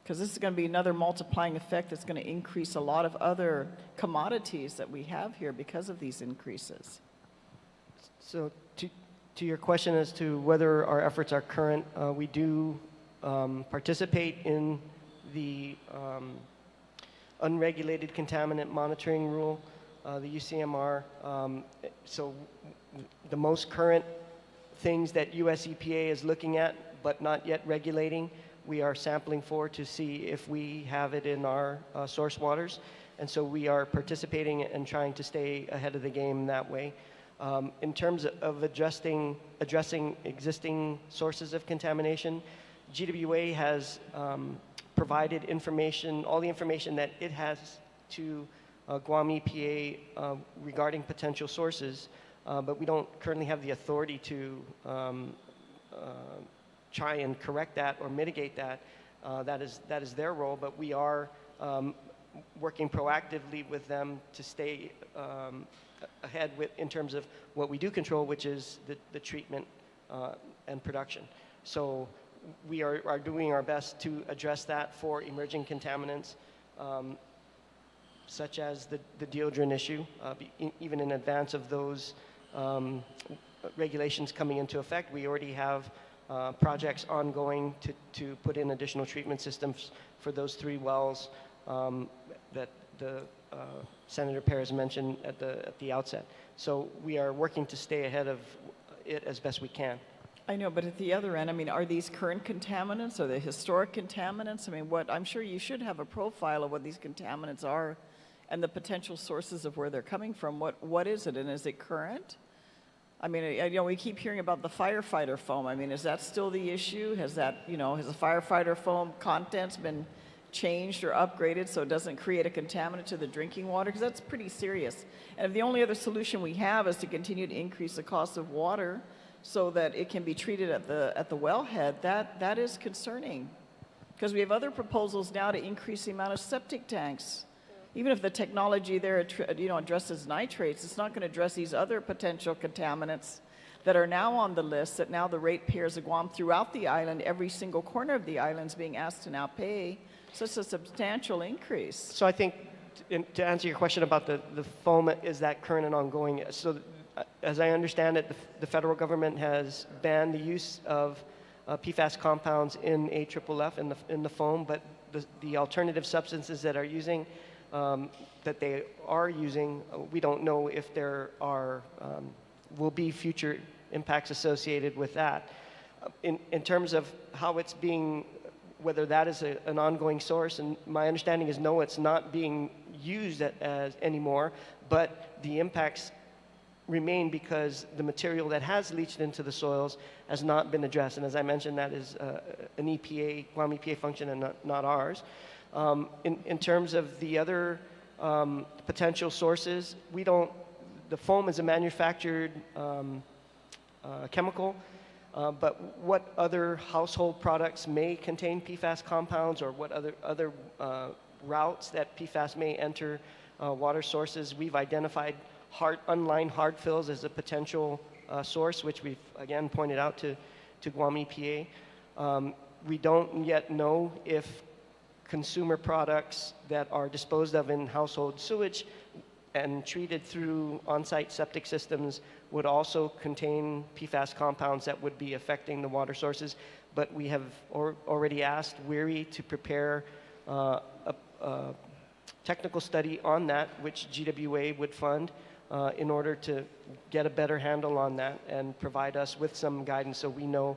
Because this is going to be another multiplying effect that's going to increase a lot of other commodities that we have here because of these increases. So to your question as to whether our efforts are current, we do participate in the unregulated contaminant monitoring rule, the UCMR. So the most current things that US EPA is looking at but not yet regulating we are sampling for to see if we have it in our source waters. And so we are participating and trying to stay ahead of the game that way. In terms of addressing existing sources of contamination, GWA has provided information, all the information that it has to Guam EPA regarding potential sources, but we don't currently have the authority to try and correct that or mitigate that. That is their role, but we are working proactively with them to stay ahead in terms of what we do control, which is the treatment and production. So we are doing our best to address that for emerging contaminants, such as the deodorant issue, even in advance of those regulations coming into effect. We already have projects ongoing to put in additional treatment systems for those 3 wells that the Senator Perez mentioned at the outset. So we are working to stay ahead of it as best we can. I know, but at the other end, I mean, are these current contaminants? Are they historic contaminants? I mean, I'm sure you should have a profile of what these contaminants are and the potential sources of where they're coming from. What is it, and is it current? I mean, we keep hearing about the firefighter foam. I mean, is that still the issue? Has the firefighter foam contents been changed or upgraded so it doesn't create a contaminant to the drinking water? Because that's pretty serious. And if the only other solution we have is to continue to increase the cost of water so that it can be treated at the wellhead, that is concerning. Because we have other proposals now to increase the amount of septic tanks. Even if the technology there addresses nitrates, it's not going to address these other potential contaminants that are now on the list that now the ratepayers of Guam throughout the island, every single corner of the island is being asked to now pay such a substantial increase. So I think to answer your question about the foam, is that current and ongoing? So as I understand it, the federal government has banned the use of PFAS compounds in AFFF in the foam, but the alternative substances that they are using, we don't know if there will be future impacts associated with that. In terms of how it's being, whether that is an ongoing source, and my understanding is no, it's not being used as anymore, but the impacts remain because the material that has leached into the soils has not been addressed. And as I mentioned, that is an Guam EPA function and not ours. In terms of the other potential sources, the foam is a manufactured chemical, but what other household products may contain PFAS compounds, or what other routes that PFAS may enter water sources, we've identified unlined hard fills as a potential source, which we've again pointed out to Guam EPA. We don't yet know if consumer products that are disposed of in household sewage and treated through on-site septic systems would also contain PFAS compounds that would be affecting the water sources. But we have already asked WERI to prepare a technical study on that, which GWA would fund, in order to get a better handle on that and provide us with some guidance so we know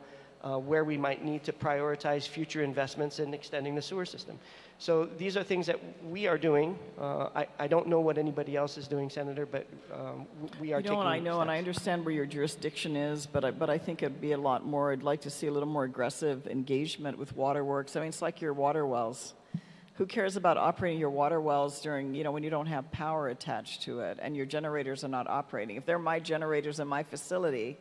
where we might need to prioritize future investments in extending the sewer system. So these are things that we are doing. I don't know what anybody else is doing, Senator, but we are taking I know, steps. and I understand where your jurisdiction is, but I think it'd be a lot more. I'd like to see a little more aggressive engagement with waterworks. I mean, it's like your water wells. Who cares about operating your water wells during, when you don't have power attached to it and your generators are not operating? If they're my generators in my facility,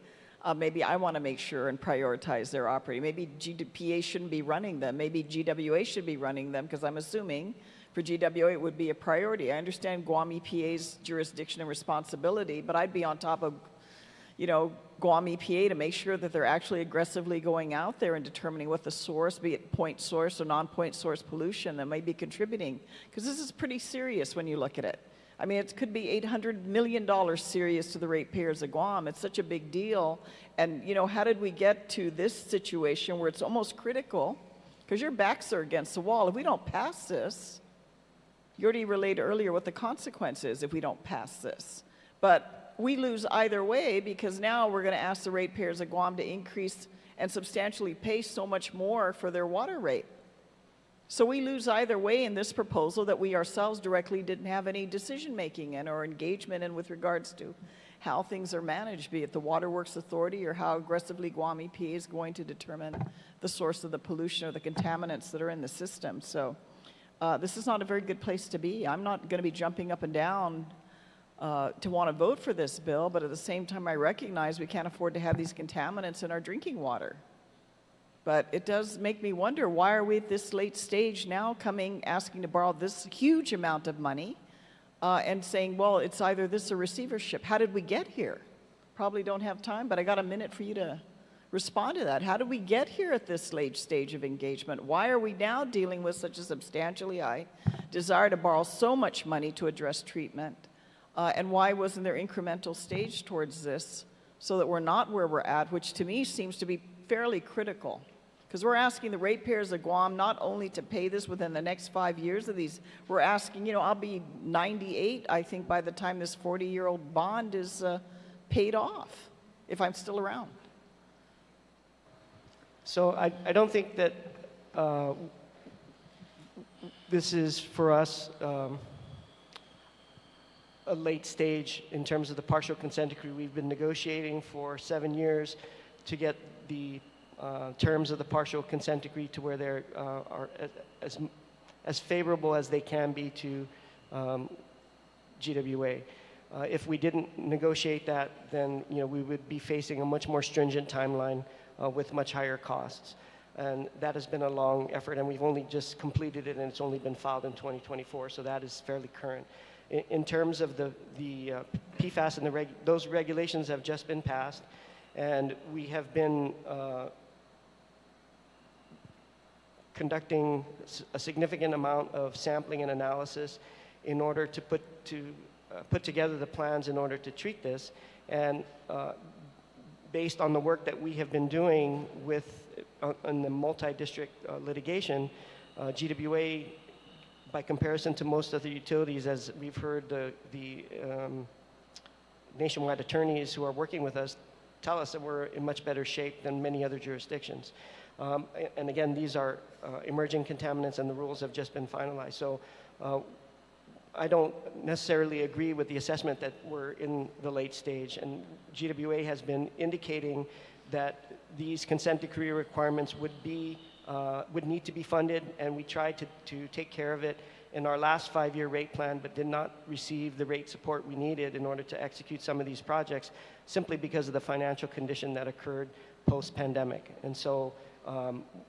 maybe I want to make sure and prioritize their operating. Maybe GPA shouldn't be running them. Maybe GWA should be running them, because I'm assuming for GWA it would be a priority. I understand Guam EPA's jurisdiction and responsibility, but I'd be on top of, Guam EPA to make sure that they're actually aggressively going out there and determining what the source, be it point source or non-point source pollution, that may be contributing. Because this is pretty serious when you look at it. I mean, it could be $800 million serious to the ratepayers of Guam. It's such a big deal. And, how did we get to this situation where it's almost critical? Because your backs are against the wall. If we don't pass this, you already relayed earlier what the consequence is if we don't pass this. But we lose either way because now we're going to ask the ratepayers of Guam to increase and substantially pay so much more for their water rate. So we lose either way in this proposal that we ourselves directly didn't have any decision-making in or engagement in with regards to how things are managed, be it the Waterworks Authority or how aggressively Guam EPA is going to determine the source of the pollution or the contaminants that are in the system. So this is not a very good place to be. I'm not going to be jumping up and down to want to vote for this bill, but at the same time I recognize we can't afford to have these contaminants in our drinking water. But it does make me wonder, why are we at this late stage now asking to borrow this huge amount of money and saying, well, it's either this or receivership. How did we get here? Probably don't have time, but I got a minute for you to respond to that. How did we get here at this late stage of engagement? Why are we now dealing with such a substantially high desire to borrow so much money to address treatment? And why wasn't there incremental stage towards this so that we're not where we're at, which to me seems to be fairly critical? Because we're asking the ratepayers of Guam not only to pay this within the next 5 years of these, we're asking, you know, I'll be 98, I think, by the time this 40-year-old bond is paid off, if I'm still around. So I don't think that this is, for us, a late stage in terms of the partial consent decree. We've been negotiating for 7 years to get the terms of the partial consent decree to where they are as favorable as they can be to GWA. If we didn't negotiate that, then we would be facing a much more stringent timeline with much higher costs. And that has been a long effort, and we've only just completed it, and it's only been filed in 2024, so that is fairly current. In terms of the PFAS and those regulations have just been passed, and we have been conducting a significant amount of sampling and analysis in order to put together the plans in order to treat this. And based on the work that we have been doing in the multi-district litigation, GWA, by comparison to most other utilities, as we've heard the nationwide attorneys who are working with us tell us, that we're in much better shape than many other jurisdictions. And again, these are emerging contaminants, and the rules have just been finalized. So I don't necessarily agree with the assessment that we're in the late stage, and GWA has been indicating that these consent decree requirements would need to be funded, and we tried to take care of it in our last 5-year rate plan, but did not receive the rate support we needed in order to execute some of these projects, simply because of the financial condition that occurred post-pandemic. And so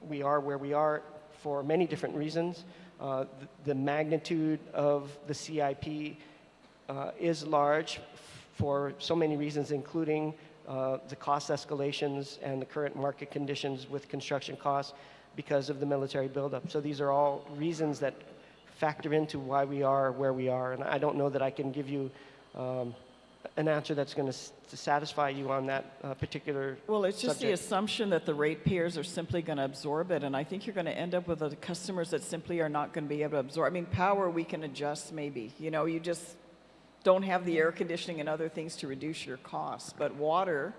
we are where we are for many different reasons. The magnitude of the CIP is large for so many reasons, including the cost escalations and the current market conditions with construction costs because of the military buildup. So these are all reasons that factor into why we are where we are. And I don't know that I can give you an answer that's going to satisfy you on that particular Well, it's just subject. the assumption that the ratepayers are simply going to absorb it, and I think you're going to end up with the customers that simply are not going to be able to absorb. I mean, power we can adjust maybe. You just don't have the air conditioning and other things to reduce your costs. But water,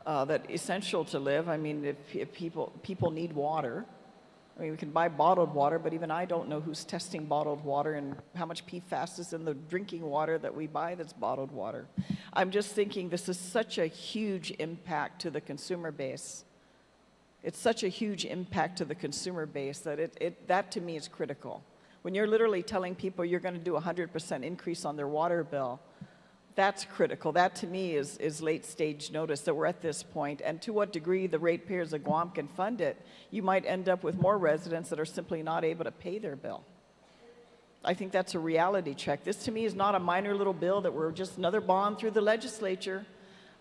that essential to live. I mean, if people need water. I mean, we can buy bottled water, but even I don't know who's testing bottled water and how much PFAS is in the drinking water that we buy that's bottled water. I'm just thinking this is such a huge impact to the consumer base. It's such a huge impact to the consumer base that that to me is critical. When you're literally telling people you're going to do a 100% increase on their water bill, that's critical. That to me is late stage notice that we're at this point. And to what degree the ratepayers of Guam can fund it, you might end up with more residents that are simply not able to pay their bill. I think that's a reality check. This to me is not a minor little bill that we're just another bond through the legislature.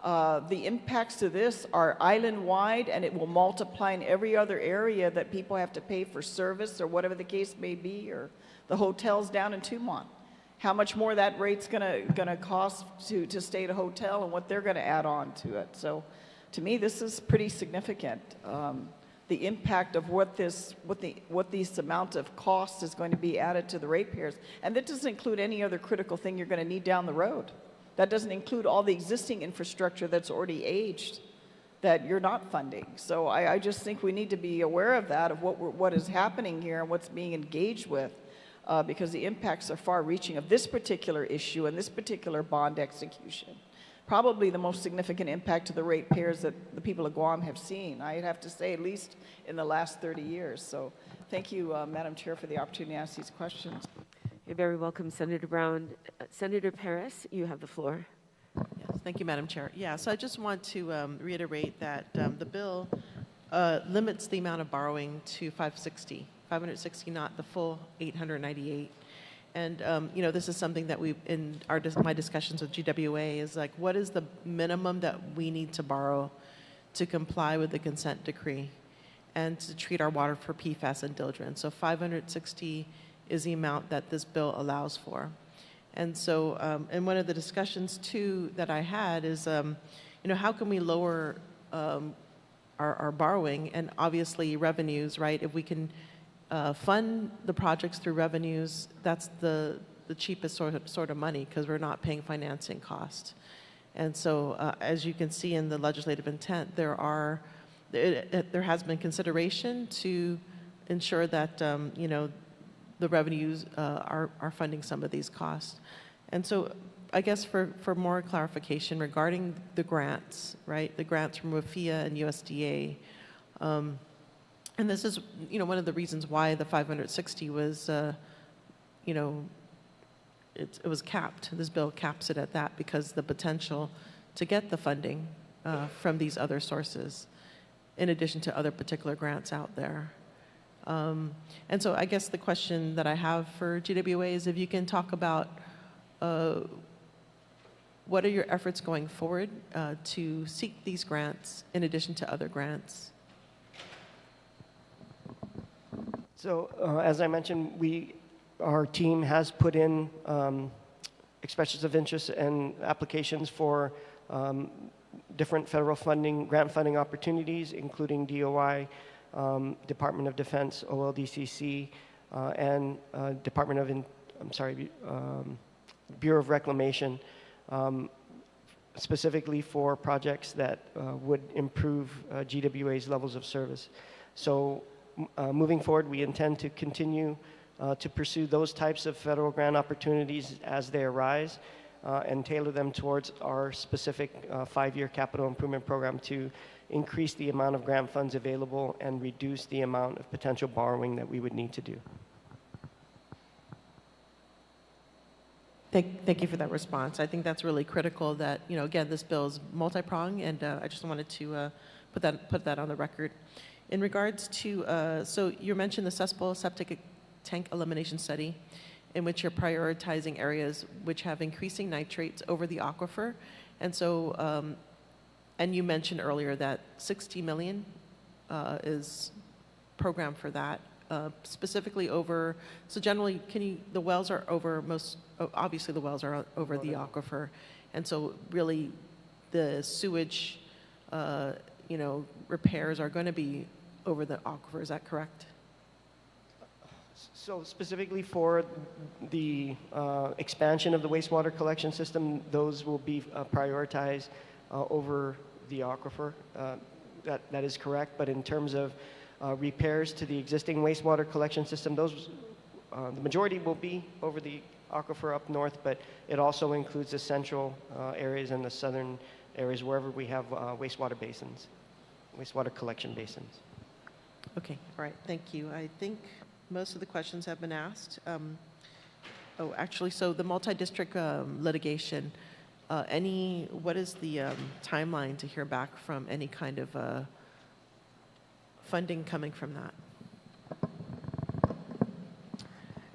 The impacts to this are island-wide, and it will multiply in every other area that people have to pay for service or whatever the case may be, or the hotels down in Tumon. How much more that rate's gonna cost to stay at a hotel and what they're gonna add on to it. So to me, this is pretty significant. The impact of what this amount of cost is going to be added to the ratepayers. And that doesn't include any other critical thing you're gonna need down the road. That doesn't include all the existing infrastructure that's already aged that you're not funding. So I just think we need to be aware of that, of what is happening here and what's being engaged with, because the impacts are far-reaching of this particular issue and this particular bond execution. Probably the most significant impact to the ratepayers that the people of Guam have seen, I'd have to say, at least in the last 30 years. So thank you, Madam Chair, for the opportunity to ask these questions. You're very welcome, Senator Brown. Senator Perez, you have the floor. Yes, thank you, Madam Chair. Yeah, so I just want to reiterate that the bill limits the amount of borrowing to 560, not the full 898. And you know, this is something that we, in my discussions with GWA, is like, what is the minimum that we need to borrow to comply with the consent decree and to treat our water for PFAS and dildrin? So 560 is the amount that this bill allows for. And so, and one of the discussions too that I had is, you know, how can we lower our borrowing and obviously revenues, right? If we can fund the projects through revenues, that's the cheapest sort of money, because we're not paying financing costs. And so, as you can see in the legislative intent, there has been consideration to ensure that you know, the revenues are funding some of these costs. And so I guess for more clarification regarding the grants, right? The grants from WFIA and USDA. And this is, you know, one of the reasons why the 560 was, you know, it was capped. This bill caps it at that because the potential to get the funding from these other sources, in addition to other particular grants out there. And so I guess the question that I have for GWA is if you can talk about what are your efforts going forward to seek these grants in addition to other grants? So as I mentioned, our team has put in expressions of interest and applications for different federal funding, grant funding opportunities, including DOI, Department of Defense, OLDCC, and Department of, Bureau of Reclamation, specifically for projects that would improve GWA's levels of service. So moving forward, we intend to continue to pursue those types of federal grant opportunities as they arise and tailor them towards our specific 5-year capital improvement program to increase the amount of grant funds available and reduce the amount of potential borrowing that we would need to do. Thank you for that response. I think that's really critical that, you know, again, this bill is multi-pronged, and I just wanted to put that on the record. In regards to, so you mentioned the cesspool septic tank elimination study, in which you're prioritizing areas which have increasing nitrates over the aquifer. And so, and you mentioned earlier that 60 million is programmed for that, specifically over, so generally, the wells are over obviously the wells are over the aquifer. And so really the sewage, you know, repairs are going to be over the aquifer, is that correct? So specifically for the expansion of the wastewater collection system, those will be prioritized over the aquifer. That is correct. But in terms of repairs to the existing wastewater collection system, those the majority will be over the aquifer up north, but it also includes the central areas and the southern areas wherever we have wastewater basins, wastewater collection basins. Okay, all right, thank you. I think most of the questions have been asked. Oh, actually, so the multi-district litigation, what is the timeline to hear back from any kind of funding coming from that?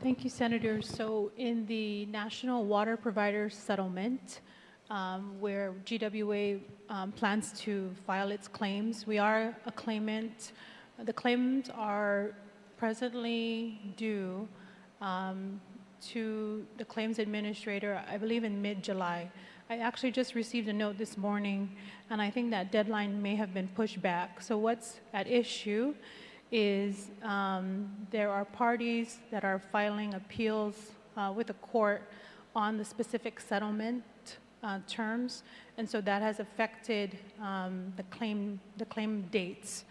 Thank you, Senator. So in the National Water Provider Settlement, where GWA plans to file its claims, we are a claimant. The claims are presently due to the claims administrator, I believe in mid-July. I actually just received a note this morning, and I think that deadline may have been pushed back. So what's at issue is there are parties that are filing appeals with the court on the specific settlement terms, and so that has affected the claim dates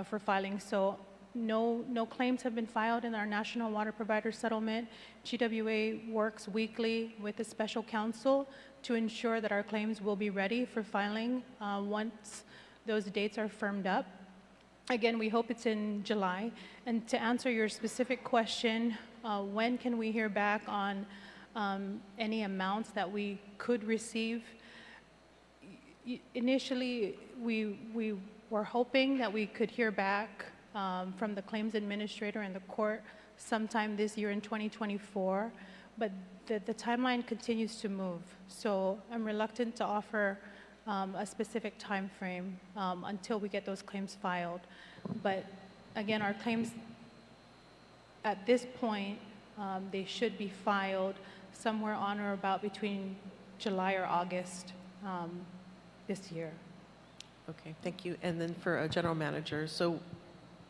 for filing. So no claims have been filed in our National Water Provider Settlement. GWA works weekly with the special counsel to ensure that our claims will be ready for filing once those dates are firmed up. Again, we hope it's in July. And to answer your specific question, when can we hear back on any amounts that we could receive? Initially, we were hoping that we could hear back from the claims administrator and the court sometime this year in 2024, but the timeline continues to move. So I'm reluctant to offer a specific time frame until we get those claims filed. But again, our claims at this point, they should be filed somewhere on or about between July or August this year. Okay, thank you. And then for a general manager, so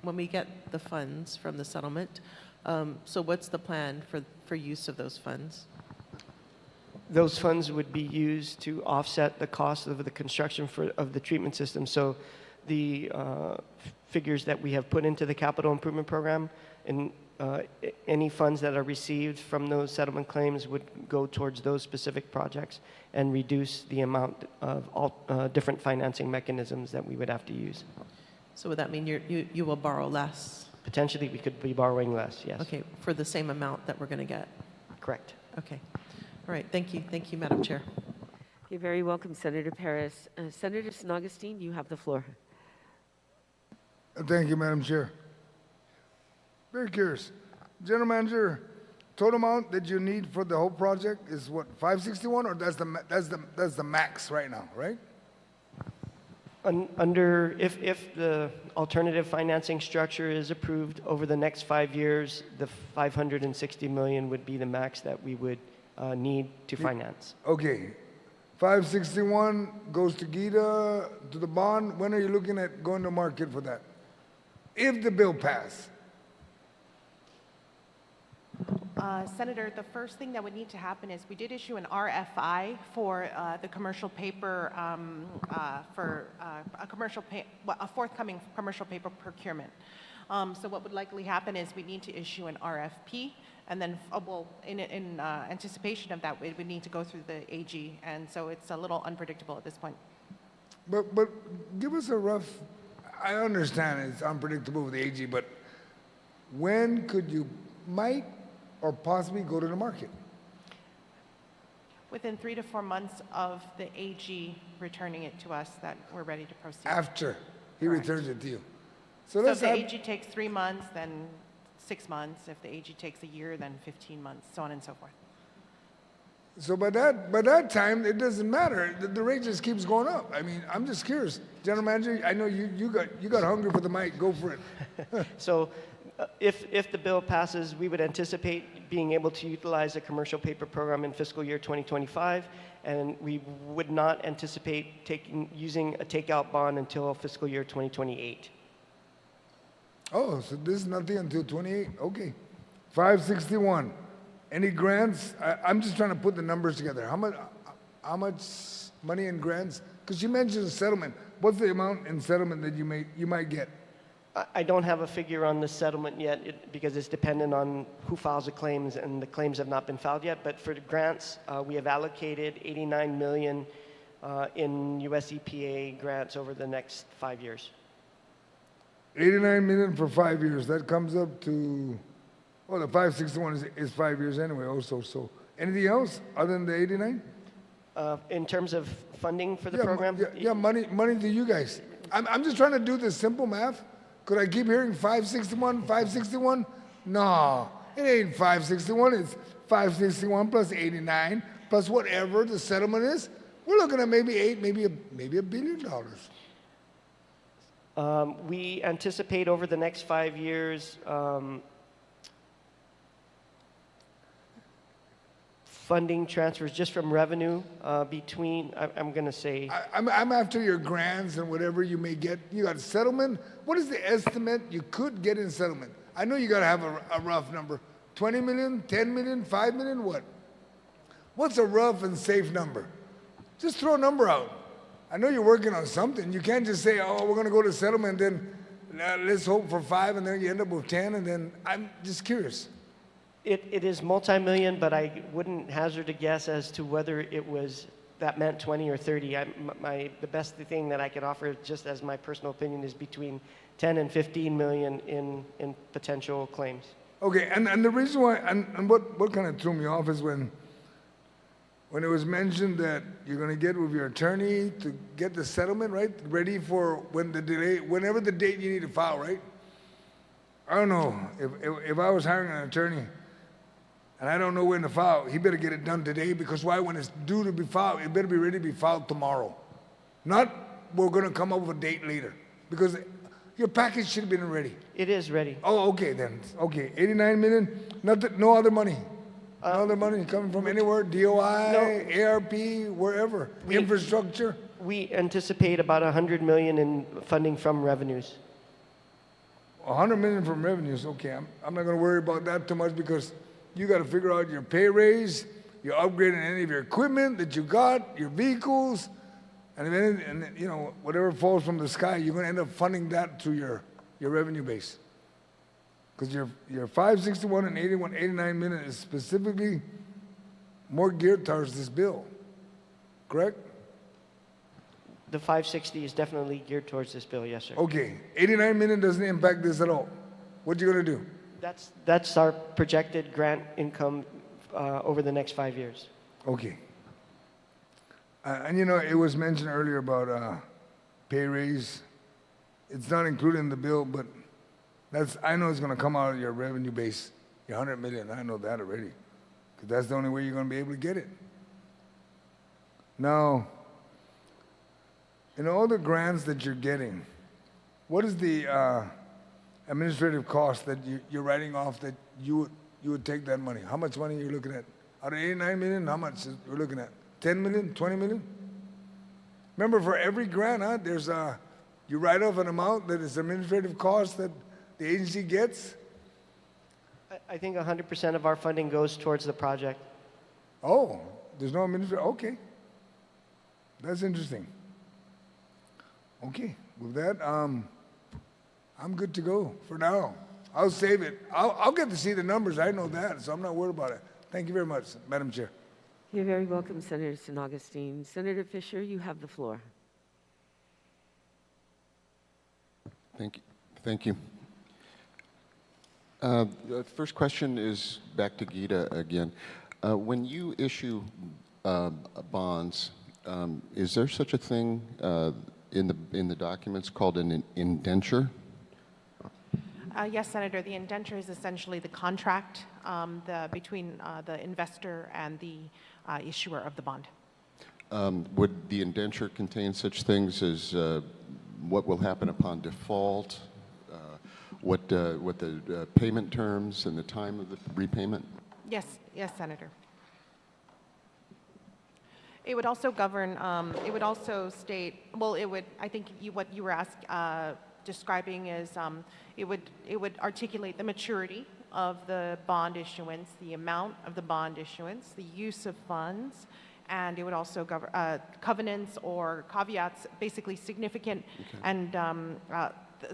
when we get the funds from the settlement, so what's the plan for use of those funds? Those funds would be used to offset the cost of the construction of the treatment system. So the figures that we have put into the capital improvement program and any funds that are received from those settlement claims would go towards those specific projects and reduce the amount of all different financing mechanisms that we would have to use. So would that mean you will borrow less? Potentially, we could be borrowing less, yes. Okay, for the same amount that we're going to get? Correct. Okay. All right, thank you. Thank you, Madam Chair. You're very welcome, Senator Perez. Senator San Agustin, you have the floor. Thank you, Madam Chair. Very curious. General Manager, total amount that you need for the whole project is what, 561, or that's the max right now, right? If the alternative financing structure is approved over the next 5 years, the 560 million would be the max that we would need to finance. Okay. 561 goes to GITA, to the bond. When are you looking at going to market for that? If the bill passes. Senator, the first thing that would need to happen is we did issue an RFI for the commercial paper for a forthcoming commercial paper procurement. So what would likely happen is we need to issue an RFP, and then, in anticipation of that, we would need to go through the AG, and so it's a little unpredictable at this point. But give us a rough. I understand it's unpredictable with the AG, but when could you or possibly go to the market? Within 3 to 4 months of the AG returning it to us, that we're ready to proceed. After he returns it to you. So if the AG takes 3 months, then 6 months. If the AG takes a year, then 15 months, so on and so forth. So by that time, it doesn't matter. The rate just keeps going up. I mean, I'm just curious. General Manager, I know you got hungry for the mic. Go for it. So if the bill passes, we would anticipate being able to utilize a commercial paper program in fiscal year 2025, and we would not anticipate using a takeout bond until fiscal year 2028. Oh, so this is nothing until 28. Okay. 561. Any grants? I'm just trying to put the numbers together. How much money in grants? Because you mentioned settlement. What's the amount in settlement that you might get? I don't have a figure on the settlement yet because it's dependent on who files the claims, and the claims have not been filed yet. But for the grants, we have allocated $89 million in US EPA grants over the next 5 years. 89 million for 5 years. That comes up to, well, the 561 is 5 years anyway also. So anything else other than the 89? In terms of funding for the program? Money to you guys. I'm just trying to do this simple math. Could I keep hearing 561, 561? No, it ain't 561. It's 561 plus 89 plus whatever the settlement is. We're looking at maybe $1 billion. We anticipate over the next 5 years funding transfers just from revenue between, I'm going to say... I'm after your grants and whatever you may get. You got a settlement. What is the estimate you could get in settlement? I know you got to have a rough number. 20 million, 10 million, 5 million, what? What's a rough and safe number? Just throw a number out. I know you're working on something. You can't just say, oh, we're going to go to settlement, then let's hope for 5, and then you end up with 10, and then I'm just curious. It is multi-million, but I wouldn't hazard a guess as to whether it was that meant 20 or 30. The best thing that I could offer, just as my personal opinion, is between 10 and 15 million in potential claims. Okay, and the reason why, and what kind of threw me off is when it was mentioned that you're going to get with your attorney to get the settlement, right, ready for whenever the date you need to file, right? I don't know, if I was hiring an attorney and I don't know when to file, he better get it done today, because why? When it's due to be filed, it better be ready to be filed tomorrow. Not we're going to come up with a date later, because your package should have been ready. It is ready. Oh, okay then. Okay, 89 million, no other money. No other money coming from anywhere, DOI, no. ARP, wherever, infrastructure? We anticipate about 100 million in funding from revenues. 100 million from revenues, okay. I'm not going to worry about that too much, because you got to figure out your pay raise, you're upgrading any of your equipment that you got, your vehicles, and you know, whatever falls from the sky, you're going to end up funding that through your revenue base. Because your 561 and 89 million is specifically more geared towards this bill, correct? The 560 is definitely geared towards this bill, yes, sir. Okay, 89 million doesn't impact this at all. What you going to do? That's our projected grant income over the next 5 years. Okay. And you know, it was mentioned earlier about pay raise. It's not included in the bill, but I know it's going to come out of your revenue base, your 100 million. I know that already, because that's the only way you're going to be able to get it. Now, in all the grants that you're getting, what is the administrative cost that you're writing off that you would take that money? How much money are you looking at? Out of 89 million, how much you're looking at? 10 million, 20 million? Remember, for every grant, there's you write off an amount that is administrative cost that the agency gets? I think 100% of our funding goes towards the project. Oh, there's no administrative, okay. That's interesting. Okay, with that, I'm good to go for now. I'll save it. I'll get to see the numbers. I know that, so I'm not worried about it. Thank you very much, Madam Chair. You're very welcome, Senator San Augustine. Senator Fisher, you have the floor. Thank you. Thank you. The first question is back to Gita again. When you issue bonds, is there such a thing in the documents called an indenture? Yes, Senator. The indenture is essentially the contract between the investor and the issuer of the bond. Would the indenture contain such things as what will happen upon default, what the payment terms and the time of the repayment? Yes, Senator. It would also govern. It would also state. Well, it would. I think what you were describing is it would articulate the maturity of the bond issuance, the amount of the bond issuance, the use of funds, and it would also govern covenants or caveats, basically significant. Okay. And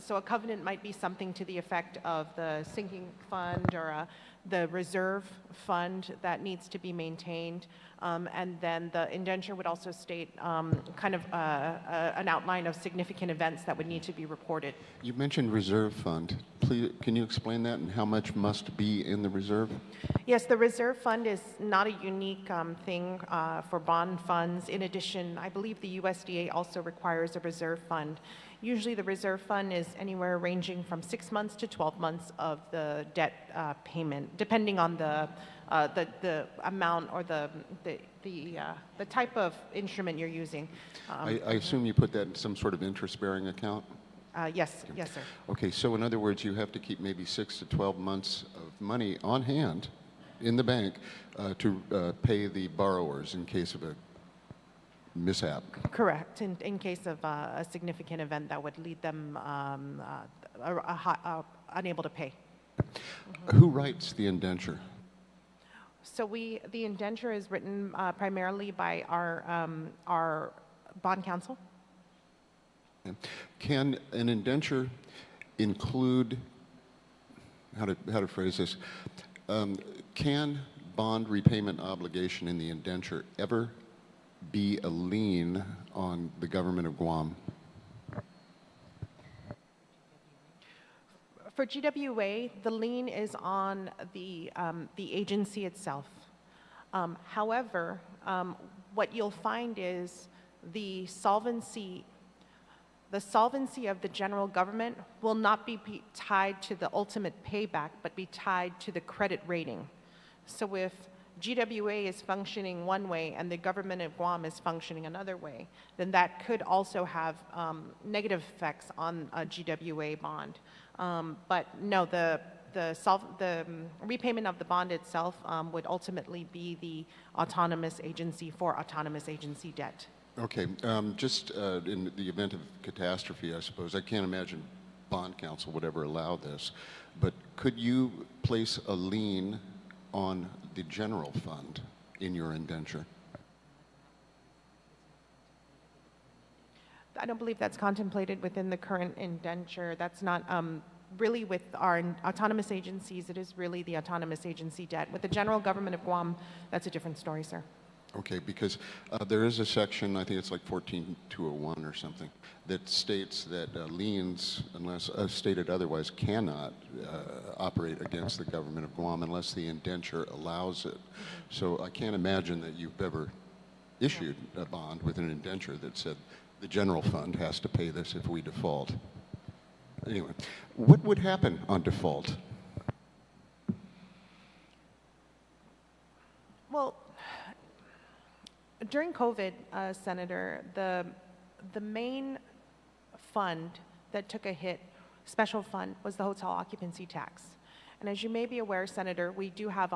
so a covenant might be something to the effect of the sinking fund or the reserve fund that needs to be maintained. And then the indenture would also state kind of an outline of significant events that would need to be reported. You mentioned reserve fund. Please, can you explain that and how much must be in the reserve? Yes, the reserve fund is not a unique thing for bond funds. In addition, I believe the USDA also requires a reserve fund. Usually the reserve fund is anywhere ranging from 6 months to 12 months of the debt payment, depending on the amount or the type of instrument you're using. I assume you put that in some sort of interest-bearing account? Yes, sir. Okay, so in other words, you have to keep maybe 6 to 12 months of money on hand in the bank to pay the borrowers in case of a mishap. Correct, in case of a significant event that would lead them unable to pay. Who writes the indenture? So the indenture is written primarily by our bond counsel. Can an indenture include, how to phrase this, can bond repayment obligation in the indenture ever be a lien on the government of Guam? For GWA, the lien is on the agency itself. However, what you'll find is the solvency of the general government will not be tied to the ultimate payback, but be tied to the credit rating. So if GWA is functioning one way and the government of Guam is functioning another way, then that could also have negative effects on a GWA bond. But no, the repayment of the bond itself would ultimately be the autonomous agency for autonomous agency debt. Okay, just in the event of catastrophe, I suppose, I can't imagine bond counsel would ever allow this, but could you place a lien on the general fund in your indenture? I don't believe that's contemplated within the current indenture. That's not really with our autonomous agencies. It is really the autonomous agency debt. With the general government of Guam, that's a different story, sir. Okay, because there is a section, I think it's like 14201 or something, that states that liens, unless stated otherwise, cannot operate against the government of Guam unless the indenture allows it. So I can't imagine that you've ever issued a bond with an indenture that said the general fund has to pay this if we default. Anyway, what would happen on default? Well, during COVID, Senator, the main fund that took a hit, special fund, was the hotel occupancy tax. And as you may be aware, Senator, we do have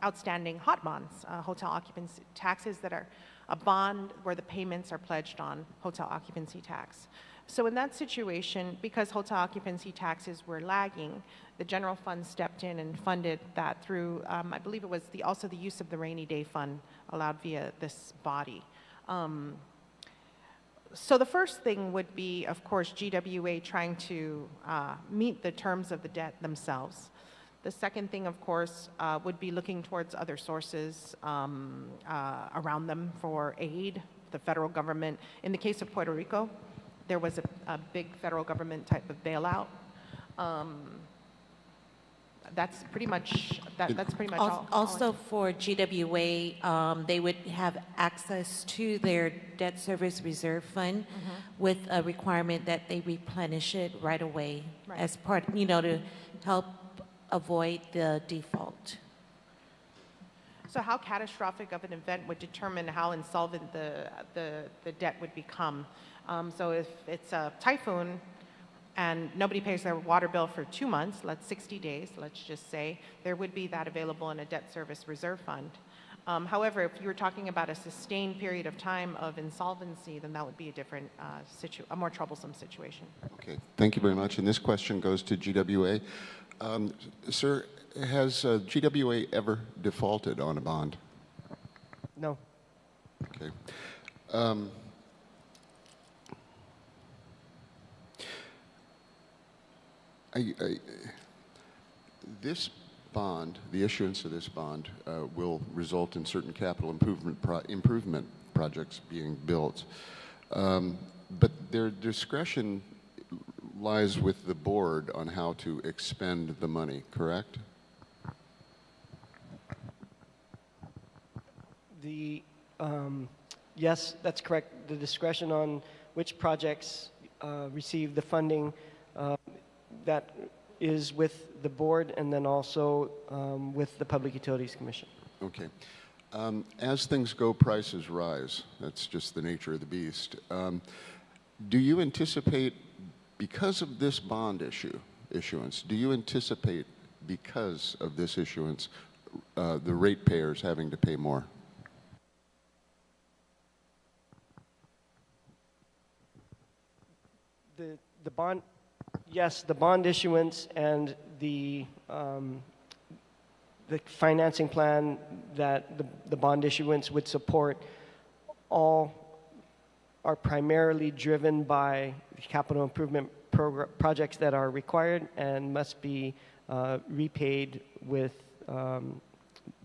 outstanding hot bonds, hotel occupancy taxes that are a bond where the payments are pledged on hotel occupancy tax. So in that situation, because hotel occupancy taxes were lagging, the general fund stepped in and funded that through, I believe it was also the use of the rainy day fund allowed via this body. So the first thing would be, of course, GWA trying to meet the terms of the debt themselves. The second thing, of course, would be looking towards other sources around them for aid, the federal government. In the case of Puerto Rico, there was a big federal government type of bailout. That's pretty much all. Also for GWA, they would have access to their debt service reserve fund with a requirement that they replenish it right away as part, to help avoid the default. So how catastrophic of an event would determine how insolvent the debt would become? So if it's a typhoon and nobody pays their water bill for 2 months, that's 60 days, let's just say, there would be that available in a debt service reserve fund. However, if you were talking about a sustained period of time of insolvency, then that would be a different, a more troublesome situation. Okay, thank you very much. And this question goes to GWA. Sir, has GWA ever defaulted on a bond? No. Okay. This bond, the issuance of this bond, will result in certain capital improvement projects being built. But their discretion lies with the board on how to expend the money, correct? Yes, that's correct. The discretion on which projects receive the funding that is with the board and then also with the Public Utilities Commission. Okay. As things go, prices rise. That's just the nature of the beast. Do you anticipate, because of this bond issuance, do you anticipate, because of this issuance, the ratepayers having to pay more? The bond, yes, the bond issuance and the the financing plan that the bond issuance would support all are primarily driven by capital improvement projects that are required and must be repaid with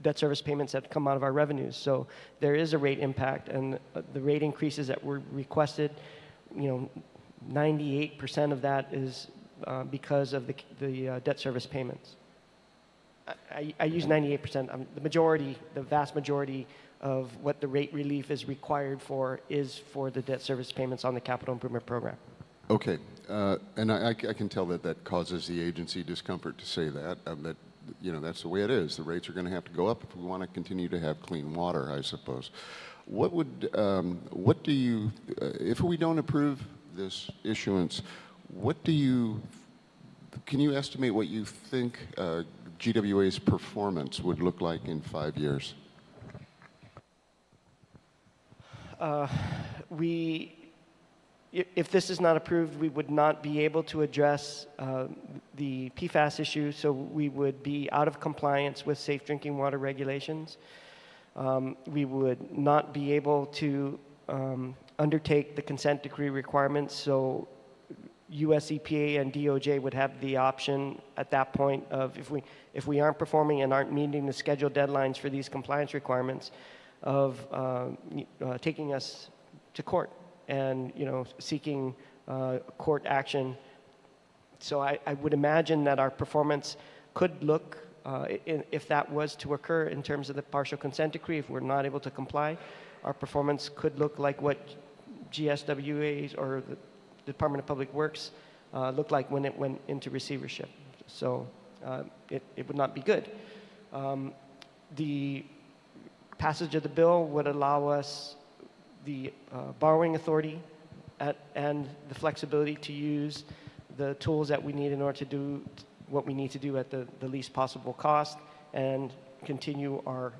debt service payments that come out of our revenues. So there is a rate impact, and the rate increases that were requested, 98% of that is because of the debt service payments. I use 98%. The vast majority of what the rate relief is required for is for the debt service payments on the capital improvement program. Okay, and I can tell that causes the agency discomfort to say that, that's the way it is. The rates are going to have to go up if we want to continue to have clean water, I suppose. What do you, if we don't approve this issuance, can you estimate what you think GWA's performance would look like in 5 years? If this is not approved, we would not be able to address the PFAS issue, so we would be out of compliance with safe drinking water regulations. We would not be able to undertake the consent decree requirements, so US EPA and DOJ would have the option at that point of, if we aren't performing and aren't meeting the scheduled deadlines for these compliance requirements, of taking us to court and seeking court action. So I would imagine that our performance could look, if that was to occur in terms of the partial consent decree, if we're not able to comply, our performance could look like what GSWA's or the Department of Public Works looked like when it went into receivership. So it would not be good. The passage of the bill would allow us the borrowing authority and the flexibility to use the tools that we need in order to do what we need to do at the least possible cost and continue our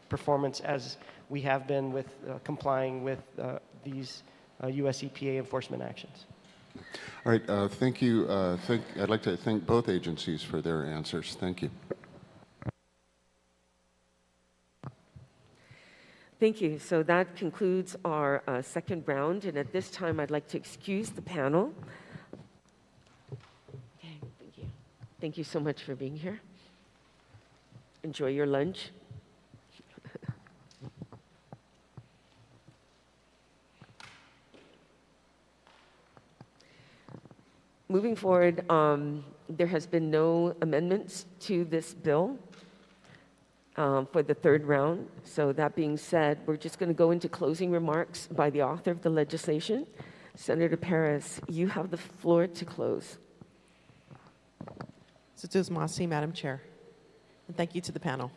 performance as we have been with complying with these US EPA enforcement actions. All right, thank you. I'd like to thank both agencies for their answers. Thank you. Thank you. So that concludes our second round, and at this time I'd like to excuse the panel. Okay, thank you. Thank you so much for being here. Enjoy your lunch. Moving forward, there has been no amendments to this bill for the third round. So that being said, we're just going to go into closing remarks by the author of the legislation. Senator Perez, you have the floor to close. Situs Masi, Madam Chair. And thank you to the panel.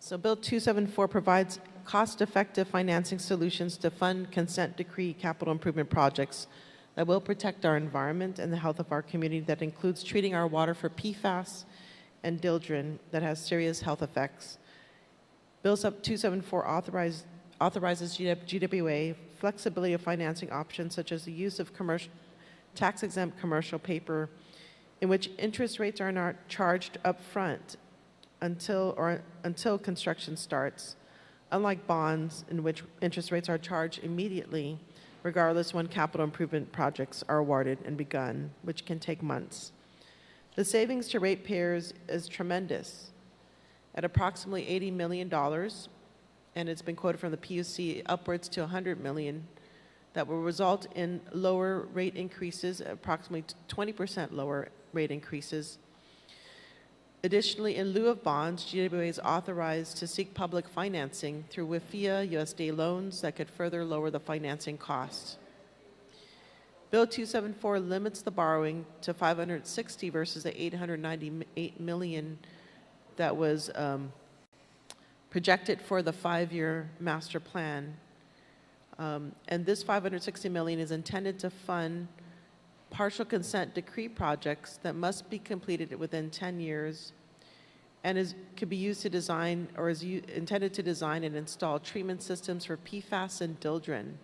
So Bill 274 provides cost-effective financing solutions to fund consent decree capital improvement projects that will protect our environment and the health of our community. That includes treating our water for PFAS and dildrin that has serious health effects. Bill Sub 274 authorizes GWA flexibility of financing options such as the use of tax-exempt commercial paper in which interest rates are not charged up front until construction starts, unlike bonds in which interest rates are charged immediately regardless when capital improvement projects are awarded and begun, which can take months. The savings to ratepayers is tremendous at approximately $80 million, and it's been quoted from the PUC upwards to $100 million, that will result in lower rate increases, approximately 20% lower rate increases. Additionally, in lieu of bonds, GWA is authorized to seek public financing through WIFIA USDA loans that could further lower the financing cost. Bill 274 limits the borrowing to $560 versus the $898 million that was projected for the 5-year master plan. And this $560 million is intended to fund partial consent decree projects that must be completed within 10 years and could be used to design or is intended to design and install treatment systems for PFAS and dildrin.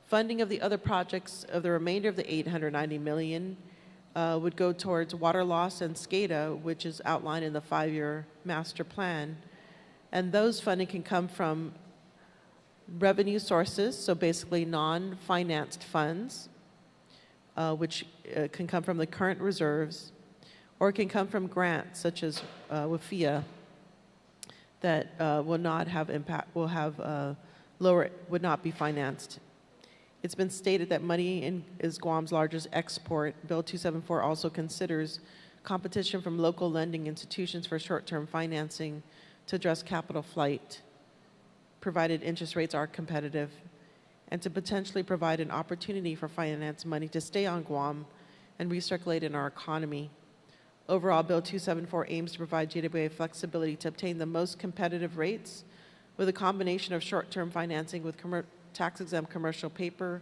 Funding of the other projects of the remainder of the $890 million would go towards water loss and SCADA, which is outlined in the 5-year master plan. And those funding can come from revenue sources, so basically non-financed funds, which can come from the current reserves, or it can come from grants such as WFIA that will not have impact, will have lower, would not be financed. It's been stated that money is Guam's largest export. Bill 274 also considers competition from local lending institutions for short-term financing to address capital flight, provided interest rates are competitive, and to potentially provide an opportunity for finance money to stay on Guam and recirculate in our economy. Overall, Bill 274 aims to provide GWA flexibility to obtain the most competitive rates with a combination of short-term financing with tax-exempt commercial paper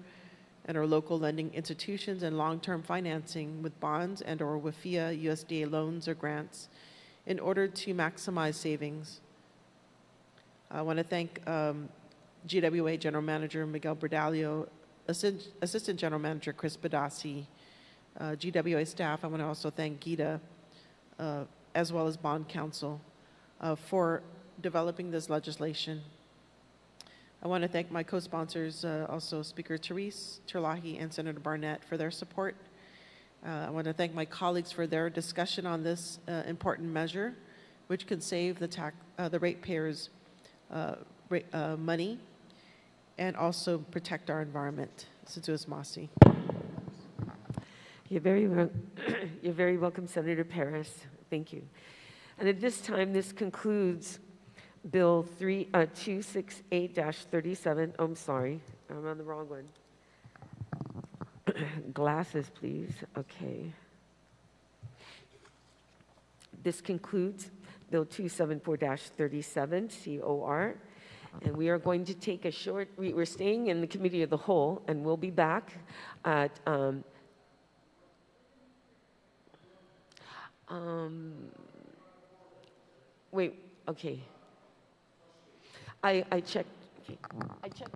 and our local lending institutions, and long-term financing with bonds and or WFIA, USDA loans or grants in order to maximize savings. I want to thank GWA General Manager Miguel Berdalio, Assistant General Manager Chris Badassi, GWA staff. I want to also thank Gita, as well as Bond Counsel, for developing this legislation. I want to thank my co-sponsors, also Speaker Therese Terlahi and Senator Barnett, for their support. I want to thank my colleagues for their discussion on this important measure, which can save the ratepayers money and also protect our environment. Situas Masi. You're very welcome, Senator Paris. Thank you. And at this time, this concludes Bill 268-37. Oh, I'm sorry, I'm on the wrong one. Glasses, please. Okay. This concludes Bill 274-37, COR. And we are going to take a short, we're staying in the Committee of the Whole, and we'll be back at wait, okay. I checked, okay. I checked.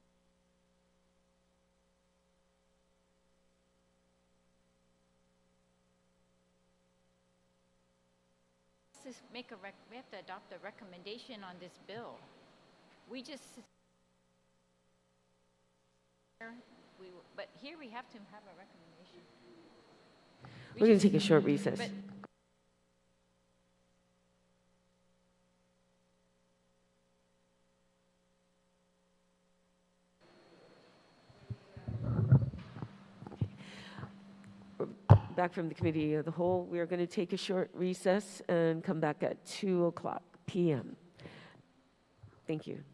We have to adopt a recommendation on this bill. We just, but here we have to have a recommendation. We're going to take a short recess. Back from the Committee of the Whole, we are going to take a short recess and come back at 2:00 p.m. Thank you.